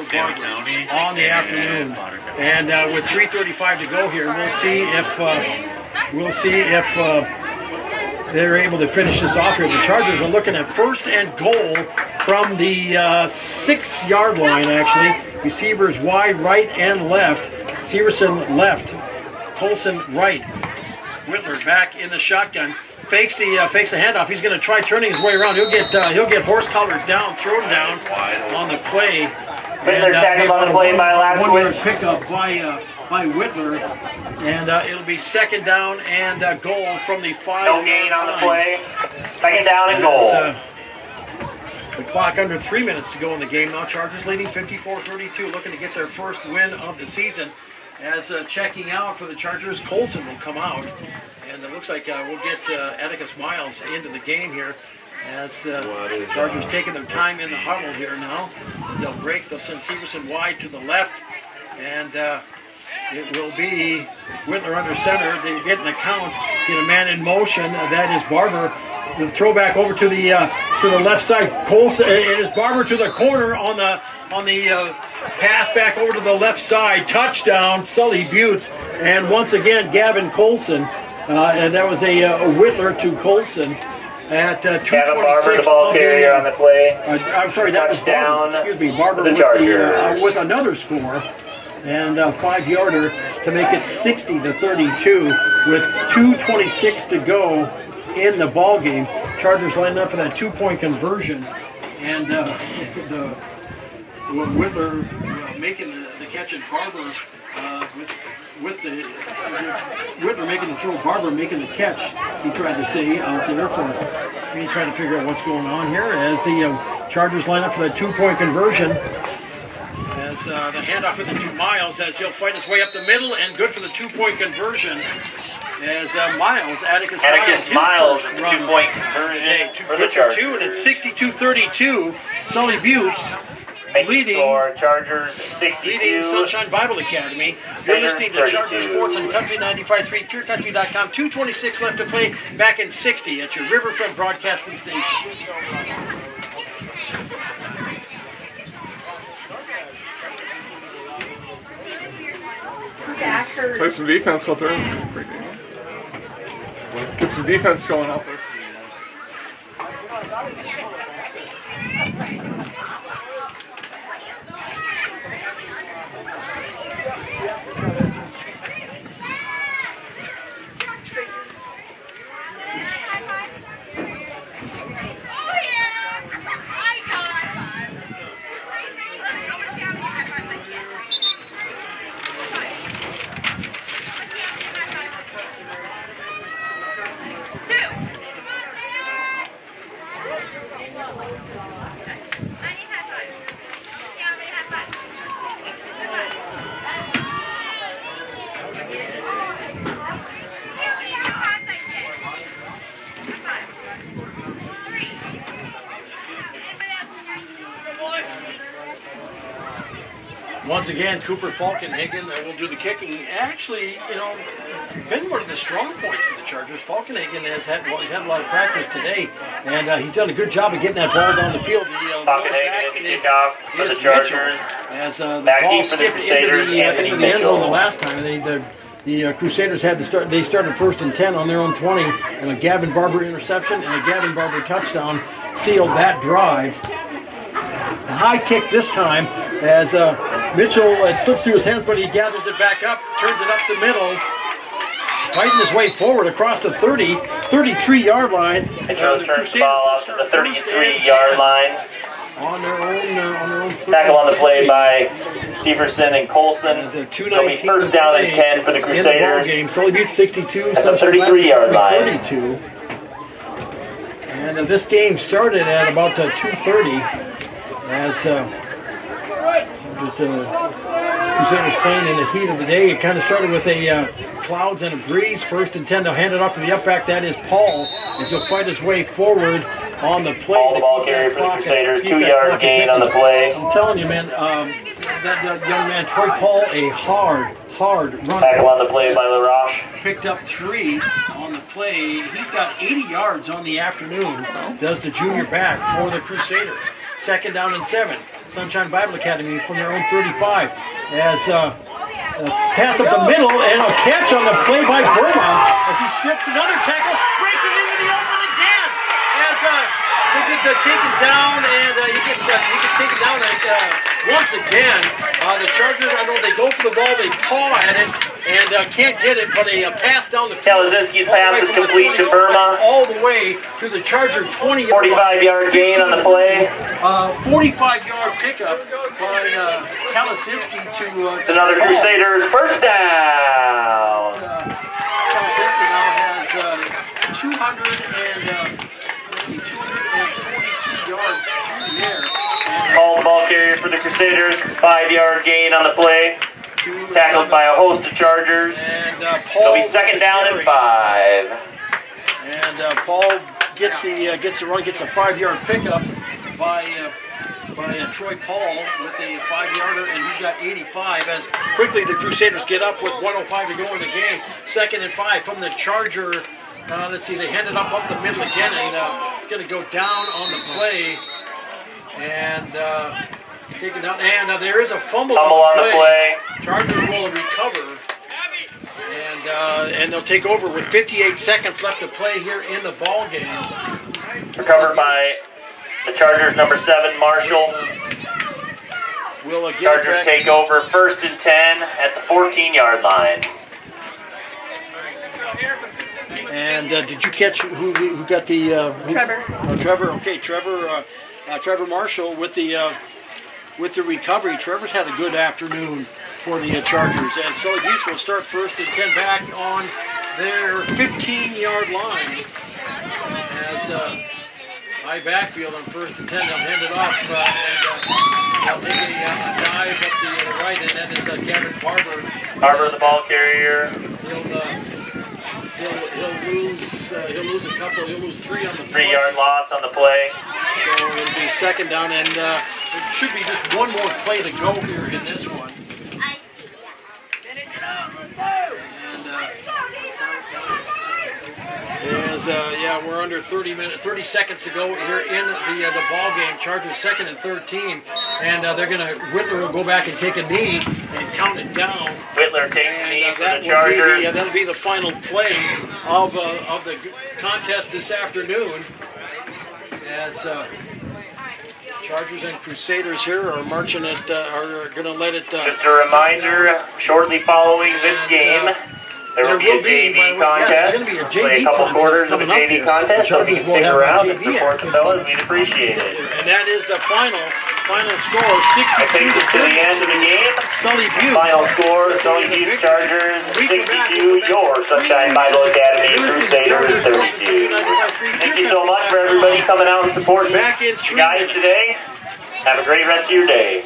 Stanley County on the afternoon. And with 3:35 to go here, we'll see if they're able to finish this off here. The Chargers are looking at first and goal from the 6-yard line, actually. Receivers wide right and left. Severson left. Colson right. Whitler back in the shotgun. Fakes the handoff. He's going to try turning his way around. He'll get horse collared down, thrown down on the play. Whitler tackled on the play by One-yard Laskowicz. pickup by Whitler, and it'll be second down and goal from the 5-yard No gain on the line. play. Second down and goal. The clock under 3 minutes to go in the game now. Chargers leading 54-32, looking to get their first win of the season. As checking out for the Chargers, Colson will come out, and it looks like we'll get Atticus Miles into the game here. As Chargers taking their time in the huddle here now. As they'll break, they'll send Severson wide to the left, and it will be Whitler under center. They get in the count, get a man in motion. That is Barber. The throwback over to the left side. Colson, it is Barber to the corner on the pass back over to the left side. Touchdown, Sully Buttes, and once again Gavin Colson. And that was a Whitler to Colson. At 2:26 Gavin Barber, the ball carrier on the play. I'm sorry, that was Touchdown Barber. Excuse me, Barber for the Chargers. with another score and a 5-yarder to make it 60-32 with 2:26 to go in the ball game. Chargers lining up for that 2-point conversion, and Whitler making the catch, and Barber with the Whitler making the throw, Barber making the catch. He tried to say out there for me trying to figure out what's going on here as the Chargers line up for that 2-point conversion. As the handoff into to Miles, as he'll fight his way up the middle, and good for the 2-point conversion. As Atticus Miles at the 2-point conversion for the Chargers. And it's 62-32. Sully Buttes leading score, Chargers 62. Leading Sunshine Bible Academy. You're listening to Chargers Sports on Country 95.3, PureCountry.com. 2:26 left to play, back in 60 at your Riverfront Broadcasting Station. Play some defense out there. Get some defense going out there. Once again, Cooper Falkenhagen will do the kicking. Actually, been one of the strong points for the Chargers. Falkenhagen has had a lot of practice today, and he's done a good job of getting that ball down the field. Falkenhagen in the kickoff for the Chargers. As the back ball deep for the skipped Crusaders, into Anthony the end zone the Mitchell. last time. The Crusaders had to start. They started 1st and 10 on their own 20, and a Gavin Barber interception and a Gavin Barber touchdown sealed that drive. A high kick this time as Mitchell, it slips through his hands, but he gathers it back up, turns it up the middle, fighting his way forward across the 33-yard line. Mitchell turns the ball out to the 33-yard line. On their own. Tackle on the play by Severson and Colson. It'll be first down and 10 for the Crusaders. Game. Sully Buttes 62. At the 33-yard line. 32. And this game started at about 2:30 as the Crusaders playing in the heat of the day. It kind of started with a clouds and a breeze. 1st and 10. They'll hand it off to the up back. That is Paul as he'll fight his way forward on the play. Paul, the ball carrier for the Crusaders. 2-yard gain on the play. I'm telling you, man, that young man, Troy Paul, a hard runner. Tackle on the play by LaRoche. Picked up 3 on the play. He's got 80 yards on the afternoon. Does the junior back for the Crusaders. 2nd down and 7. Sunshine Bible Academy from their own 35. As pass up the middle and a catch on the play by Burma as he strips another tackle, breaks it into the open again. As he gets taken down and he gets taken down once again. The Chargers, I know they go for the ball, they paw at it and can't get it, but a pass down the field. Kalazinski's pass is complete to Burma. All the way to the Chargers 20. 45-yard gain on the play. 45-yard pickup by Kalazinski to... It's another Crusaders first down. Kalazinski now has 242 yards through the air. Paul, the ball carrier for the Crusaders. 5-yard gain on the play. Tackled by a host of Chargers. And It'll be 2nd down and 5. And Paul gets the run, gets a 5-yard pickup by Troy Paul with a 5-yarder, and he's got 85. As quickly the Crusaders get up with 1:05 to go in the game. 2nd and 5 from the Charger. Let's see, they hand it up the middle again, and it's going to go down on the play. And taken down, and there is a fumble on the play. Chargers will recover, and they'll take over with 58 seconds left to play here in the ball game. Recovered by the Chargers, number 7, Marshall. Chargers take over 1st and 10 at the 14-yard line. And did you catch who got the Trevor. Trevor. Okay, Trevor Marshall with the recovery. Trevor's had a good afternoon for the Chargers, and Sully Beach will start 1st and 10 back on their 15-yard line. As high backfield on 1st and 10, they'll hand it off and they'll take a dive up the right, and that is Gavin Barber. Barber, the ball carrier. He'll lose a couple. He'll lose 3 on the play. 3-yard loss on the play. So it'll be 2nd down, and there should be just one more play to go here in this one. And we're under 30 seconds to go here in the ball game. Chargers 2nd and 13, and Whitler will go back and take a knee and count it down. Whitler takes the knee for the Chargers. That'll be the final play of the contest this afternoon. As Chargers and Crusaders here are marching it, are going to let it. Just a reminder, shortly following this game, there will be a JV contest. Play a couple quarters of a JV contest, so if you can stick around and support the fellas, we'd appreciate it. And that is the final score, 62 That takes us to the end of the game. Sully Butte. Final score, Sully Butte Chargers 62, your Sunshine Bible Academy Crusaders 32. Thank you so much for everybody coming out and supporting you guys today. Have a great rest of your day.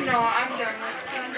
No, I'm done with them.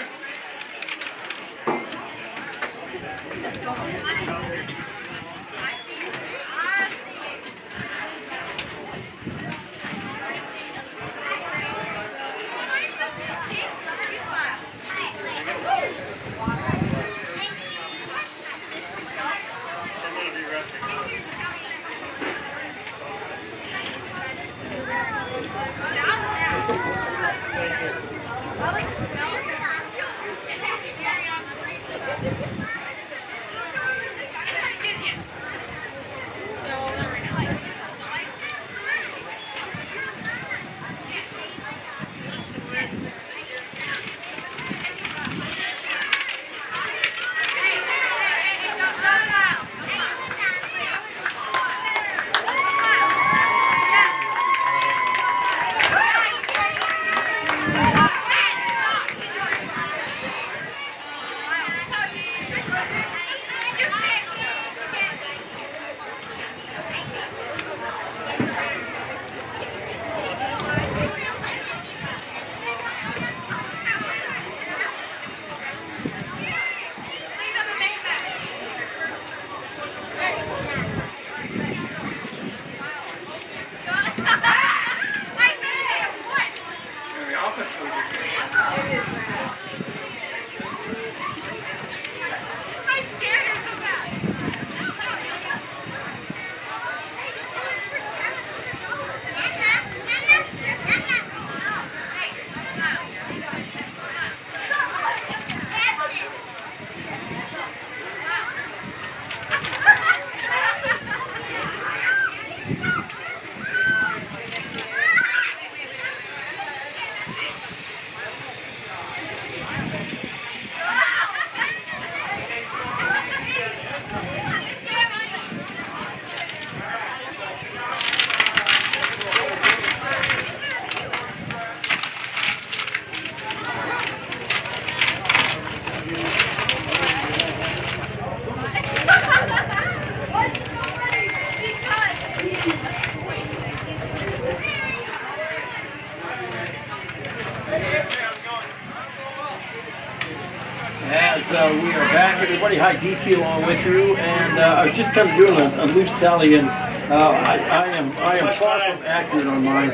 As we are back, everybody, hi, DT along with you, and I was just kind of doing a loose tally, and I am far from accurate on mine,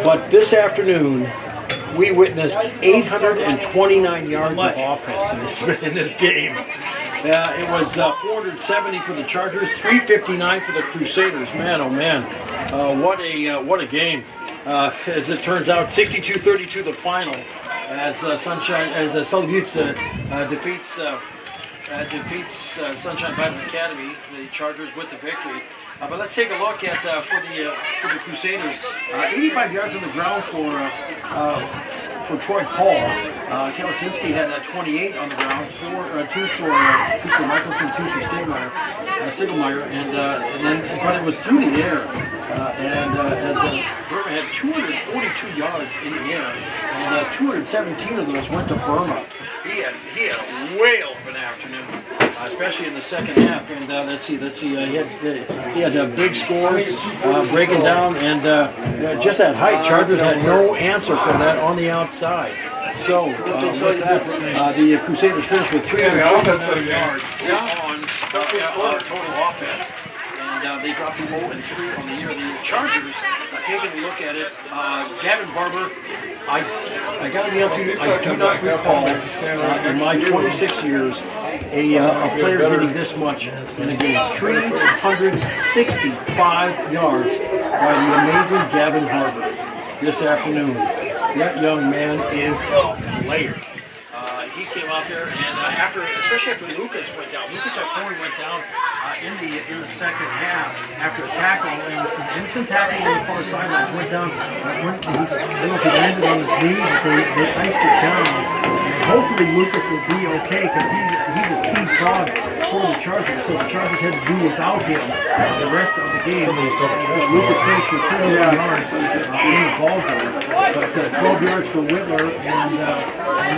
but this afternoon we witnessed 829 yards of offense in this game. It was 470 for the Chargers, 359 for the Crusaders. Man, oh man, what a game! As it turns out, 62-32 the final. As Sully defeats Sunshine Bible Academy, the Chargers with the victory. But let's take a look at for the Crusaders. 85 yards on the ground for Troy Paul. Kalasinski had 28 on the ground, two for Michelson, 2 for Stiglmeyer, but it was through the air. As Burma had 242 yards in the air, and 217 of those went to Burma. He had a whale of an afternoon, especially in the second half. And let's see, he had big scores, breaking down, and just at height, Chargers had no answer for that on the outside. So with that, the Crusaders finished with 327 yards on total offense. They dropped to 0-3 on the year. The Chargers, taking a look at it, Gavin Barber, I got to be honest with you, I do not recall in my 26 years a player getting this much in a game. 365 yards by the amazing Gavin Barber this afternoon. That young man is a player. He came out there, and especially after Lucas went down. Lucas Corey went down in the second half after a tackle, and it's an innocent tackle on the far sidelines. Went down. I don't know if he landed on his knee, but they iced it down. And hopefully Lucas will be okay because he's a key cog for the Chargers. So the Chargers had to do without him the rest of the game. So Lucas finished with 31 yards in the ball game, but 12 yards for Whitler, and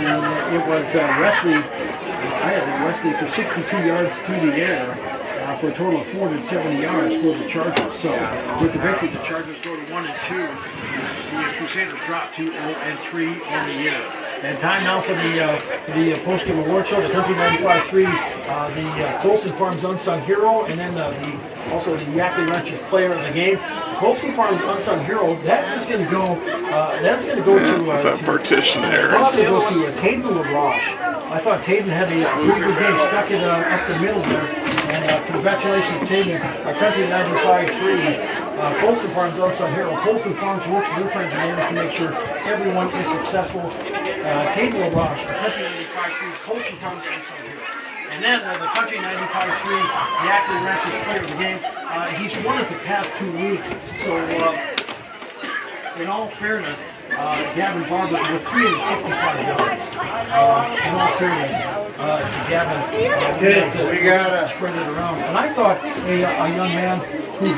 then it was Wesley. I had Wesley for 62 yards through the air for a total of 470 yards for the Chargers. So with the victory, the Chargers go to 1-2. The Crusaders drop to 0-3 on the year. And time now for the post-game award show. The Country 95.3, the Colson Farms Unsung Hero, and then also the Yackley Ranchers Player of the Game. Colson Farms Unsung Hero, that's going to go. That's going to go to that partition there. That's going to go to Tayden LaRoche. I thought Tayden had a pretty good game, stuck it up the middle there. And congratulations, Tayden, our Country 95.3. Colson Farms Unsung Hero. Colson Farms works with their friends and neighbors to make sure everyone is successful. Tayden LaRoche, the Country 95.3, Colson Farms Unsung Hero. And then the Country 95.3, the Yackley Ranchers Player of the Game. He's won it the past 2 weeks. So, in all fairness, Gavin Barber with 365 yards. In all fairness, to Gavin, we gotta spread it around. And I thought a young man who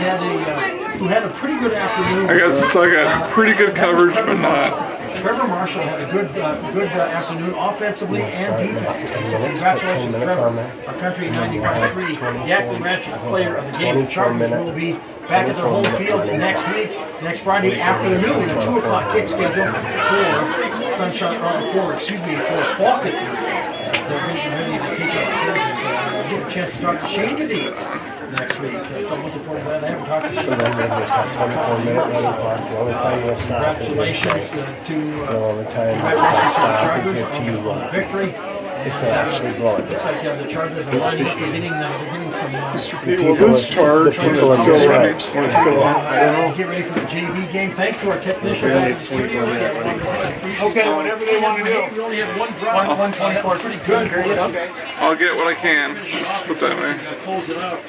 had a pretty good afternoon. I got pretty good coverage, but not. Trevor Marshall had a good afternoon offensively and defensively. So congratulations, Trevor, our Country 95.3 Yackley Ranchers Player of the Game. The Chargers will be back at their home field next week, next Friday afternoon, a 2 o'clock kick schedule for Falcon. So getting ready to take up the Chargers. Get a chance to start to change the dates. next week. So I'm looking forward to that. I haven't talked to So then we'll just have 24-minute running clock. The only time we'll stop is congratulations if to the only time we'll congratulations to the stop is Chargers if you on victory. if they actually blow it. Looks like the Chargers are lining up. They're getting some. Well, this charge when it's still running, when it's still on, I don't know. Get ready for the JV game. Thanks to our technician back in the studios. Okay, whatever they want to do. We only had one drop. 124. Pretty good. Okay. I'll get what I can. Just put that way. Close it out.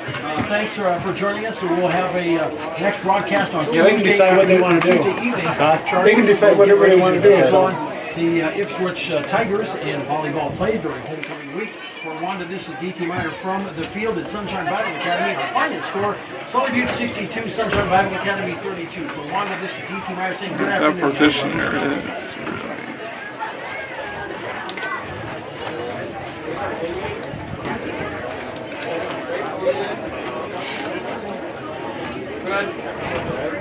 Thanks for joining us. We'll have a next broadcast on Yeah, they can decide what they want to do. Tuesday evening. They can decide whatever they want to do. The Ipswich Tigers and volleyball play during homecoming week. For Wanda, this is DT Meyer from the field at Sunshine Bible Academy. Our final score, Sully Butte 62, Sunshine Bible Academy 32. For Wanda, this is DT Meyer saying good That afternoon. partition area is Good.